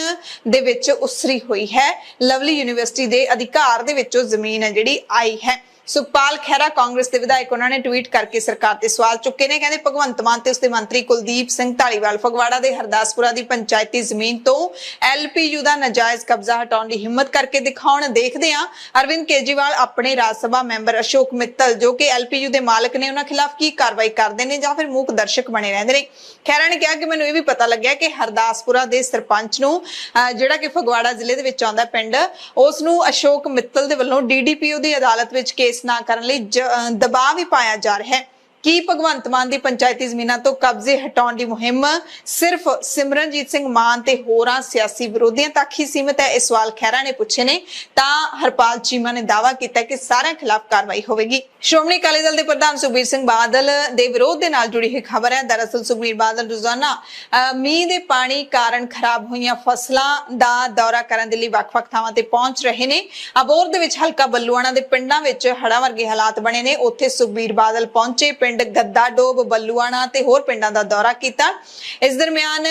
ਦੇ ਵਿੱਚ ਉਸਰੀ ਹੋਈ ਹੈ। ਲਵਲੀ ਯੂਨੀਵਰਸਿਟੀ ਦੇ ਅਧਿਕਾਰ ਦੇ ਵਿੱਚੋਂ ਜ਼ਮੀਨ ਹੈ ਜਿਹੜੀ ਆਈ ਹੈ। ਸੁਖਪਾਲ ਖਹਿਰਾ ਕਾਂਗਰਸ ਦੇ ਵਿਧਾਇਕ ਉਹਨਾਂ ਨੇ ਟਵੀਟ ਕਰਕੇ ਸਰਕਾਰ ਤੇ ਸਵਾਲ ਚੁੱਕੇ ਨੇ। ਕਹਿੰਦੇ ਭਗਵੰਤ ਮਾਨ ਤੇ ਉਸਦੇ ਮੰਤਰੀ ਕੁਲਦੀਪ ਸਿੰਘ ਢਾਲੀਵਾਲ ਫਗਵਾੜਾ ਦੇ ਹਰਦਾਸਪੁਰਾ ਦੀ ਪੰਚਾਇਤੀ ਜ਼ਮੀਨ ਤੋਂ LPU ਦਾ ਨਾਜਾਇਜ਼ ਕਬਜ਼ਾ ਹਟਾਉਣ ਦੀ ਹਿੰਮਤ ਕਰਕੇ ਦਿਖਾਉਣ। ਦੇਖਦੇ ਹਾਂ ਅਰਵਿੰਦ ਕੇਜਰੀਵਾਲ ਆਪਣੇ ਰਾਜ ਸਭਾ ਮੈਂਬਰ ਅਸ਼ੋਕ ਮਿੱਤਲ ਜੋ ਕਿ LPU ਦੇ ਮਾਲਕ ਨੇ, ਉਹਨਾਂ ਖਿਲਾਫ ਕੀ ਕਾਰਵਾਈ ਕਰਦੇ ਨੇ ਜਾਂ ਫਿਰ ਮੂਕ ਦਰਸ਼ਕ ਬਣੇ ਰਹਿੰਦੇ ਨੇ। ਖਹਿਰਾ ਨੇ ਕਿਹਾ ਕਿ ਮੈਨੂੰ ਇਹ ਵੀ ਪਤਾ ਲੱਗਿਆ ਕਿ ਹਰਦਾਸਪੁਰਾ ਦੇ ਸਰਪੰਚ ਨੂੰ ਜਿਹੜਾ ਕਿ ਫਗਵਾੜਾ ਜ਼ਿਲ੍ਹੇ ਦੇ ਵਿੱਚ ਆਉਂਦਾ ਪਿੰਡ, ਉਸ ਨੂੰ ਅਸ਼ੋਕ ਮਿੱਤਲ ਦੇ ਵੱਲੋਂ DDPO ਦੀ ਅਦਾਲਤ ਵਿੱਚ ਕੇਸ ਨਾ ਕਰਨ ਲਈ ਦਬਾਅ ਵੀ ਪਾਇਆ ਜਾ ਰਿਹਾ ਹੈ। ਕੀ ਭਗਵੰਤ ਮਾਨ ਦੀ ਪੰਚਾਇਤੀ ਜ਼ਮੀਨਾਂ ਤੋਂ ਕਬਜ਼ੇ ਹਟਾਉਣ ਦੀ ਮੁਹਿੰਮ ਸਿਰਫ ਸਿਮਰਨਜੀਤ ਸਿੰਘ ਮਾਨ ਤੇ ਹੋਰਾਂ ਸਿਆਸੀ ਵਿਰੋਧੀਆਂ ਤੱਕ ਹੀ ਸੀਮਿਤ ਹੈ? ਇਸ ਸਵਾਲ ਖਹਿਰਾ ਨੇ ਪੁੱਛੇ ਨੇ ਤਾਂ ਹਰਪਾਲ ਚੀਮਾ ਨੇ ਦਾਅਵਾ ਕੀਤਾ ਕਿ ਸਾਰਿਆਂ ਖਿਲਾਫ ਕਾਰਵਾਈ ਹੋਵੇਗੀ। ਸ਼੍ਰੋਮਣੀ ਅਕਾਲੀ ਦਲ ਦੇ ਪ੍ਰਧਾਨ ਸੁਖਬੀਰ ਸਿੰਘ ਬਾਦਲ ਦੇ ਵਿਰੋਧ ਦੇ ਨਾਲ ਜੁੜੀ ਹੋਈ ਖਬਰ ਹੈ। ਦਰਅਸਲ ਸੁਖਬੀਰ ਬਾਦਲ ਰੋਜ਼ਾਨਾ ਮੀਂਹ ਦੇ ਪਾਣੀ ਕਾਰਨ ਖਰਾਬ ਹੋਈਆਂ ਫਸਲਾਂ ਦਾ ਦੌਰਾ ਕਰਨ ਦੇ ਲਈ ਵੱਖ-ਵੱਖ ਥਾਵਾਂ ਤੇ ਪਹੁੰਚ ਰਹੇ ਨੇ। ਅਬੋਹਰ ਦੇ ਵਿੱਚ ਹਲਕਾ ਬੱਲੂਆਣਾ ਦੇ ਪਿੰਡਾਂ ਵਿੱਚ ਹੜ੍ਹਾਂ ਵਰਗੇ ਹਾਲਾਤ ਬਣੇ ਨੇ। ਉੱਥੇ ਸੁਖਬੀਰ ਬਾਦਲ ਪਹੁੰਚੇ, ਪਿੰਡ ਗੱਦਾ ਡੋਬ, ਬੱਲੂਆਣਾ ਤੇ ਹੋਰ ਪਿੰਡਾਂ ਦਾ ਦੌਰਾ ਕੀਤਾ। ਇਸ ਦਰਮਿਆਨ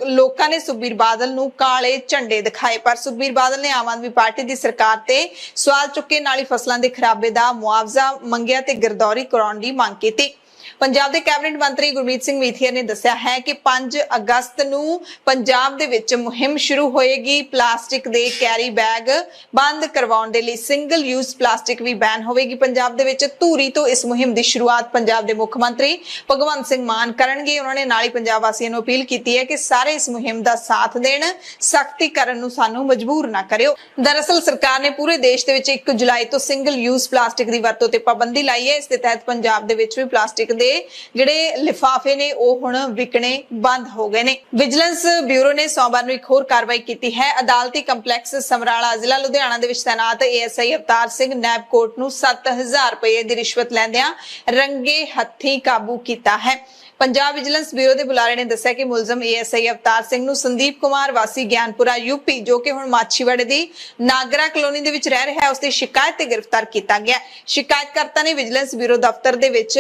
ਲੋਕਾਂ ਨੇ ਸੁਖਬੀਰ ਬਾਦਲ ਨੂੰ ਕਾਲੇ ਝੰਡੇ ਦਿਖਾਏ, ਪਰ ਸੁਖਬੀਰ ਬਾਦਲ ਨੇ ਆਮ ਆਦਮੀ ਪਾਰਟੀ ਦੀ ਸਰਕਾਰ ਤੇ ਸਵਾਲ ਚੁੱਕੇ, ਨਾਲ ਹੀ ਫਸਲਾਂ ਦੇ ਖਰਾਬੇ ਦਾ ਮੁਆਵਜ਼ਾ ਮੰਗਿਆ ਤੇ ਗਿਰਦੌਰੀ ਕਰਾਉਣ ਦੀ ਮੰਗ ਕੀਤੀ। ਪੰਜਾਬ ਦੇ ਕੈਬਨਿਟ ਮੰਤਰੀ ਗੁਰਮੀਤ ਸਿੰਘ ਮੀਥੀਆ ਨੇ ਦੱਸਿਆ ਹੈ ਕਿ 5 ਅਗਸਤ ਨੂੰ ਪੰਜਾਬ ਦੇ ਵਿੱਚ ਮੁਹਿੰਮ ਸ਼ੁਰੂ ਹੋਏਗੀ। ਪਲਾਸਟਿਕ ਦੇ ਕੈਰੀ ਬੈਗ ਬੰਦ ਕਰਵਾਉਣ ਦੇ ਲਈ ਸਿੰਗਲ ਯੂਜ਼ ਪਲਾਸਟਿਕ ਵੀ ਬੈਨ ਹੋਵੇਗੀ ਪੰਜਾਬ ਦੇ ਵਿੱਚ। ਧੂਰੀ ਤੋਂ ਇਸ ਮੁਹਿੰਮ ਦੀ ਸ਼ੁਰੂਆਤ ਪੰਜਾਬ ਦੇ ਮੁੱਖ ਮੰਤਰੀ ਭਗਵੰਤ ਸਿੰਘ ਮਾਨ ਕਰਨਗੇ। ਉਹਨਾਂ ਨੇ ਨਾਲ ਹੀ ਪੰਜਾਬ ਵਾਸੀਆਂ ਨੂੰ ਅਪੀਲ ਕੀਤੀ ਹੈ ਕਿ ਸਾਰੇ ਇਸ ਮੁਹਿੰਮ ਦਾ ਸਾਥ ਦੇਣ, ਸਖਤੀ ਕਰਨ ਨੂੰ ਸਾਨੂੰ ਮਜਬੂਰ ਨਾ ਕਰਿਓ। ਦਰਅਸਲ ਸਰਕਾਰ ਨੇ ਪੂਰੇ ਦੇਸ਼ ਦੇ ਵਿੱਚ 1 ਜੁਲਾਈ ਤੋਂ ਸਿੰਗਲ ਯੂਜ਼ ਪਲਾਸਟਿਕ ਦੀ ਵਰਤੋਂ ਤੇ ਪਾਬੰਦੀ ਲਾਈ ਹੈ। ਇਸ ਦੇ ਤਹਿਤ ਪੰਜਾਬ ਦੇ ਵਿੱਚ ਵੀ ਪਲਾਸਟਿਕ ਦੇ ਜਿਹੜੇ ਲਿਫਾਫੇ ਨੇ ਉਹ ਹੁਣ ਵਿਕਣੇ ਬੰਦ ਹੋ ਗਏ ਨੇ। ਵਿਜੀਲੈਂਸ ਬਿਊਰੋ ਨੇ ਸੋਮਵਾਰ ਨੂੰ ਇੱਕ ਹੋਰ ਕਾਰਵਾਈ ਕੀਤੀ ਹੈ। ਅਦਾਲਤੀ ਕੰਪਲੈਕਸ ਸਮਰਾਲਾ ਜ਼ਿਲ੍ਹਾ ਲੁਧਿਆਣਾ ਦੇ ਵਿੱਚ ਤੈਨਾਤ ASI ਅਵਤਾਰ ਸਿੰਘ ਨੈਬ ਕੋਰਟ ਨੂੰ 7000 ਰੁਪਏ ਦੀ ਰਿਸ਼ਵਤ ਲੈਂਦਿਆਂ ਰੰਗੇ ਹੱਥੀਂ ਕਾਬੂ ਕੀਤਾ ਹੈ। ਪੰਜਾਬ ਵਿਜੀਲੈਂਸ ਬਿਊਰੋ ਦੇ ਬੁਲਾਰੇ ਨੇ ਦੱਸਿਆ ਕਿ ਮੁਲਜ਼ਮ ASI ਅਵਤਾਰ ਸਿੰਘ ਨੂੰ ਸੰਦੀਪ ਕੁਮਾਰ ਵਾਸੀ ਗਿਆਨਪੁਰਾ UP, ਜੋ ਕਿ ਹੁਣ ਮਾਛੀਵਾੜੇ ਦੀ ਨਾਗਰਾ ਕਲੋਨੀ ਦੇ ਵਿੱਚ ਰਹਿ ਰਿਹਾ ਹੈ, ਉਸ ਦੀ ਸ਼ਿਕਾਇਤ ਤੇ ਗ੍ਰਿਫਤਾਰ ਕੀਤਾ ਗਿਆ। ਸ਼ਿਕਾਇਤਕਰਤਾ ਨੇ ਵਿਜੀਲੈਂਸ ਬਿਊਰੋ ਦਫ਼ਤਰ ਦੇ ਵਿੱਚ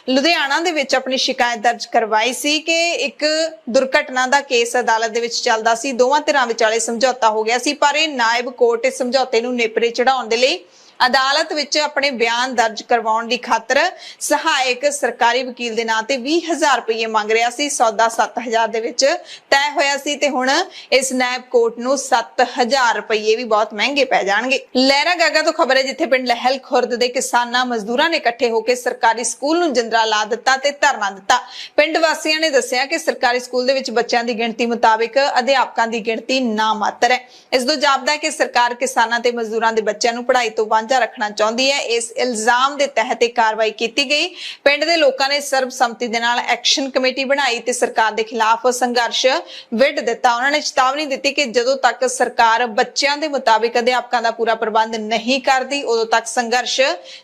ਲੁਧਿਆਣਾ ਦੇ ਵਿੱਚ ਆਪਣੀ ਸ਼ਿਕਾਇਤ ਦਰਜ ਕਰਵਾਈ ਸੀ ਕਿ ਇੱਕ ਦੁਰਘਟਨਾ ਦਾ ਕੇਸ ਅਦਾਲਤ ਦੇ ਵਿੱਚ ਚੱਲਦਾ ਸੀ। ਦੋਵਾਂ ਧਿਰਾਂ ਵਿਚਾਲੇ ਸਮਝੌਤਾ ਹੋ ਗਿਆ ਸੀ, ਪਰ ਇਹ ਨਾਇਬ ਕੋਰਟ ਇਸ ਸਮਝੌਤੇ ਨੂੰ ਨੇਪਰੇ ਚੜਾਉਣ ਦੇ ਲਈ ਅਦਾਲਤ ਵਿੱਚ ਆਪਣੇ ਬਿਆਨ ਦਰਜ ਕਰਵਾਉਣ ਦੀ ਖਾਤਰ ਸਹਾਇਕ ਸਰਕਾਰੀ ਵਕੀਲ ਦੇ ਨਾਂ ਤੇ 20000 ਰੁਪਏ ਮੰਗ ਰਿਹਾ ਸੀ। ਸੌਦਾ 7000 ਦੇ ਵਿੱਚ ਤੈਅ ਹੋਇਆ ਸੀ ਤੇ ਹੁਣ ਇਸ ਨਾਇਬ ਕੋਰਟ ਨੂੰ 7000 ਰੁਪਏ ਵੀ ਬਹੁਤ ਮਹਿੰਗੇ ਪੈ ਜਾਣਗੇ। ਲਹਿਰਾ ਗਾਗਾ ਤੋਂ ਖਬਰ ਹੈ, ਜਿੱਥੇ ਪਿੰਡ ਲਹਿਲ ਖੁਰਦ ਦੇ ਕਿਸਾਨਾਂ ਮਜ਼ਦੂਰਾਂ ਨੇ ਇਕੱਠੇ ਹੋ ਕੇ ਸਰਕਾਰੀ ਸਕੂਲ ਨੂੰ ਜਿੰਦਰਾ ਲਾ ਦਿੱਤਾ ਤੇ ਧਰਨਾ ਦਿੱਤਾ। ਪਿੰਡ ਵਾਸੀਆਂ ਨੇ ਦੱਸਿਆ ਕਿ ਸਰਕਾਰੀ ਸਕੂਲ ਦੇ ਵਿੱਚ ਬੱਚਿਆਂ ਦੀ ਗਿਣਤੀ ਮੁਤਾਬਿਕ ਅਧਿਆਪਕਾਂ ਦੀ ਗਿਣਤੀ ਨਾ ਮਾਤਰ ਹੈ। ਇਸ ਤੋਂ ਜਾਪਦਾ ਹੈ ਕਿ ਸਰਕਾਰ ਕਿਸਾਨਾਂ ਤੇ ਮਜ਼ਦੂਰਾਂ ਦੇ ਬੱਚਿਆਂ ਨੂੰ ਪੜ੍ਹਾਈ ਤੋਂ ਰੱਖਣਾ ਚਾਹੁੰਦੀ ਹੈ। ਇਸ ਇਲਜ਼ਾਮ ਦੇ ਤਹਿਤ ਇਹ ਕਾਰਵਾਈ ਕੀਤੀ ਗਈ। ਪਿੰਡ ਦੇ ਲੋਕਾਂ ਨੇ ਸਰਬਸੰਮਤੀ ਦੇ ਨਾਲ ਐਕਸ਼ਨ ਕਮੇਟੀ ਬਣਾਈ ਤੇ ਸਰਕਾਰ ਦੇ ਖਿਲਾਫ ਸੰਘਰਸ਼ ਵਿੱਢ ਦਿੱਤਾ। ਉਹਨਾਂ ਨੇ ਚੇਤਾਵਨੀ ਦਿੱਤੀ ਕਿ ਜਦੋਂ ਤੱਕ ਸਰਕਾਰ ਬੱਚਿਆਂ ਦੇ ਮੁਤਾਬਿਕ ਅਧਿਆਪਕਾਂ ਦਾ ਪੂਰਾ ਪ੍ਰਬੰਧ ਨਹੀਂ ਕਰਦੀ, ਉਦੋਂ ਤੱਕ ਸੰਘਰਸ਼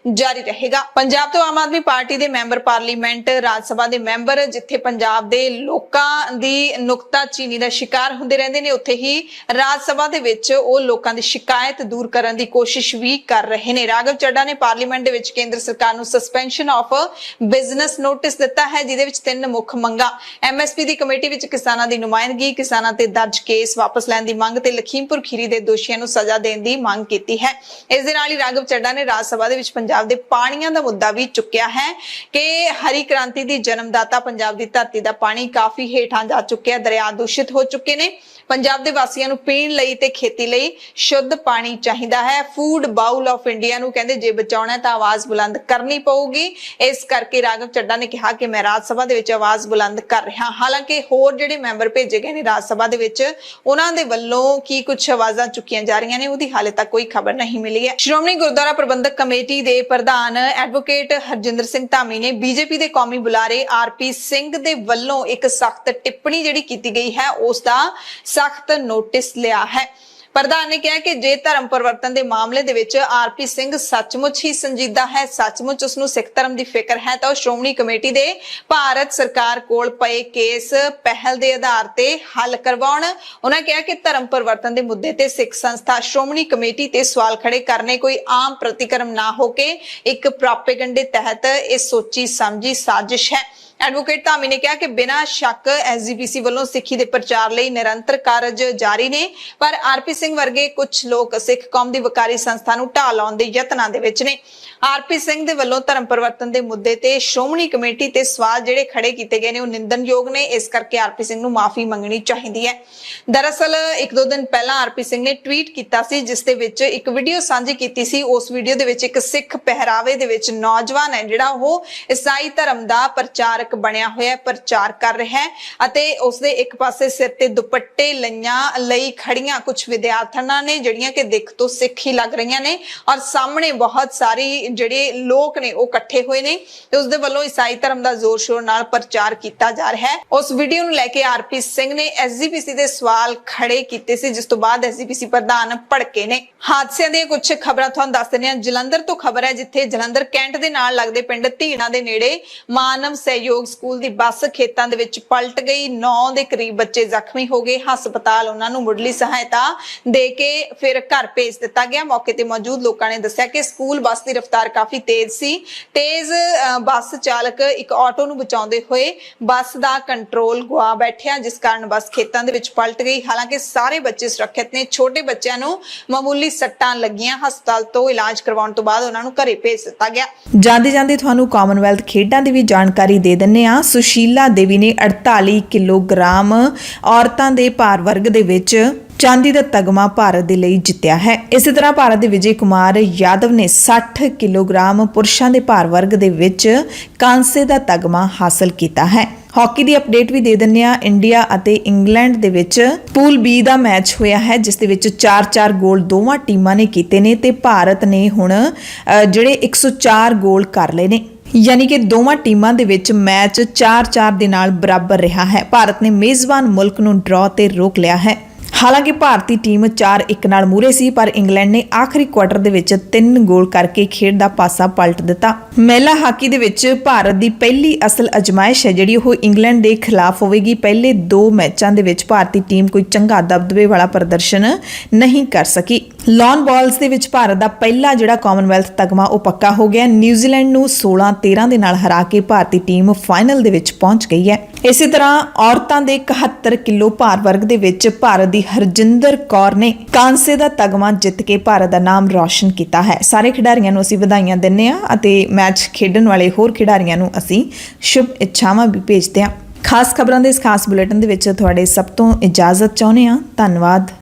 ਜਾਰੀ ਰਹੇਗਾ। ਪੰਜਾਬ ਤੋਂ ਆਮ ਆਦਮੀ ਪਾਰਟੀ ਦੇ ਮੈਂਬਰ ਪਾਰਲੀਮੈਂਟ, ਰਾਜ ਸਭਾ ਦੇ ਮੈਂਬਰ ਜਿੱਥੇ ਪੰਜਾਬ ਦੇ ਲੋਕਾਂ ਦੀ ਨੁਕਤਾਚੀਨੀ ਦਾ ਸ਼ਿਕਾਰ ਹੁੰਦੇ ਰਹਿੰਦੇ ਨੇ, ਉੱਥੇ ਹੀ ਰਾਜ ਸਭਾ ਦੇ ਵਿੱਚ ਉਹ ਲੋਕਾਂ ਦੀ ਸ਼ਿਕਾਇਤ ਦੂਰ ਕਰਨ ਦੀ ਕੋਸ਼ਿਸ਼ ਵੀ ਕਰ ਰਹੇ ਨੇ। ਰਾਘਵ ਚੱਡਾ ਨੇ ਪਾਰਲੀਮੈਂਟ ਦੇ ਵਿੱਚ ਕੇਂਦਰ ਸਰਕਾਰ ਨੂੰ ਸਸਪੈਂਸ਼ਨ ਆਫ ਬਿਜ਼ਨਸ ਨੋਟਿਸ ਦਿੱਤਾ ਹੈ, ਜਿਹਦੇ ਵਿੱਚ 3 ਮੁੱਖ ਮੰਗਾਂ MSP ਦੀ ਕਮੇਟੀ ਵਿੱਚ ਕਿਸਾਨਾਂ ਦੀ ਨੁਮਾਇੰਦਗੀ, ਕਿਸਾਨਾਂ ਤੇ ਦਰਜ ਕੇਸ ਵਾਪਸ ਲੈਣ ਦੀ ਮੰਗ ਤੇ ਲਖੀਮਪੁਰ ਖੀਰੀ ਦੇ ਦੋਸ਼ੀਆਂ ਨੂੰ ਸਜ਼ਾ ਦੇਣ ਦੀ ਮੰਗ ਕੀਤੀ ਹੈ। ਇਸ ਦੇ ਨਾਲ ਹੀ ਰਾਘਵ ਚੱਡਾ ਨੇ ਰਾਜ ਸਭਾ ਦੇ ਵਿੱਚ ਪੰਜਾਬ ਦੇ ਪਾਣੀਆਂ ਦਾ ਮੁੱਦਾ ਵੀ ਚੁੱਕਿਆ ਹੈ ਕਿ ਹਰੀ ਕ੍ਰਾਂਤੀ ਦੀ ਜਨਮਦਾਤਾ ਪੰਜਾਬ ਦੀ ਧਰਤੀ ਦਾ ਪਾਣੀ ਕਾਫੀ ਹੇਠਾਂ ਜਾ ਚੁੱਕਿਆ, ਦਰਿਆ ਦੂਸ਼ਿਤ ਹੋ ਚੁੱਕੇ ਨੇ। ਪੰਜਾਬ ਦੇ ਵਾਸੀਆਂ ਨੂੰ ਪੀਣ ਲਈ ਤੇ ਖੇਤੀ ਲਈ ਸ਼ੁੱਧ ਪਾਣੀ ਚਾਹੀਦਾ ਹੈ। ਫੂਡ ਬਾਉਲ ਆਫ ਇੰਡੀਆ ਨੂੰ ਕਹਿੰਦੇ ਜੇ ਬਚਾਉਣਾ ਤਾਂ ਆਵਾਜ਼ ਬੁਲੰਦ ਕਰਨੀ ਪਊਗੀ। ਇਸ ਕਰਕੇ ਰਾਘਵ ਚੱਡਾ ਨੇ ਕਿਹਾ ਕਿ ਮੈਂ ਰਾਜ ਸਭਾ ਦੇ ਵਿੱਚ ਆਵਾਜ਼ ਬੁਲੰਦ ਕਰ ਰਿਹਾ। ਹਾਲਾਂਕਿ ਹੋਰ ਜਿਹੜੇ ਮੈਂਬਰ ਭੇਜੇ ਗਏ ਨੇ ਰਾਜ ਸਭਾ ਦੇ ਵਿੱਚ, ਉਹਨਾਂ ਦੇ ਵੱਲੋਂ ਕੀ ਕੁਝ ਆਵਾਜ਼ਾਂ ਚੁੱਕੀਆਂ ਜਾ ਰਹੀਆਂ ਨੇ, ਉਹਦੀ ਹਾਲੇ ਤੱਕ ਕੋਈ ਖਬਰ ਨਹੀਂ ਮਿਲੀ ਹੈ। ਸ਼੍ਰੋਮਣੀ ਗੁਰਦੁਆਰਾ ਪ੍ਰਬੰਧਕ ਕਮੇਟੀ ਦੇ ਪ੍ਰਧਾਨ ਐਡਵੋਕੇਟ ਹਰਜਿੰਦਰ ਸਿੰਘ ਧਾਮੀ ਨੇ BJP ਦੇ ਕੌਮੀ ਬੁਲਾਰੇ RP ਸਿੰਘ ਦੇ ਵੱਲੋਂ ਇੱਕ ਸਖਤ ਟਿੱਪਣੀ ਜਿਹੜੀ ਕੀਤੀ ਗਈ ਹੈ, ਉਸ ਦਾ ਸਖਤ ਨੋਟਿਸ ਲਿਆ ਹੈ। ਪ੍ਰਧਾਨ ਨੇ ਕਿਹਾ ਕਿ ਜੇ ਧਰਮ ਪਰਿਵਰਤਨ ਦੇ ਮਾਮਲੇ ਦੇ ਵਿੱਚ RP ਸਿੰਘ ਸੱਚਮੁੱਚ ਹੀ ਸੰਜੀਦਾ ਹੈ, ਸੱਚਮੁੱਚ ਉਸ ਨੂੰ ਸਿੱਖ ਧਰਮ ਦੀ ਫਿਕਰ ਹੈ, ਤਾਂ ਉਹ ਸ਼੍ਰੋਮਣੀ ਕਮੇਟੀ ਦੇ ਭਾਰਤ ਸਰਕਾਰ ਕੋਲ ਪਏ ਕੇਸ ਪਹਿਲ ਦੇ ਆਧਾਰ ਤੇ ਹੱਲ ਕਰਵਾਉਣ। ਉਹਨਾਂ ਕਿਹਾ ਕਿ ਧਰਮ ਪਰਿਵਰਤਨ ਦੇ ਮੁੱਦੇ ਤੇ ਸਿੱਖ ਸੰਸਥਾ ਸ਼੍ਰੋਮਣੀ ਕਮੇਟੀ ਤੇ ਸਵਾਲ ਖੜੇ ਕਰਨੇ ਕੋਈ ਆਮ ਪ੍ਰਤੀਕਰਮ ਨਾ ਹੋ ਕੇ ਇੱਕ ਪ੍ਰੋਪੇਗੈਂਡੇ ਤਹਿਤ ਇਹ ਸੋਚੀ ਸਮਝੀ ਸਾਜ਼ਿਸ਼ ਹੈ। ਐਡਵੋਕੇਟ ਧਾਮੀ ਨੇ ਕਿਹਾ ਕਿ ਬਿਨਾਂ ਸ਼ੱਕ SGPC ਵੱਲੋਂ ਸਿੱਖੀ ਦੇ ਪ੍ਰਚਾਰ ਲਈ ਨਿਰੰਤਰ ਕਾਰਜ ਜਾਰੀ ਨੇ, ਪਰ RP ਸਿੰਘ ਵਰਗੇ ਕੁਝ ਲੋਕ ਸਿੱਖ ਕੌਮ ਦੀ ਵਕਾਰੀ ਸੰਸਥਾ ਨੂੰ ਢਾਹ ਲਾਉਣ ਦੇ ਯਤਨਾਂ ਦੇ ਵਿੱਚ ਨੇ। RP ਸਿੰਘ ਦੇ ਵੱਲੋਂ ਧਰਮ ਪਰਿਵਰਤਨ ਦੇ ਮੁੱਦੇ ਤੇ ਸ਼੍ਰੋਮਣੀ ਕਮੇਟੀ ਤੇ ਸਵਾਲ ਜਿਹੜੇ ਖੜੇ ਕੀਤੇ ਗਏ ਨੇ ਉਹ ਨਿੰਦਨਯੋਗ ਨੇ। ਇਸ ਕਰਕੇ RP ਸਿੰਘ ਨੂੰ ਮਾਫੀ ਮੰਗਣੀ ਚਾਹੀਦੀ ਹੈ। ਦਰਅਸਲ 1-2 ਦਿਨ ਪਹਿਲਾਂ RP ਸਿੰਘ ਨੇ ਟਵੀਟ ਕੀਤਾ ਸੀ, ਜਿਸ ਦੇ ਵਿੱਚ ਇੱਕ ਵੀਡੀਓ ਸਾਂਝੀ ਕੀਤੀ ਸੀ। ਉਸ ਵੀਡੀਓ ਦੇ ਵਿੱਚ ਇੱਕ ਸਿੱਖ ਪਹਿਰਾਵੇ ਦੇ ਵਿੱਚ ਨੌਜਵਾਨ ਹੈ ਜਿਹੜਾ ਉਹ ਈਸਾਈ ਧਰਮ ਦਾ ਪ੍ਰਚਾਰਕ ਬਣਿਆ ਹੋਇਆ ਪ੍ਰਚਾਰ ਕਰ ਰਿਹਾ ਹੈ ਅਤੇ ਉਸਦੇ ਇੱਕ ਪਾਸੇ ਸਿਰ ਤੇ ਦੁਪੱਟੇ ਲਈ ਖੜੀਆਂ ਕੁਝ ਵਿਦਿਆਰਥੀ ਵਿਦਿਆਰਥਣਾਂ ਨੇ ਜਿਹੜੀਆਂ ਕਿ ਦਿੱਖ ਤੋਂ ਸਿੱਖ ਹੀ ਲੱਗ ਰਹੀਆਂ ਨੇ ਔਰ ਸਾਹਮਣੇ ਬਹੁਤ ਸਾਰੀ ਜਿਹੜੇ ਲੋਕ ਨੇ ਉਹ ਇਕੱਠੇ ਹੋਏ ਨੇ ਤੇ ਉਸ ਦੇ ਵੱਲੋਂ ਈਸਾਈ ਧਰਮ ਦਾ ਜ਼ੋਰ ਸ਼ੋਰ ਨਾਲ ਪ੍ਰਚਾਰ ਕੀਤਾ ਜਾ ਰਿਹਾ ਹੈ। ਉਸ ਵੀਡੀਓ ਨੂੰ ਲੈ ਕੇ ਆਰਪੀ ਸਿੰਘ ਨੇ ਐਸਜੀਪੀਸੀ ਦੇ ਸਵਾਲ ਖੜੇ ਕੀਤੇ ਸੀ, ਜਿਸ ਤੋਂ ਬਾਅਦ ਐਸਜੀਪੀਸੀ ਪ੍ਰਧਾਨ ਭੜਕੇ ਨੇ। ਹਾਦਸਿਆਂ ਦੀਆਂ ਕੁਝ ਖਬਰਾਂ ਤੁਹਾਨੂੰ ਦੱਸ ਦਿੰਦੇ ਹਾਂ। ਜਲੰਧਰ ਤੋਂ ਖਬਰ ਹੈ, ਜਿੱਥੇ ਜਲੰਧਰ ਕੈਂਟ ਦੇ ਨਾਲ ਲੱਗਦੇ ਪਿੰਡ ਧੀਣਾ ਦੇ ਨੇੜੇ ਮਾਨਵ ਸਹਿਯੋਗ ਸਕੂਲ ਦੀ ਬੱਸ ਖੇਤਾਂ ਦੇ ਵਿੱਚ ਪਲਟ ਗਈ। 9 ਦੇ ਕਰੀਬ ਬੱਚੇ ਜ਼ਖਮੀ ਹੋ ਗਏ। ਹਸਪਤਾਲ ਉਹਨਾਂ ਨੂੰ ਮੁੱਢਲੀ ਸਹਾਇਤਾ ਦੇ ਕੇ ਫਿਰ ਘਰ ਭੇਜ ਦਿੱਤਾ ਗਿਆ। ਮੌਕੇ ਤੇ ਮੌਜੂਦ ਲੋਕਾਂ ਨੇ ਦੱਸਿਆ ਕਿ ਸਕੂਲ ਬੱਸ ਦੀ ਰਫ਼ਤਾਰ ਕਾਫੀ ਤੇਜ਼ ਸੀ। ਤੇਜ਼ ਬੱਸ ਚਾਲਕ ਇੱਕ ਆਟੋ ਨੂੰ ਬਚਾਉਂਦੇ ਹੋਏ ਬੱਸ ਦਾ ਕੰਟਰੋਲ ਗੁਆ ਬੈਠਿਆ, ਜਿਸ ਕਾਰਨ ਬੱਸ ਖੇਤਾਂ ਦੇ ਵਿੱਚ ਪਲਟ ਗਈ। ਹਾਲਾਂਕਿ ਸਾਰੇ ਬੱਚੇ ਸੁਰੱਖਿਅਤ ਨੇ। ਛੋਟੇ ਬੱਚਿਆਂ ਨੂੰ ਮਾਮੂਲੀ ਸੱਟਾਂ ਲੱਗੀਆਂ। ਹਸਪਤਾਲ ਤੋਂ ਇਲਾਜ ਕਰਵਾਉਣ ਤੋਂ ਬਾਅਦ ਉਹਨਾਂ ਨੂੰ ਘਰੇ ਭੇਜ ਦਿੱਤਾ ਗਿਆ। ਜਾਂਦੇ ਤੁਹਾਨੂੰ ਕਾਮਨਵੈਲਥ ਖੇਡਾਂ ਦੀ ਵੀ ਜਾਣਕਾਰੀ ਦੇ ਦਿੰਨੇ ਆ। ਸੁਸ਼ੀਲਾ ਦੇਵੀ ਨੇ 48 ਕਿਲੋਗ੍ਰਾਮ ਔਰਤਾਂ ਦੇ ਭਾਰ ਵਰਗ ਦੇ ਵਿੱਚ ਚਾਂਦੀ ਦਾ ਤਗਮਾ ਭਾਰਤ ਦੇ ਲਈ ਜਿੱਤਿਆ ਹੈ। ਇਸੇ ਤਰ੍ਹਾਂ ਭਾਰਤ ਦੇ ਵਿਜੇ ਕੁਮਾਰ ਯਾਦਵ ਨੇ 60 ਕਿਲੋਗ੍ਰਾਮ ਪੁਰਸ਼ਾਂ ਦੇ ਭਾਰ ਵਰਗ ਦੇ ਵਿੱਚ ਕਾਂਸੇ ਦਾ ਤਗਮਾ ਹਾਸਲ ਕੀਤਾ ਹੈ। ਹਾਕੀ ਦੀ ਅਪਡੇਟ ਵੀ ਦੇ ਦਿੰਨੇ ਆ। ਇੰਡੀਆ ਅਤੇ ਇੰਗਲੈਂਡ ਦੇ ਵਿੱਚ ਪੂਲ ਬੀ ਦਾ ਮੈਚ ਹੋਇਆ ਹੈ, ਜਿਸ ਦੇ ਵਿੱਚ 4-4 ਗੋਲ ਦੋਵਾਂ ਟੀਮਾਂ ਨੇ ਕੀਤੇ ਨੇ ਤੇ ਭਾਰਤ ਨੇ ਹੁਣ ਜਿਹੜੇ 104 ਗੋਲ ਕਰ ਲਏ ਨੇ। ਯਾਨੀ ਕਿ ਦੋਵਾਂ ਟੀਮਾਂ ਦੇ ਵਿੱਚ ਮੈਚ 4-4 ਦੇ ਨਾਲ ਬਰਾਬਰ ਰਿਹਾ ਹੈ। ਭਾਰਤ ਨੇ ਮੇਜ਼ਬਾਨ ਮੁਲਕ ਨੂੰ ਡਰਾਅ ਤੇ ਰੋਕ ਲਿਆ ਹੈ। ਹਾਲਾਂਕਿ ਭਾਰਤੀ ਟੀਮ 4-1 ਨਾਲ ਮੂਹਰੇ ਸੀ, ਪਰ ਇੰਗਲੈਂਡ ਨੇ ਆਖਰੀ ਕੁਆਟਰ ਦੇ ਵਿੱਚ 3 ਗੋਲ ਕਰਕੇ ਖੇਡ ਦਾ ਪਾਸਾ ਪਲਟ ਦਿੱਤਾ। ਮਹਿਲਾ ਹਾਕੀ ਦੇ ਵਿੱਚ ਭਾਰਤ ਦੀ ਪਹਿਲੀ ਅਸਲ ਅਜ਼ਮਾਇਸ਼ ਹੈ ਜਿਹੜੀ ਉਹ ਇੰਗਲੈਂਡ ਦੇ ਖਿਲਾਫ ਹੋਵੇਗੀ। ਪਹਿਲੇ 2 ਮੈਚਾਂ ਦੇ ਵਿੱਚ ਭਾਰਤੀ ਟੀਮ ਕੋਈ ਚੰਗਾ ਦਬਦਬੇ ਵਾਲਾ ਪ੍ਰਦਰਸ਼ਨ ਨਹੀਂ ਕਰ ਸਕੀ। ਲੌਨ ਬਾਲਸ ਦੇ ਵਿੱਚ ਭਾਰਤ ਦਾ ਪਹਿਲਾ ਜਿਹੜਾ ਕਾਮਨਵੈਲਥ ਤਗਮਾ ਉਹ ਪੱਕਾ ਹੋ ਗਿਆ। ਨਿਊਜ਼ੀਲੈਂਡ ਨੂੰ 16-13 ਦੇ ਨਾਲ ਹਰਾ ਕੇ ਭਾਰਤੀ ਟੀਮ ਫਾਈਨਲ ਦੇ ਵਿੱਚ ਪਹੁੰਚ ਗਈ ਹੈ। ਇਸੇ ਤਰ੍ਹਾਂ ਔਰਤਾਂ ਦੇ 71 ਕਿਲੋ ਭਾਰ ਵਰਗ ਦੇ ਵਿੱਚ ਭਾਰਤ ਦੀ ਹਰਜਿੰਦਰ ਕੌਰ ਨੇ ਕਾਂਸੇ ਦਾ ਤਗਮਾ ਜਿੱਤ ਕੇ ਭਾਰਤ ਦਾ ਨਾਮ ਰੌਸ਼ਨ ਕੀਤਾ ਹੈ। ਸਾਰੇ ਖਿਡਾਰੀਆਂ ਨੂੰ ਅਸੀਂ ਵਧਾਈਆਂ ਦਿੰਦੇ ਹਾਂ ਅਤੇ ਮੈਚ ਖੇਡਣ ਵਾਲੇ ਹੋਰ ਖਿਡਾਰੀਆਂ ਨੂੰ ਅਸੀਂ ਸ਼ੁਭ ਇੱਛਾਵਾਂ ਵੀ ਭੇਜਦੇ ਹਾਂ। ਖਾਸ ਖਬਰਾਂ ਦੇ ਇਸ ਖਾਸ ਬੁਲੇਟਿਨ ਦੇ ਵਿੱਚ ਤੁਹਾਡੇ ਸਭ ਤੋਂ ਇਜਾਜ਼ਤ ਚਾਹੁੰਦੇ ਹਾਂ। ਧੰਨਵਾਦ।